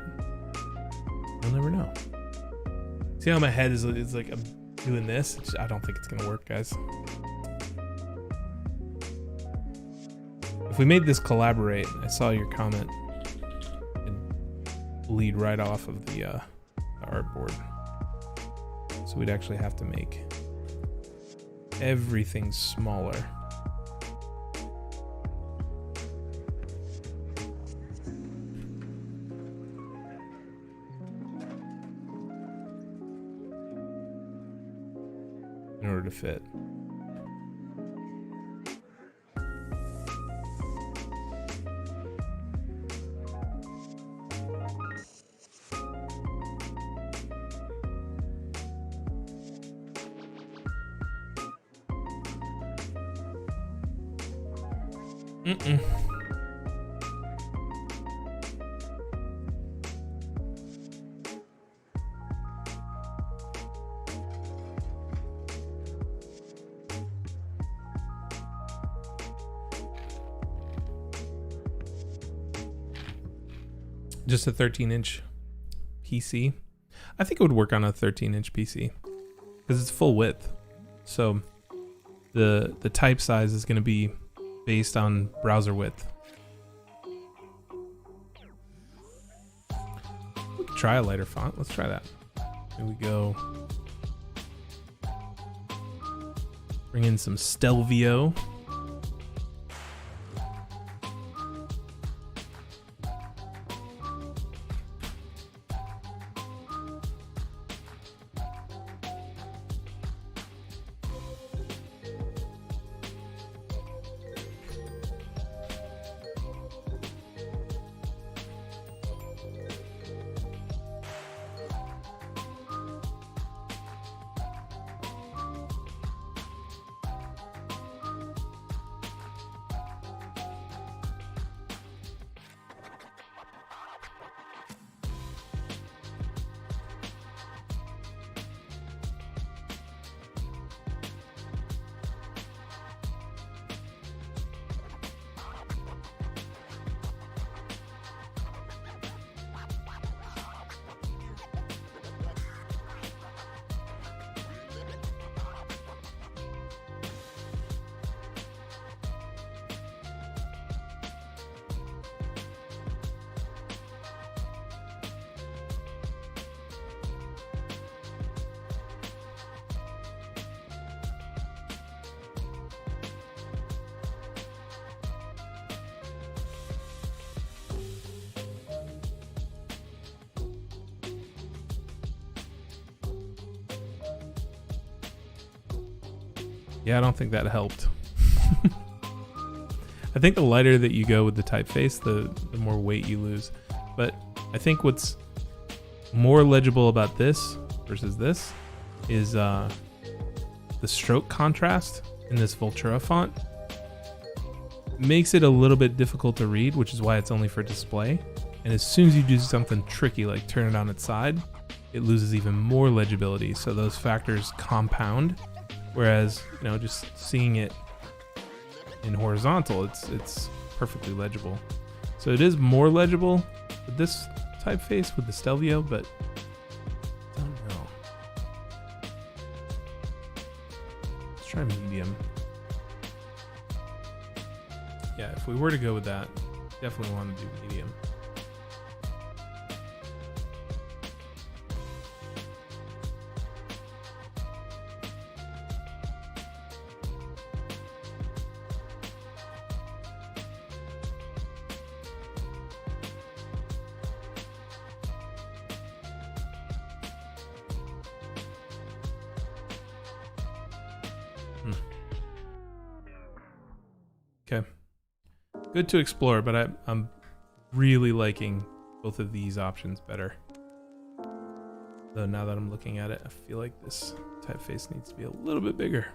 you'll never know. See how my head is like I'm doing this? I don't think it's gonna work, guys. If we made this collaborate, I saw your comment, it'd bleed right off of the artboard. So we'd actually have to make everything smaller. In order to fit. Mm-mm. Just a 13-inch PC. I think it would work on a 13-inch PC because it's full width. So the type size is going to be based on browser width. We could try a lighter font. Let's try that. Here we go. Bring in some Stelvio. Yeah, I don't think that helped. I think the lighter that you go with the typeface, the more weight you lose. But I think what's more legible about this versus this is the stroke contrast in this Vultura font makes it a little bit difficult to read, which is why it's only for display. And as soon as you do something tricky like turn it on its side, it loses even more legibility. So those factors compound. Whereas, just seeing it in horizontal, it's perfectly legible. So it is more legible with this typeface with the Stelvio, but I don't know. Let's try medium. Yeah, if we were to go with that, definitely want to do medium. Okay. Good to explore, but I'm really liking both of these options better. Though now that I'm looking at it, I feel like this typeface needs to be a little bit bigger.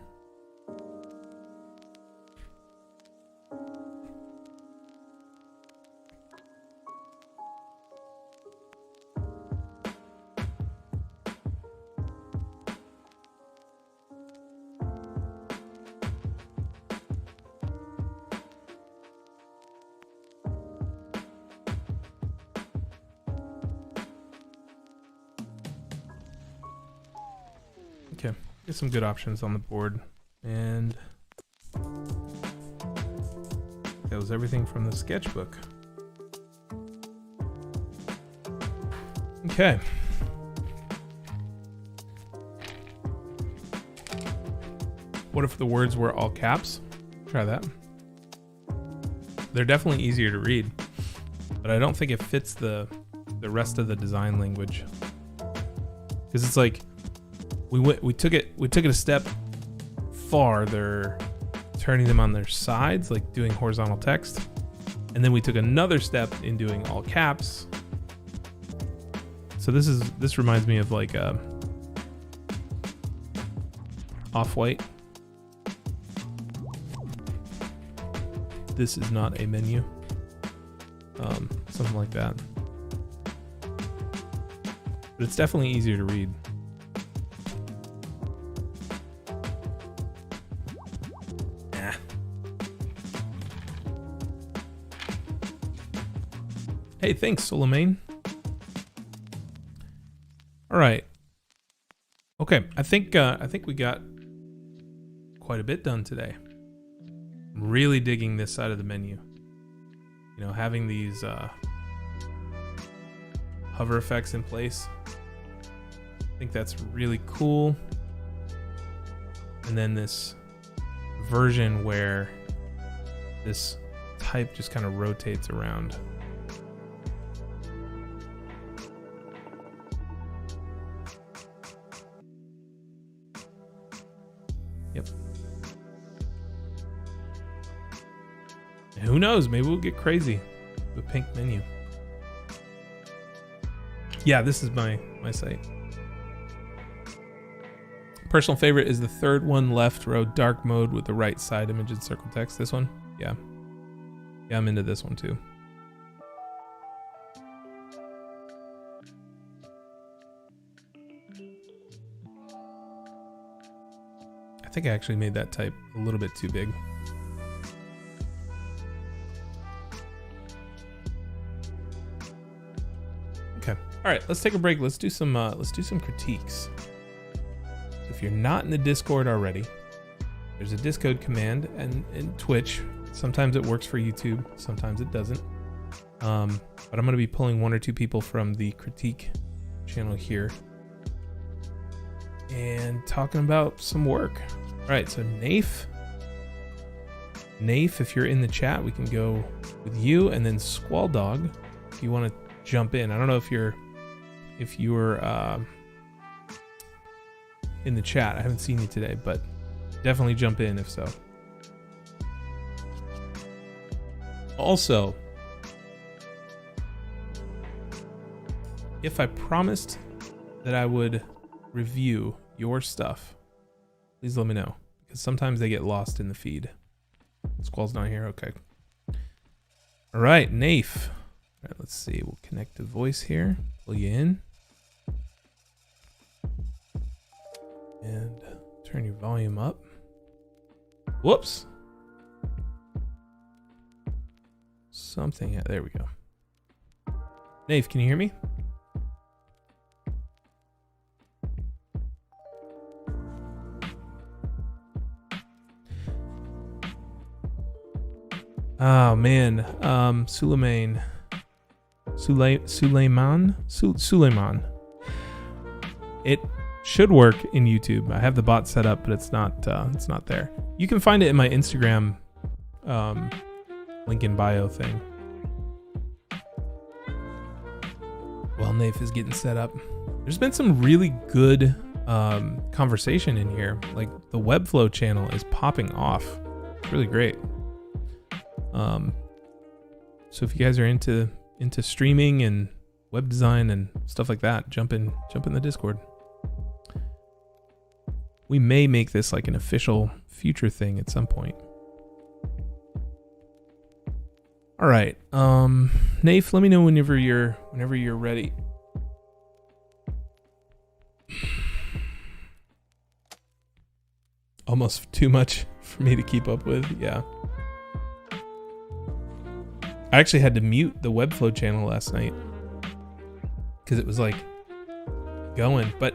Okay, get some good options on the board, and that was everything from the sketchbook. Okay. What if the words were all caps? Try that. They're definitely easier to read, but I don't think it fits the rest of the design language. Because it's like we took it a step farther, turning them on their sides, like doing horizontal text, and then we took another step in doing all caps. So this reminds me of like Off-White. This is not a menu. Something like that. But it's definitely easier to read. Hey, thanks, Solomane. All right. Okay, I think we got quite a bit done today. I'm really digging this side of the menu. Having these hover effects in place. I think that's really cool. And then this version where this type just kind of rotates around. Yep. Who knows? Maybe we'll get crazy with pink menu. Yeah, this is my site. Personal favorite is the third one left row, dark mode with the right side image and circle text. This one? Yeah. Yeah, I'm into this one too. I think I actually made that type a little bit too big. Okay. All right, let's take a break. Let's do some critiques. If you're not in the Discord already, there's a Discord command and in Twitch. Sometimes it works for YouTube, sometimes it doesn't. But I'm going to be pulling one or two people from the critique channel here and talking about some work. All right, so Nafe, if you're in the chat, we can go with you, and then Squall Dog, if you want to jump in. I don't know if you're in the chat. I haven't seen you today, but definitely jump in if so. Also, if I promised that I would review your stuff, please let me know, because sometimes they get lost in the feed. Squall's not here. Okay. All right, Nafe. All right, let's see. We'll connect to voice here. Pull you in. And turn your volume up. Whoops. Something. There we go. Nafe, can you hear me? Oh man, Suleiman. It should work in YouTube. I have the bot set up, but it's not there. You can find it in my Instagram link in bio thing. While Nafe is getting set up, there's been some really good conversation in here. Like the Webflow channel is popping off. It's really great. So if you guys are into streaming and web design and stuff like that, jump in the Discord. We may make this like an official future thing at some point. All right. Nafe, let me know whenever you're ready. Almost too much for me to keep up with. Yeah. I actually had to mute the Webflow channel last night because it was like going, but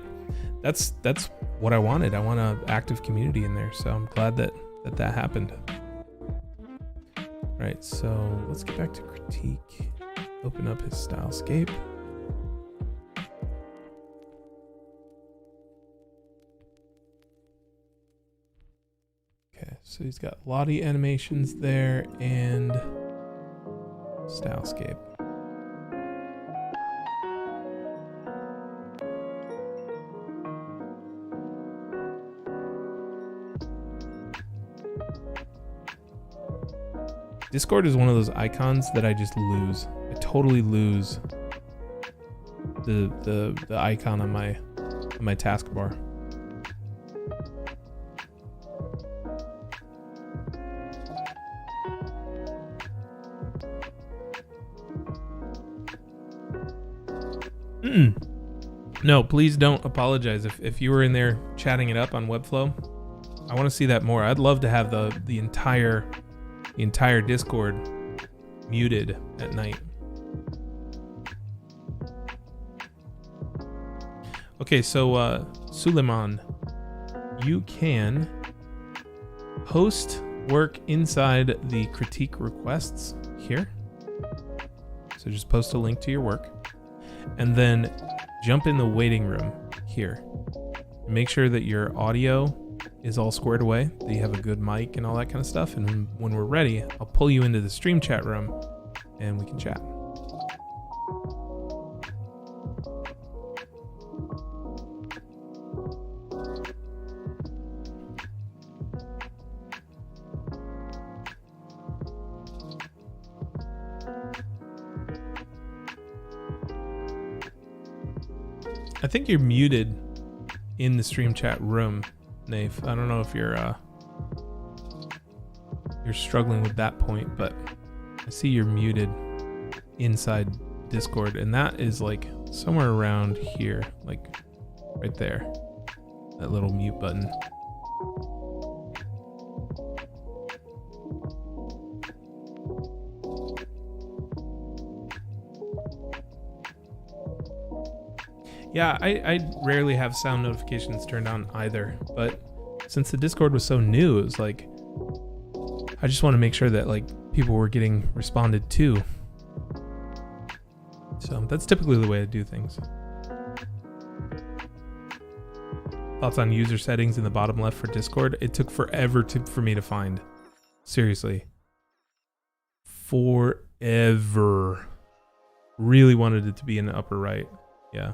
that's what I wanted. I want an active community in there, so I'm glad that happened. All right, so let's get back to critique. Open up his stylescape. Okay, so he's got Lottie animations there and stylescape. Discord is one of those icons that I just lose. I totally lose the icon on my taskbar. No, please don't apologize. If you were in there chatting it up on Webflow, I want to see that more. I'd love to have the entire Discord muted at night. Okay, so Suleiman, you can host work inside the critique requests here. So just post a link to your work and then jump in the waiting room here. Make sure that your audio is all squared away, that you have a good mic and all that kind of stuff. And when we're ready, I'll pull you into the stream chat room and we can chat. I think you're muted in the stream chat room, Nafe. I don't know if you're struggling with that point, but I see you're muted inside Discord, and that is like somewhere around here, like right there, that little mute button. Yeah, I rarely have sound notifications turned on either, but since the Discord was so new, it was like, I just want to make sure that like people were getting responded to. So that's typically the way I do things. Thoughts on user settings in the bottom left for Discord? It took forever for me to find. Seriously. Forever. Really wanted it to be in the upper right. Yeah.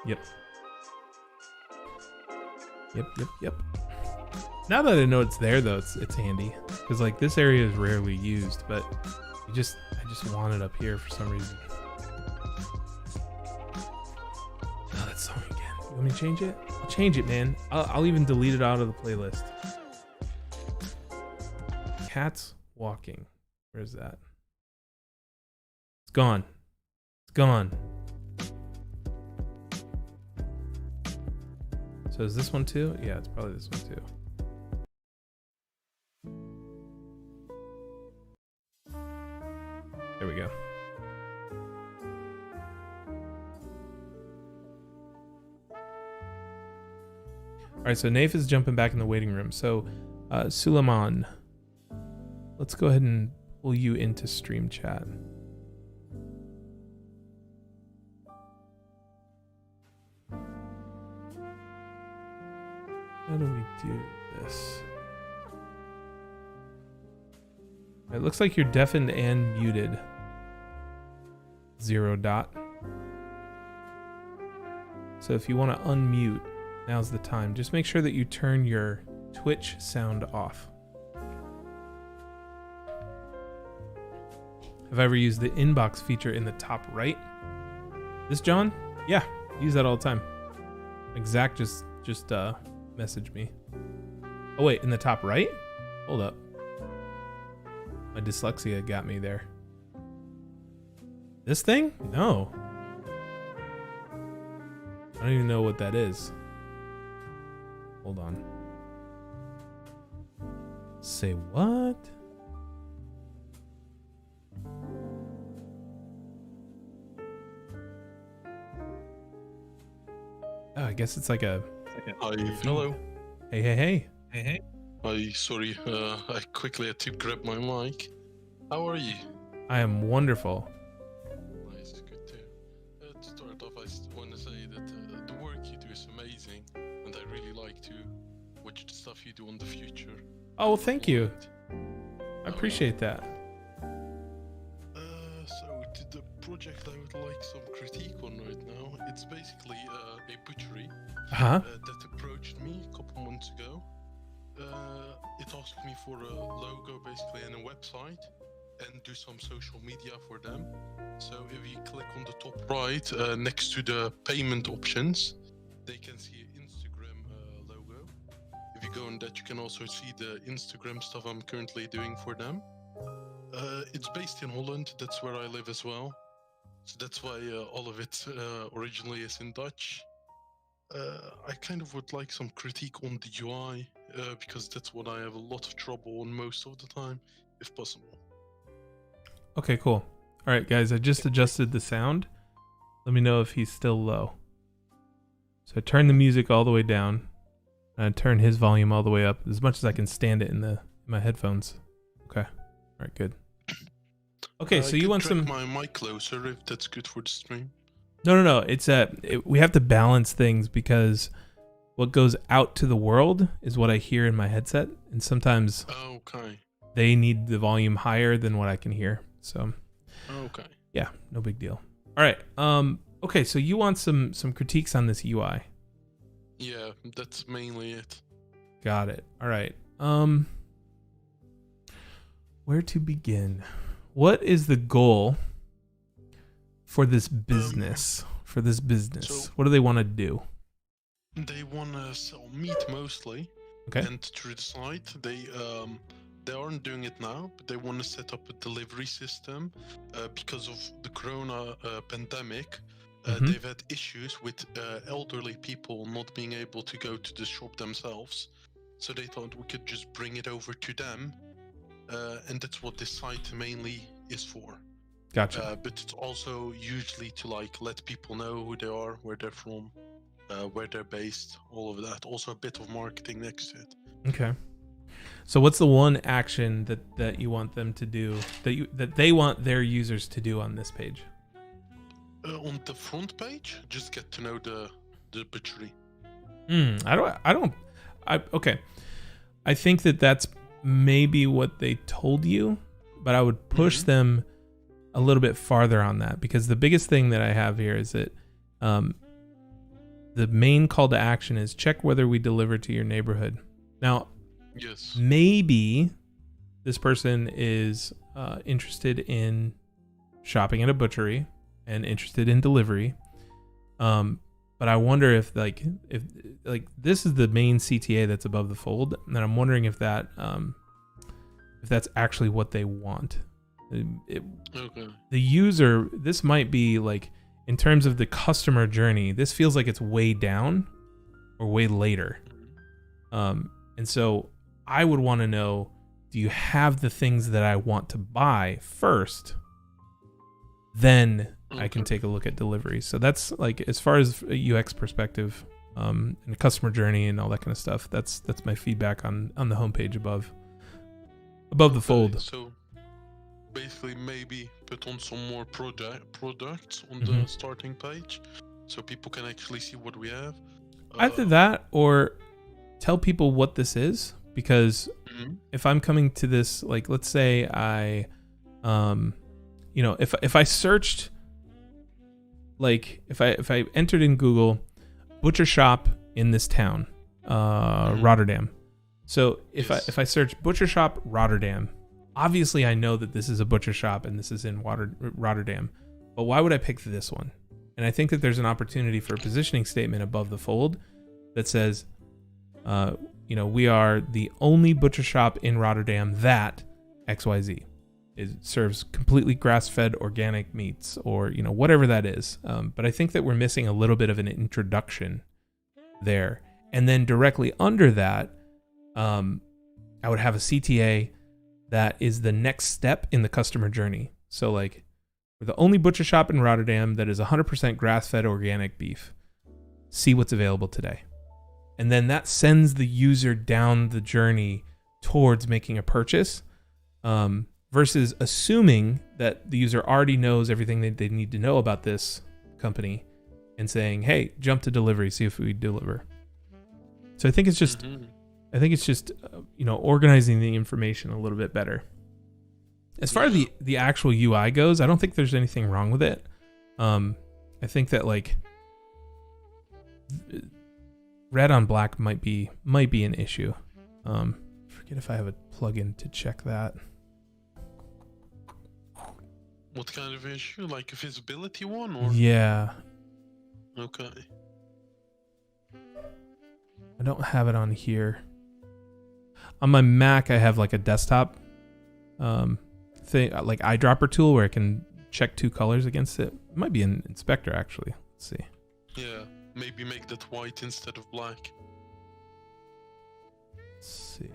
Yep. Yep. Now that I know it's there, though, it's handy because like this area is rarely used, but I just want it up here for some reason. Oh, that song again. You want me to change it? I'll change it, man. I'll even delete it out of the playlist. Cats walking. Where's that? It's gone. It's gone. So is this one too? Yeah, it's probably this one too. There we go. All right, so Naif is jumping back in the waiting room. So, Suleiman, let's go ahead and pull you into stream chat. How do we do this? It looks like you're deafened and muted. 0 dot. So if you want to unmute, now's the time. Just make sure that you turn your Twitch sound off. Have I ever used the inbox feature in the top right? This John? Yeah, use that all the time. Like Zach just messaged me. Oh wait, in the top right? Hold up. My dyslexia got me there. This thing? No. I don't even know what that is. Hold on. Say what? Oh, I guess it's like a... Hi, hello. Hey. Hi, sorry, I quickly had to grab my mic. How are you? I am wonderful. Nice, good to start off, I want to say that the work you do is amazing, and I really like to watch the stuff you do in the future. Oh, well, thank you. I appreciate that. So, the project I would like some critique on right now, it's basically a butchery that approached me a couple months ago. It asked me for a logo basically and a website and do some social media for them. So if you click on the top right next to the payment options, they can see an Instagram logo. If you go on that, you can also see the Instagram stuff I'm currently doing for them. It's based in Holland, that's where I live as well. So that's why all of it originally is in Dutch. I kind of would like some critique on the UI, because that's what I have a lot of trouble on most of the time, if possible. Okay, cool. All right, guys, I just adjusted the sound. Let me know if he's still low. So I turned the music all the way down, and I turned his volume all the way up as much as I can stand it in my headphones. Okay. All right, good. Okay, so you want some... my mic closer if that's good for the stream. No. It's we have to balance things because what goes out to the world is what I hear in my headset, and sometimes they need the volume higher than what I can hear. So yeah, no big deal. All right. Okay, so you want some critiques on this UI? Yeah, that's mainly it. Got it. All right. Where to begin? What is the goal for this business? So what do they want to do? They want to sell meat mostly. Okay. And through the site, they aren't doing it now, but they want to set up a delivery system because of the corona pandemic. They've had issues with elderly people not being able to go to the shop themselves. So they thought we could just bring it over to them. And that's what this site mainly is for. Gotcha. But it's also usually to like let people know who they are, where they're from, where they're based, all of that. Also a bit of marketing next to it. Okay. So what's the one action that you want them to do that they want their users to do on this page? On the front page, just get to know the butchery. Okay. I think that's maybe what they told you, but I would push them a little bit farther on that, because the biggest thing that I have here is that the main call to action is check whether we deliver to your neighborhood. Now, Yes. maybe this person is interested in shopping at a butchery and interested in delivery. But I wonder if this is the main CTA that's above the fold, and I'm wondering if that's actually what they want. Okay. The user, this might be like, in terms of the customer journey, this feels like it's way down or way later. And so I would want to know, do you have the things that I want to buy first? Then I can take a look at delivery. So that's like, as far as a UX perspective, and the customer journey and all that kind of stuff, that's my feedback on the homepage above the fold. So basically maybe put on some more products on the starting page so people can actually see what we have. Either that, or tell people what this is, because if I'm coming to this, like, let's say I if I searched, like, if I entered in Google butcher shop in this town, Rotterdam. So if I search butcher shop Rotterdam, obviously I know that this is a butcher shop and this is in Rotterdam. But why would I pick this one? And I think that there's an opportunity for a positioning statement above the fold that says, we are the only butcher shop in Rotterdam that XYZ. It serves completely grass-fed organic meats, or whatever that is. But I think that we're missing a little bit of an introduction there. And then directly under that, I would have a CTA that is the next step in the customer journey. So, like, we're the only butcher shop in Rotterdam that is 100% grass-fed organic beef. See what's available today. And then that sends the user down the journey towards making a purchase, versus assuming that the user already knows everything that they need to know about this company and saying, hey, jump to delivery, see if we deliver. So I think it's just organizing the information a little bit better. As far as the actual UI goes, I don't think there's anything wrong with it. I think that, like, red on black might be an issue. Forget if I have a plugin to check that. What kind of issue? Like a visibility one, or? Yeah. Okay. I don't have it on here. On my Mac, I have like a desktop thing, like eyedropper tool, where I can check two colors against it. It might be an inspector, actually. Let's see. Yeah, maybe make that white instead of black. Let's see.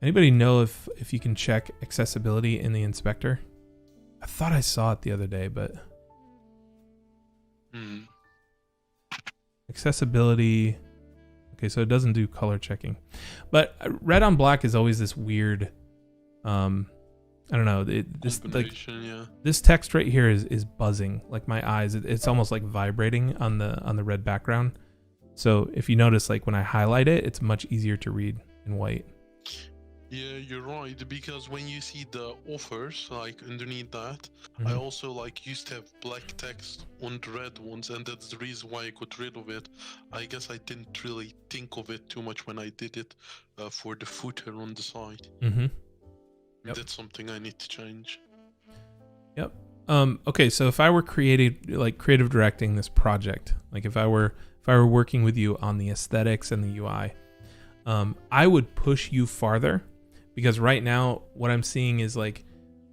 Anybody know if you can check accessibility in the inspector? I thought I saw it the other day, but accessibility. Okay, so it doesn't do color checking, but red on black is always this weird. I don't know. This text right here is buzzing, like my eyes. It's almost like vibrating on the red background. So if you notice, like when I highlight it, it's much easier to read in white. Yeah, you're right, because when you see the offers, like underneath that, I also used to have black text on the red ones, and that's the reason why I got rid of it. I guess I didn't really think of it too much when I did it for the footer on the side. Yep. That's something I need to change. Yep. Okay, so if I were creative directing this project, like if I were working with you on the aesthetics and the UI, I would push you farther. Because right now, what I'm seeing is like,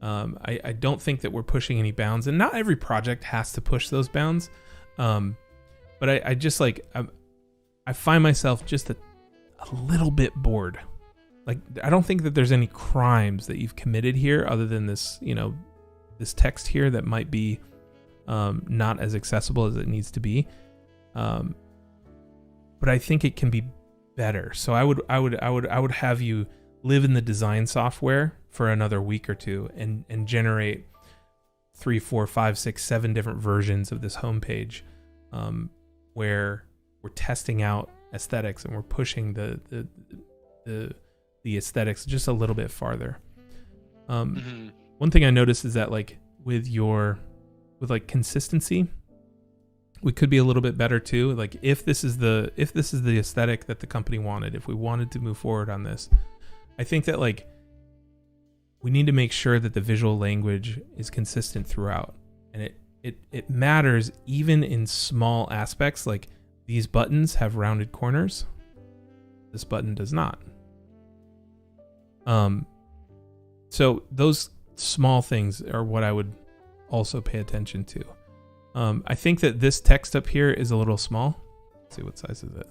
I don't think that we're pushing any bounds, and not every project has to push those bounds. But I just like, I find myself just a little bit bored. Like, I don't think that there's any crimes that you've committed here other than this, this text here that might be not as accessible as it needs to be. But I think it can be better. So I would have you live in the design software for another week or two and generate 3, 4, 5, 6, 7 different versions of this homepage, where we're testing out aesthetics and we're pushing the aesthetics just a little bit farther. One thing I noticed is that like with like consistency, we could be a little bit better too. Like if this is the aesthetic that the company wanted, if we wanted to move forward on this, I think that like we need to make sure that the visual language is consistent throughout, and it matters even in small aspects. Like these buttons have rounded corners, this button does not. So those small things are what I would also pay attention to. I think that this text up here is a little small. Let's see, what size is it?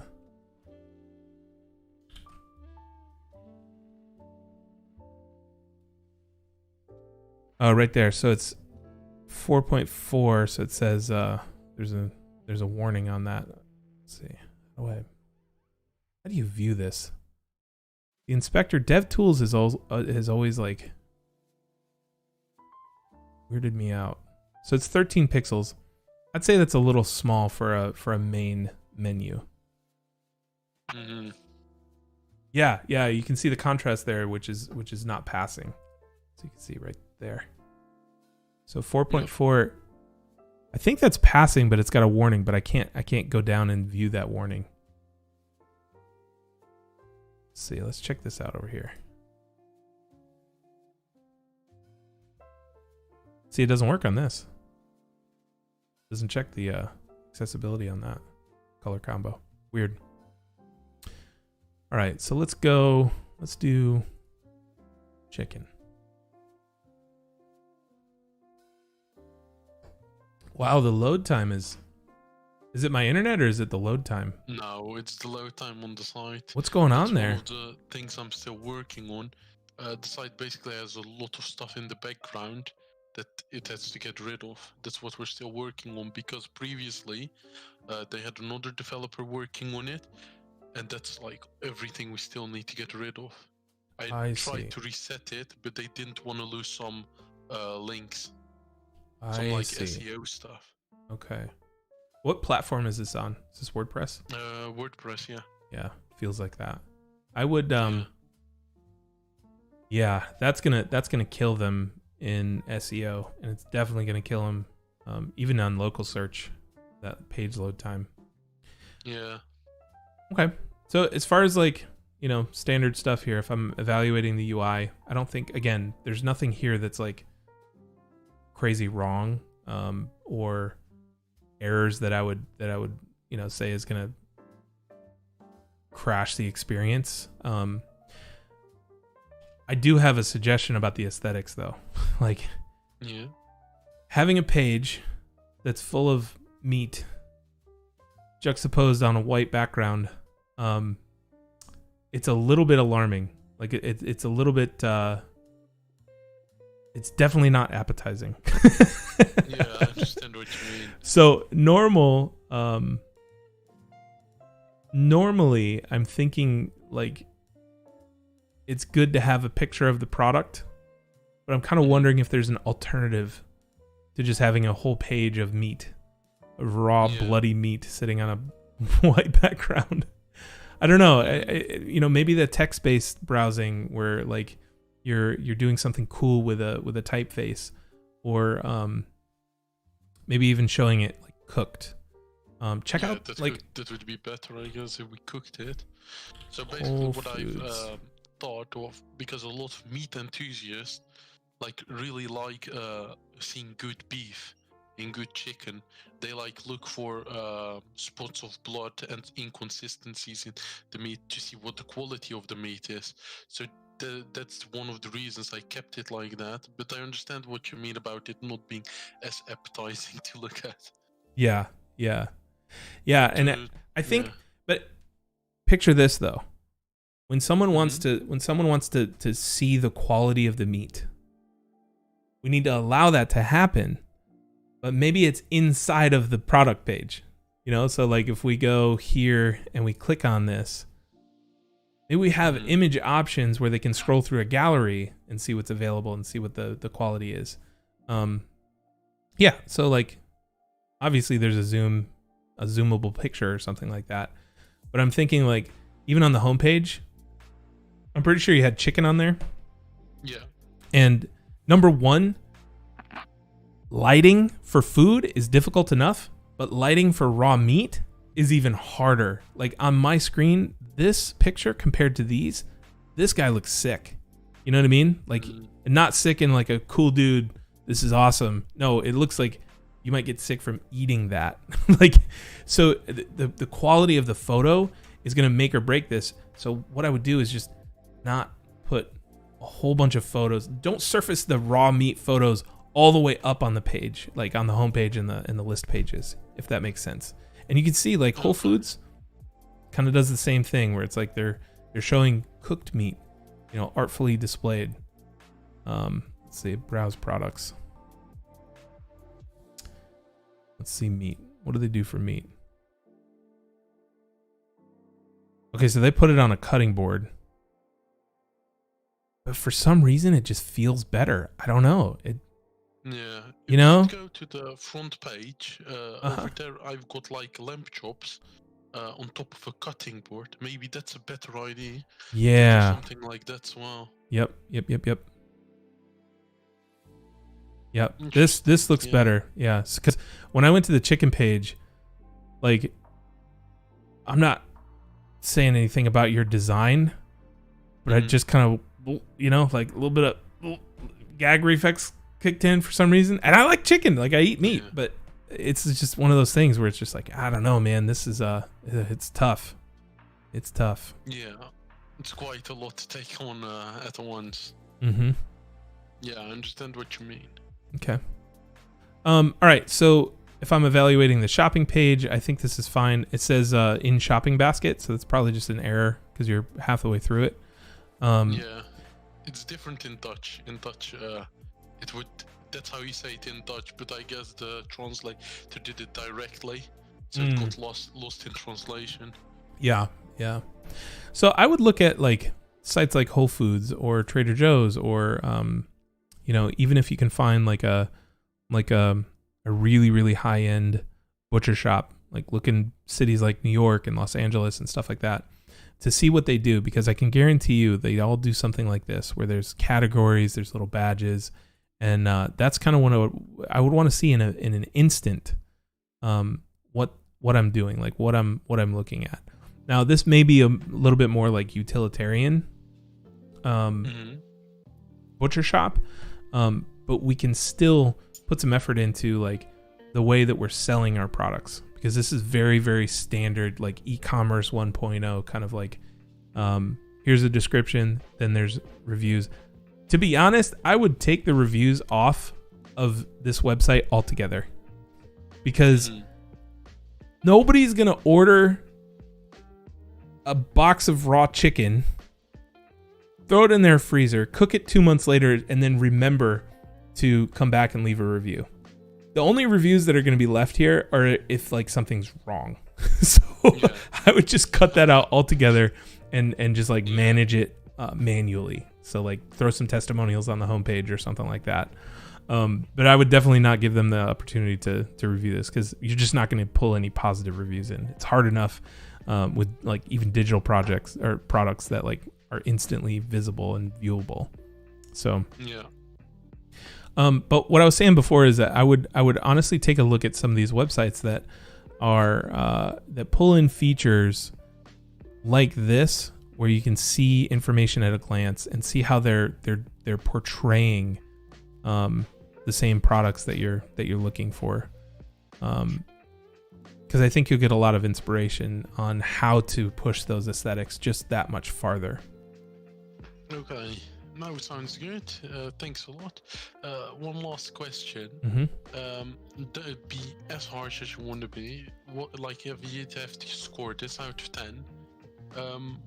Oh, right there. So it's 4.4. So it says there's a warning on that. Let's see. How do you view this? The inspector DevTools has always like weirded me out. So it's 13 pixels. I'd say that's a little small for a main menu. Yeah, you can see the contrast there, which is not passing. So you can see right there. So 4.4, I think that's passing, but it's got a warning, but I can't go down and view that warning. Let's see, let's check this out over here. See, it doesn't work on this. Doesn't check the accessibility on that color combo. Weird. All right, so let's do chicken. Wow, the load time is it my internet or is it the load time? No, it's the load time on the site. What's going on there? One of the things I'm still working on. The site basically has a lot of stuff in the background that it has to get rid of. That's what we're still working on, because previously they had another developer working on it, and that's like everything we still need to get rid of. I tried to reset it, but they didn't want to lose some links. Some like SEO stuff. Okay. What platform is this on? Is this WordPress? WordPress, yeah. Yeah, feels like that. I would yeah, that's gonna kill them in SEO, and it's definitely gonna kill them even on local search, that page load time. Yeah. Okay. So as far as like, you know, standard stuff here, if I'm evaluating the UI, I don't think, again, there's nothing here that's like crazy wrong or errors that I would you know say is gonna crash the experience. I do have a suggestion about the aesthetics though. Like, yeah, having a page that's full of meat juxtaposed on a white background, it's a little bit alarming. Like it's a little bit it's definitely not appetizing. Yeah, I understand what you mean. So normally I'm thinking like it's good to have a picture of the product, but I'm kind of wondering if there's an alternative to just having a whole page of meat, of raw bloody meat sitting on a white background. I don't know. You know, maybe the text-based browsing where like you're doing something cool with a typeface, or maybe even showing it like cooked. Check out that would be better, I guess, if we cooked it. So basically, what I've thought of, because a lot of meat enthusiasts like really like seeing good beef in good chicken. They like look for spots of blood and inconsistencies in the meat to see what the quality of the meat is. So that's one of the reasons I kept it like that. But I understand what you mean about it not being as appetizing to look at. Yeah. And I think, but picture this though. When someone wants to see the quality of the meat, we need to allow that to happen. But maybe it's inside of the product page, you know? So like if we go here and we click on this, maybe we have image options where they can scroll through a gallery and see what's available and see what the quality is. So like obviously there's a zoomable picture or something like that. But I'm thinking like even on the homepage, I'm pretty sure you had chicken on there. Yeah. And number one, lighting for food is difficult enough, but lighting for raw meat is even harder. Like on my screen, this picture compared to these, this guy looks sick. You know what I mean? Like not sick in like a cool dude, this is awesome. No, it looks like you might get sick from eating that. Like, so the quality of the photo is going to make or break this. So what I would do is just not put a whole bunch of photos. Don't surface the raw meat photos all the way up on the page, like on the homepage and the list pages, if that makes sense. And you can see like Whole Foods kind of does the same thing where it's like they're showing cooked meat, you know, artfully displayed. Let's see, browse products. Let's see meat. What do they do for meat? Okay, so they put it on a cutting board. But for some reason, it just feels better. I don't know. Yeah. You know? Go to the front page. Over there, I've got like lamb chops on top of a cutting board. Maybe that's a better idea. Yeah. Something like that as well. Yep. This looks better. Yeah. Because when I went to the chicken page, like, I'm not saying anything about your design, but I just kind of, you know, like a little bit of gag reflex kicked in for some reason. And I like chicken, like I eat meat, but it's just one of those things where it's just like, I don't know, man, this is it's tough. It's tough. Yeah, it's quite a lot to take on at once. Yeah, I understand what you mean. Okay. All right, so if I'm evaluating the shopping page, I think this is fine. It says in shopping basket, so that's probably just an error because you're half the way through it. Yeah, it's different in Dutch. In Dutch, it would. That's how you say it in Dutch, but I guess the translator did it directly, so it got lost in translation. Yeah. So I would look at like sites like Whole Foods or Trader Joe's, or you know, even if you can find like a really, really high end butcher shop, like look in cities like New York and Los Angeles and stuff like that, to see what they do, because I can guarantee you they all do something like this where there's categories, there's little badges, and that's kind of what I would want to see in an instant. What I'm doing, like what I'm looking at. Now this may be a little bit more like utilitarian butcher shop, but we can still put some effort into like the way that we're selling our products, because this is very, very standard, like e-commerce 1.0 kind of like, here's a description, then there's reviews. To be honest, I would take the reviews off of this website altogether, because nobody's going to order a box of raw chicken, throw it in their freezer, cook it 2 months later, and then remember to come back and leave a review. The only reviews that are going to be left here are if like something's wrong. So I would just cut that out altogether and just like manage it manually. So like throw some testimonials on the homepage or something like that. But I would definitely not give them the opportunity to review this, because you're just not going to pull any positive reviews in. It's hard enough with like even digital projects or products that like are instantly visible and viewable. So yeah. But what I was saying before is that I would honestly take a look at some of these websites that are that pull in features like this, where you can see information at a glance and see how they're portraying the same products that you're looking for. Because I think you'll get a lot of inspiration on how to push those aesthetics just that much farther. Okay. No, it sounds good. Thanks a lot. One last question. Be as harsh as you want to be. What, like, if you'd have to score this out of 10,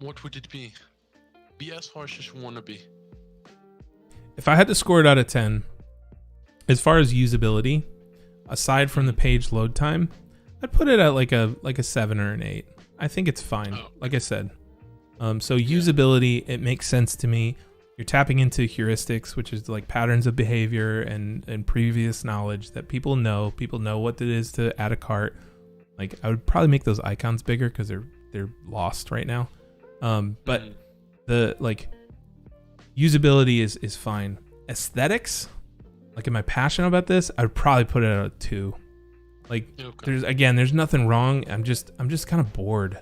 what would it be? Be as harsh as you want to be. If I had to score it out of 10, as far as usability, aside from the page load time, I'd put it at like a 7 or an 8. I think it's fine. Oh. Like I said. So usability, it makes sense to me. You're tapping into heuristics, which is like patterns of behavior and previous knowledge that people know. People know what it is to add a cart. Like I would probably make those icons bigger because they're lost right now. But the like usability is fine. aesthetics, like, am I passionate about this? I'd probably put it at a 2. Like, Okay. there's nothing wrong. I'm just kind of bored.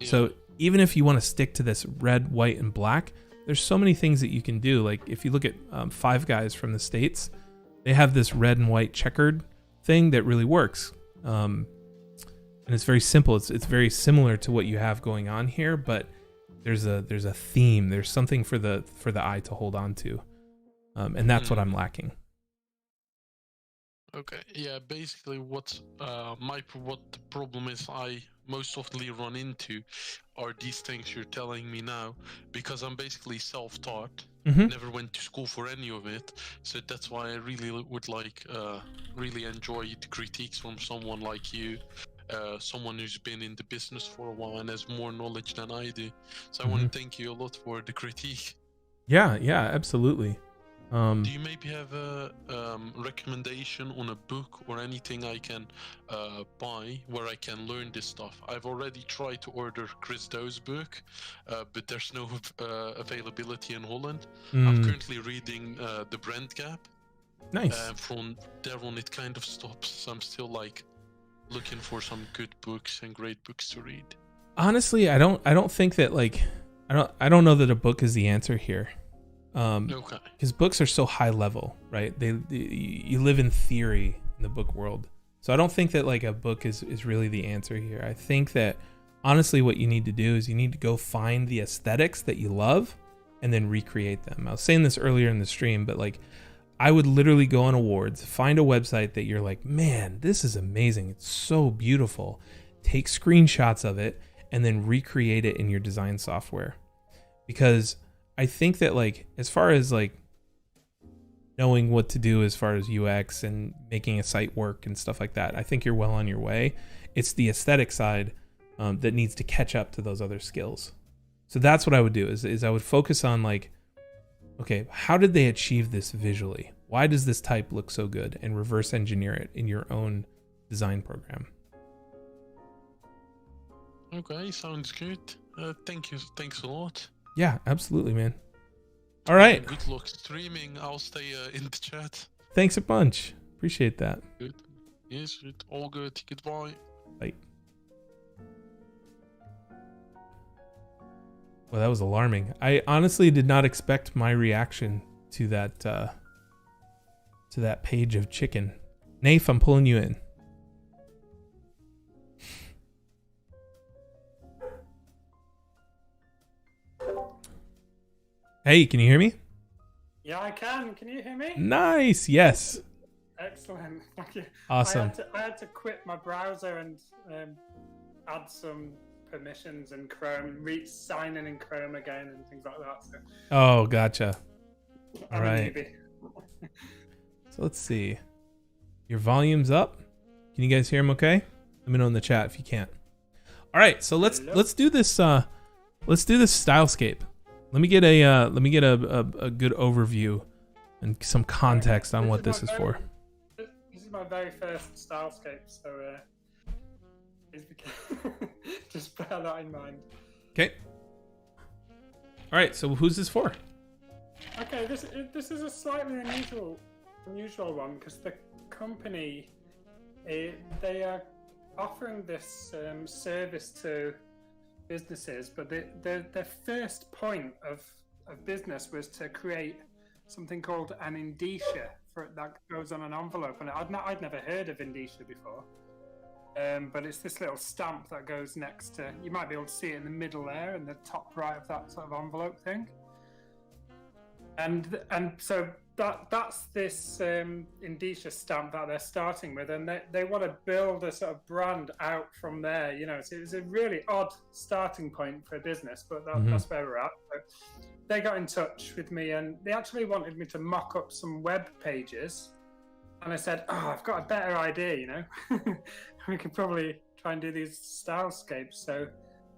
So even if you want to stick to this red, white, and black, there's so many things that you can do. Like, if you look at Five Guys from the States, they have this red and white checkered thing that really works. And it's very simple. It's very similar to what you have going on here, but there's a theme. There's something for the eye to hold on to. And that's what I'm lacking. Okay, yeah, basically what the problem is I most often run into are these things you're telling me now, because I'm basically self-taught, never went to school for any of it, so that's why I really would like really enjoy the critiques from someone like you, someone who's been in the business for a while and has more knowledge than I do. So I want to thank you a lot for the critique. Yeah, absolutely. Do you maybe have a recommendation on a book or anything I can buy where I can learn this stuff? I've already tried to order Chris Doe's book, but there's no availability in Holland. I'm currently reading The Brand Gap. Nice. From there on, it kind of stops. So I'm still like looking for some good books and great books to read. Honestly, I don't think that, like, I don't know that a book is the answer here. Okay. Because books are so high level, right? You live in theory in the book world. So I don't think that, like, a book is really the answer here. I think that honestly what you need to do is you need to go find the aesthetics that you love and then recreate them. I was saying this earlier in the stream, but, like, I would literally go on awards, find a website that you're like, man, this is amazing. It's so beautiful. Take screenshots of it and then recreate it in your design software. Because I think that, like, as far as, like, knowing what to do as far as UX and making a site work and stuff like that, I think you're well on your way. It's the aesthetic side that needs to catch up to those other skills. So that's what I would do is I would focus on, like, okay, how did they achieve this visually? Why does this type look so good? And reverse engineer it in your own design program. Okay, sounds good. Thank you. Thanks a lot. Yeah, absolutely, man. All right. Good luck streaming. I'll stay in the chat. Thanks a bunch. Appreciate that. Good. Yes, good. All good. Goodbye. Bye. Well, that was alarming. I honestly did not expect my reaction to that page of chicken. Nafe, I'm pulling you in. Hey, can you hear me? Yeah, I can. Can you hear me? Nice. Yes. Excellent. Thank you. Awesome. I had to quit my browser and add some permissions in Chrome, sign in Chrome again and things like that. So Oh, gotcha. All I'm a right. newbie. So let's see. Your volume's up. Can you guys hear him okay? Let me know in the chat if you can't. All right, so let's do this stylescape. Let me get a good overview and some context on what this is for. This is my very first stylescape, so just bear that in mind. Okay. All right, so who's this for? Okay, this is a slightly unusual one because the company they are offering this service to businesses, but their first point of business was to create something called an indicia that goes on an envelope, and I'd never heard of indicia before. But it's this little stamp that goes next to, you might be able to see it in the middle there in the top right of that sort of envelope thing. And so that's this indicia stamp that they're starting with, and they want to build a sort of brand out from there. You know, so it was a really odd starting point for a business, but that's where we're at. So they got in touch with me, and they actually wanted me to mock up some web pages. And I said, I've got a better idea, you know. We could probably try and do these stylescapes. So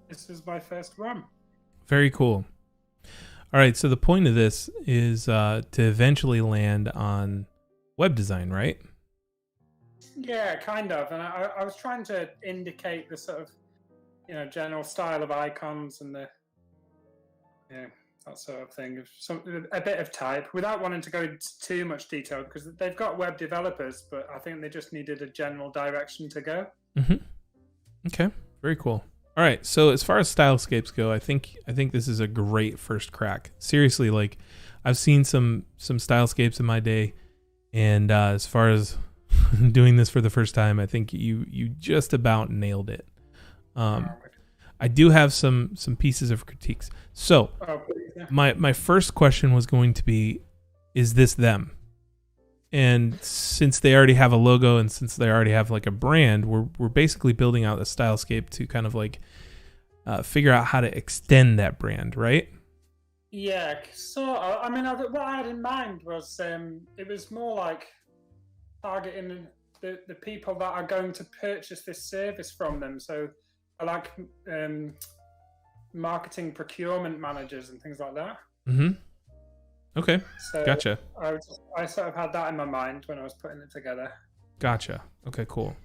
this was my first one. Very cool. All right, so the point of this is to eventually land on web design, right? Yeah, kind of. And I was trying to indicate the sort of, general style of icons and the that sort of thing. A bit of type, without wanting to go into too much detail, because they've got web developers, but I think they just needed a general direction to go. Mm-hmm. Okay, very cool. All right, so as far as stylescapes go, I think this is a great first crack. Seriously, like I've seen some stylescapes in my day, and as far as doing this for the first time, I think you just about nailed it. I do have some pieces of critiques. So my first question was going to be, is this them? And since they already have a logo and since they already have like a brand, we're basically building out a stylescape to kind of like figure out how to extend that brand, right? Yeah, so I mean, what I had in mind was it was more like targeting the people that are going to purchase this service from them. So I like marketing procurement managers and things like that. Mm-hmm. Okay, so gotcha. I sort of had that in my mind when I was putting it together. Gotcha. Okay, cool.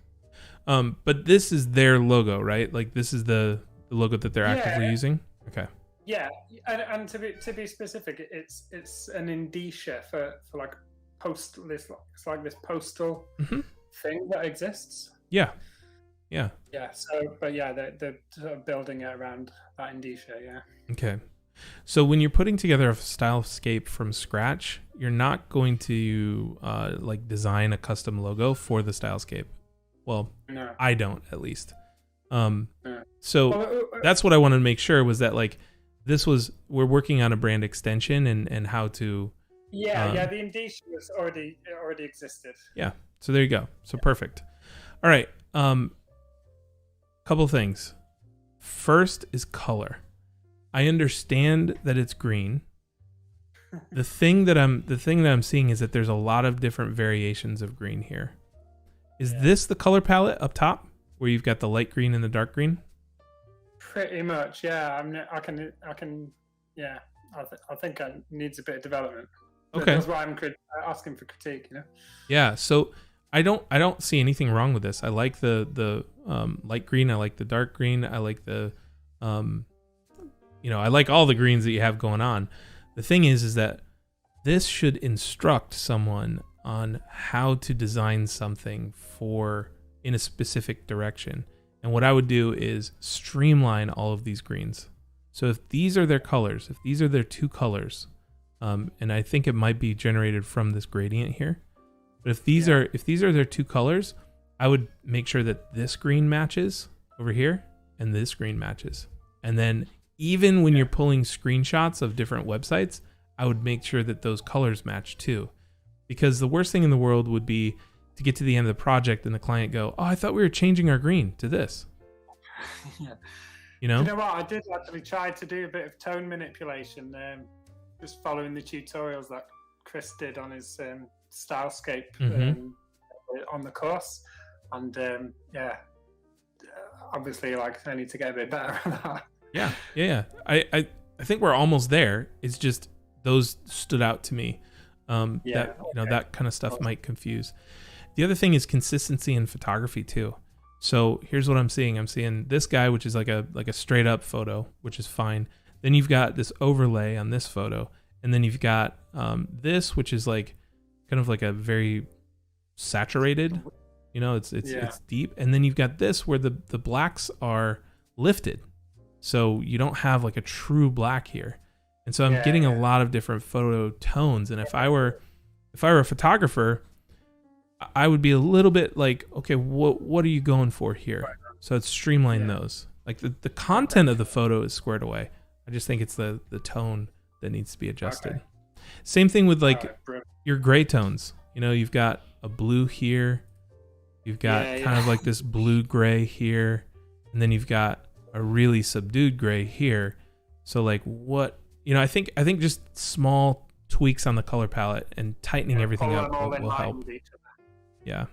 But this is their logo, right? Like this is the logo that they're actively using. Okay. Yeah, and to be specific, it's an indicia for like it's like this postal thing that exists. Yeah. So, but yeah, they're sort of building it around that indicia. Yeah. Okay. So when you're putting together a stylescape from scratch, you're not going to like design a custom logo for the stylescape. Well, no. I don't, at least. No. So that's what I wanted to make sure was that like we're working on a brand extension and how to. Yeah, the indicia was already existed. Yeah. So there you go. So perfect. All right. Couple things. First is color. I understand that it's green. The thing that I'm seeing is that there's a lot of different variations of green here. Is this the color palette up top where you've got the light green and the dark green? Pretty much, yeah. I can. Yeah, I think it needs a bit of development. Okay, that's why I'm asking for critique. You know. Yeah. So I don't see anything wrong with this. I like the light green. I like the dark green. I like the I like all the greens that you have going on. The thing is that this should instruct someone on how to design something in a specific direction. And what I would do is streamline all of these greens. So if these are their colors, if these are their two colors, and I think it might be generated from this gradient here, but if these are their two colors, I would make sure that this green matches over here and this green matches. And then even when you're pulling screenshots of different websites, I would make sure that those colors match too. Because the worst thing in the world would be to get to the end of the project and the client go, "Oh, I thought we were changing our green to this." Yeah. You know what? I did actually try to do a bit of tone manipulation, just following the tutorials that Chris did on his stylescape on the course. And obviously, like, I need to get a bit better at that. Yeah. I think we're almost there. It's just those stood out to me. That kind of stuff might confuse. The other thing is consistency in photography too. So here's what I'm seeing. I'm seeing this guy, which is like a straight up photo, which is fine. Then you've got this overlay on this photo, and then you've got this, which is like kind of like a very saturated. It's deep, and then you've got this where the blacks are lifted, so you don't have like a true black here. And so I'm getting a lot of different photo tones. And if I were a photographer, I would be a little bit like, okay, what are you going for here? Right. So it's streamline those. Like the content of the photo is squared away. I just think it's the tone that needs to be adjusted. Okay. Same thing with like your gray tones. You've got a blue here. You've got kind of like this blue gray here. And then you've got a really subdued gray here. So like what, I think just small tweaks on the color palette and tightening everything up will help. Yeah.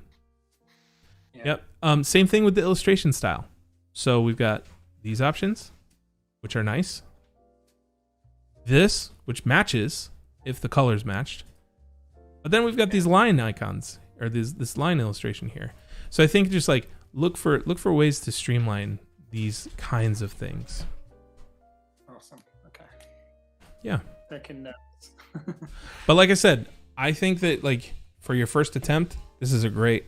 Yep. Same thing with the illustration style. So we've got these options, which are nice. This, which matches if the colors matched. But then we've got these line icons or this line illustration here. So I think just like look for ways to streamline these kinds of things. Awesome. Okay. Yeah. Taking notes. But like I said, I think that like for your first attempt, this is a great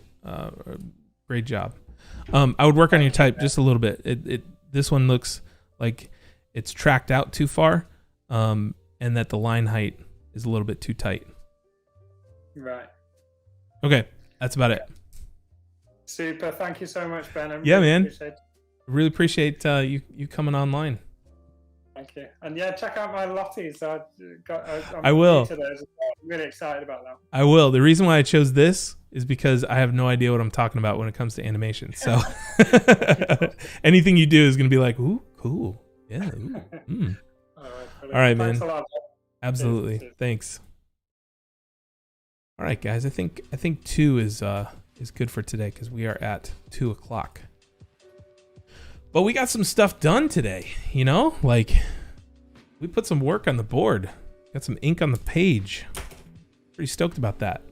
job. I would work on your type just a little bit. This one looks like it's tracked out too far, and that the line height is a little bit too tight. Right. Okay, that's about it. Super. Thank you so much, Ben. Man. Really appreciate you coming online. Thank you. And yeah, check out my lotties. I will. I'm really excited about that. I will. The reason why I chose this is because I have no idea what I'm talking about when it comes to animation. So anything you do is going to be like, ooh, cool. Yeah. Ooh, All right, man. Thanks a lot. Absolutely. Cheers. Thanks. All right, guys. I think 2 is good for today because we are at 2:00. But we got some stuff done today, like we put some work on the board, got some ink on the page. Pretty stoked about that.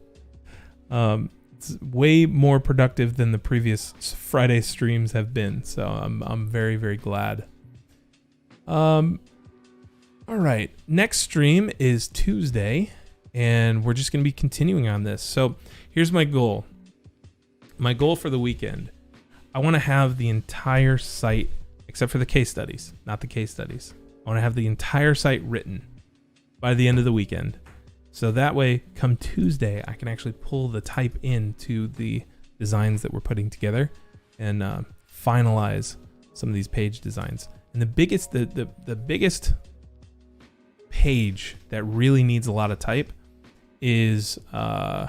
It's way more productive than the previous Friday streams have been, so I'm very, very glad. All right, next stream is Tuesday, and we're just going to be continuing on this. So here's my goal. My goal for the weekend. I want to have the entire site, except for the case studies, not the case studies. I want to have the entire site written by the end of the weekend. So that way, come Tuesday, I can actually pull the type into the designs that we're putting together and finalize some of these page designs. And the biggest page that really needs a lot of type is the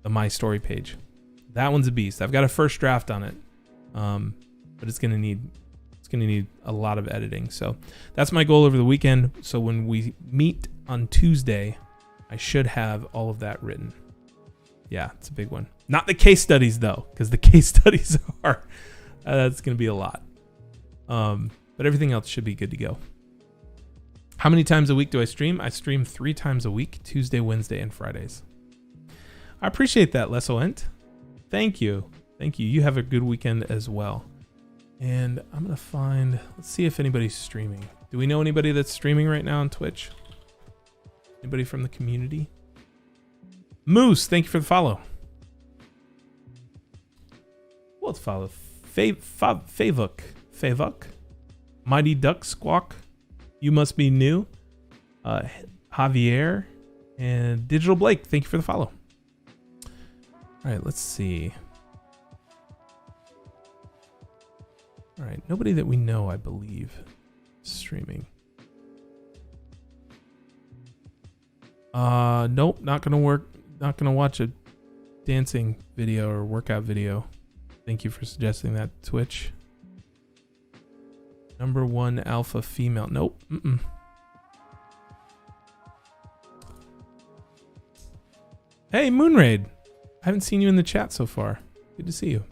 My Story page. That one's a beast. I've got a first draft on it, but it's gonna need a lot of editing. So that's my goal over the weekend. So when we meet on Tuesday, I should have all of that written. Yeah, it's a big one. Not the case studies though, because the case studies are that's gonna be a lot. But everything else should be good to go. How many times a week do I stream? I stream 3 times a week: Tuesday, Wednesday, and Fridays. I appreciate that, Lesoent. Thank you. You have a good weekend as well. And I'm going to let's see if anybody's streaming. Do we know anybody that's streaming right now on Twitch? Anybody from the community? Moose, thank you for the follow. Let's follow. Favuk. Mighty Duck Squawk. You Must Be New. Javier. And Digital Blake, thank you for the follow. All right, let's see. All right, nobody that we know, I believe, is streaming. Nope, not gonna work. Not gonna watch a dancing video or workout video. Thank you for suggesting that, Twitch. Number 1 alpha female. Nope. Hey, Moonraid. I haven't seen you in the chat so far. Good to see you.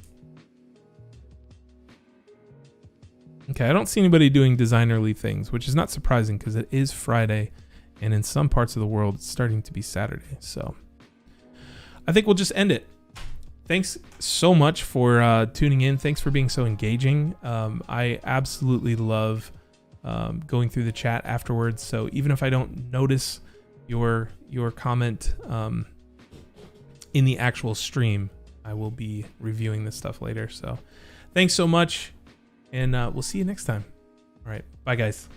Okay, I don't see anybody doing designerly things, which is not surprising because it is Friday, and in some parts of the world, it's starting to be Saturday. So I think we'll just end it. Thanks so much for tuning in. Thanks for being so engaging. I absolutely love going through the chat afterwards. So even if I don't notice your comment in the actual stream, I will be reviewing this stuff later. So thanks so much, and we'll see you next time. All right, bye guys.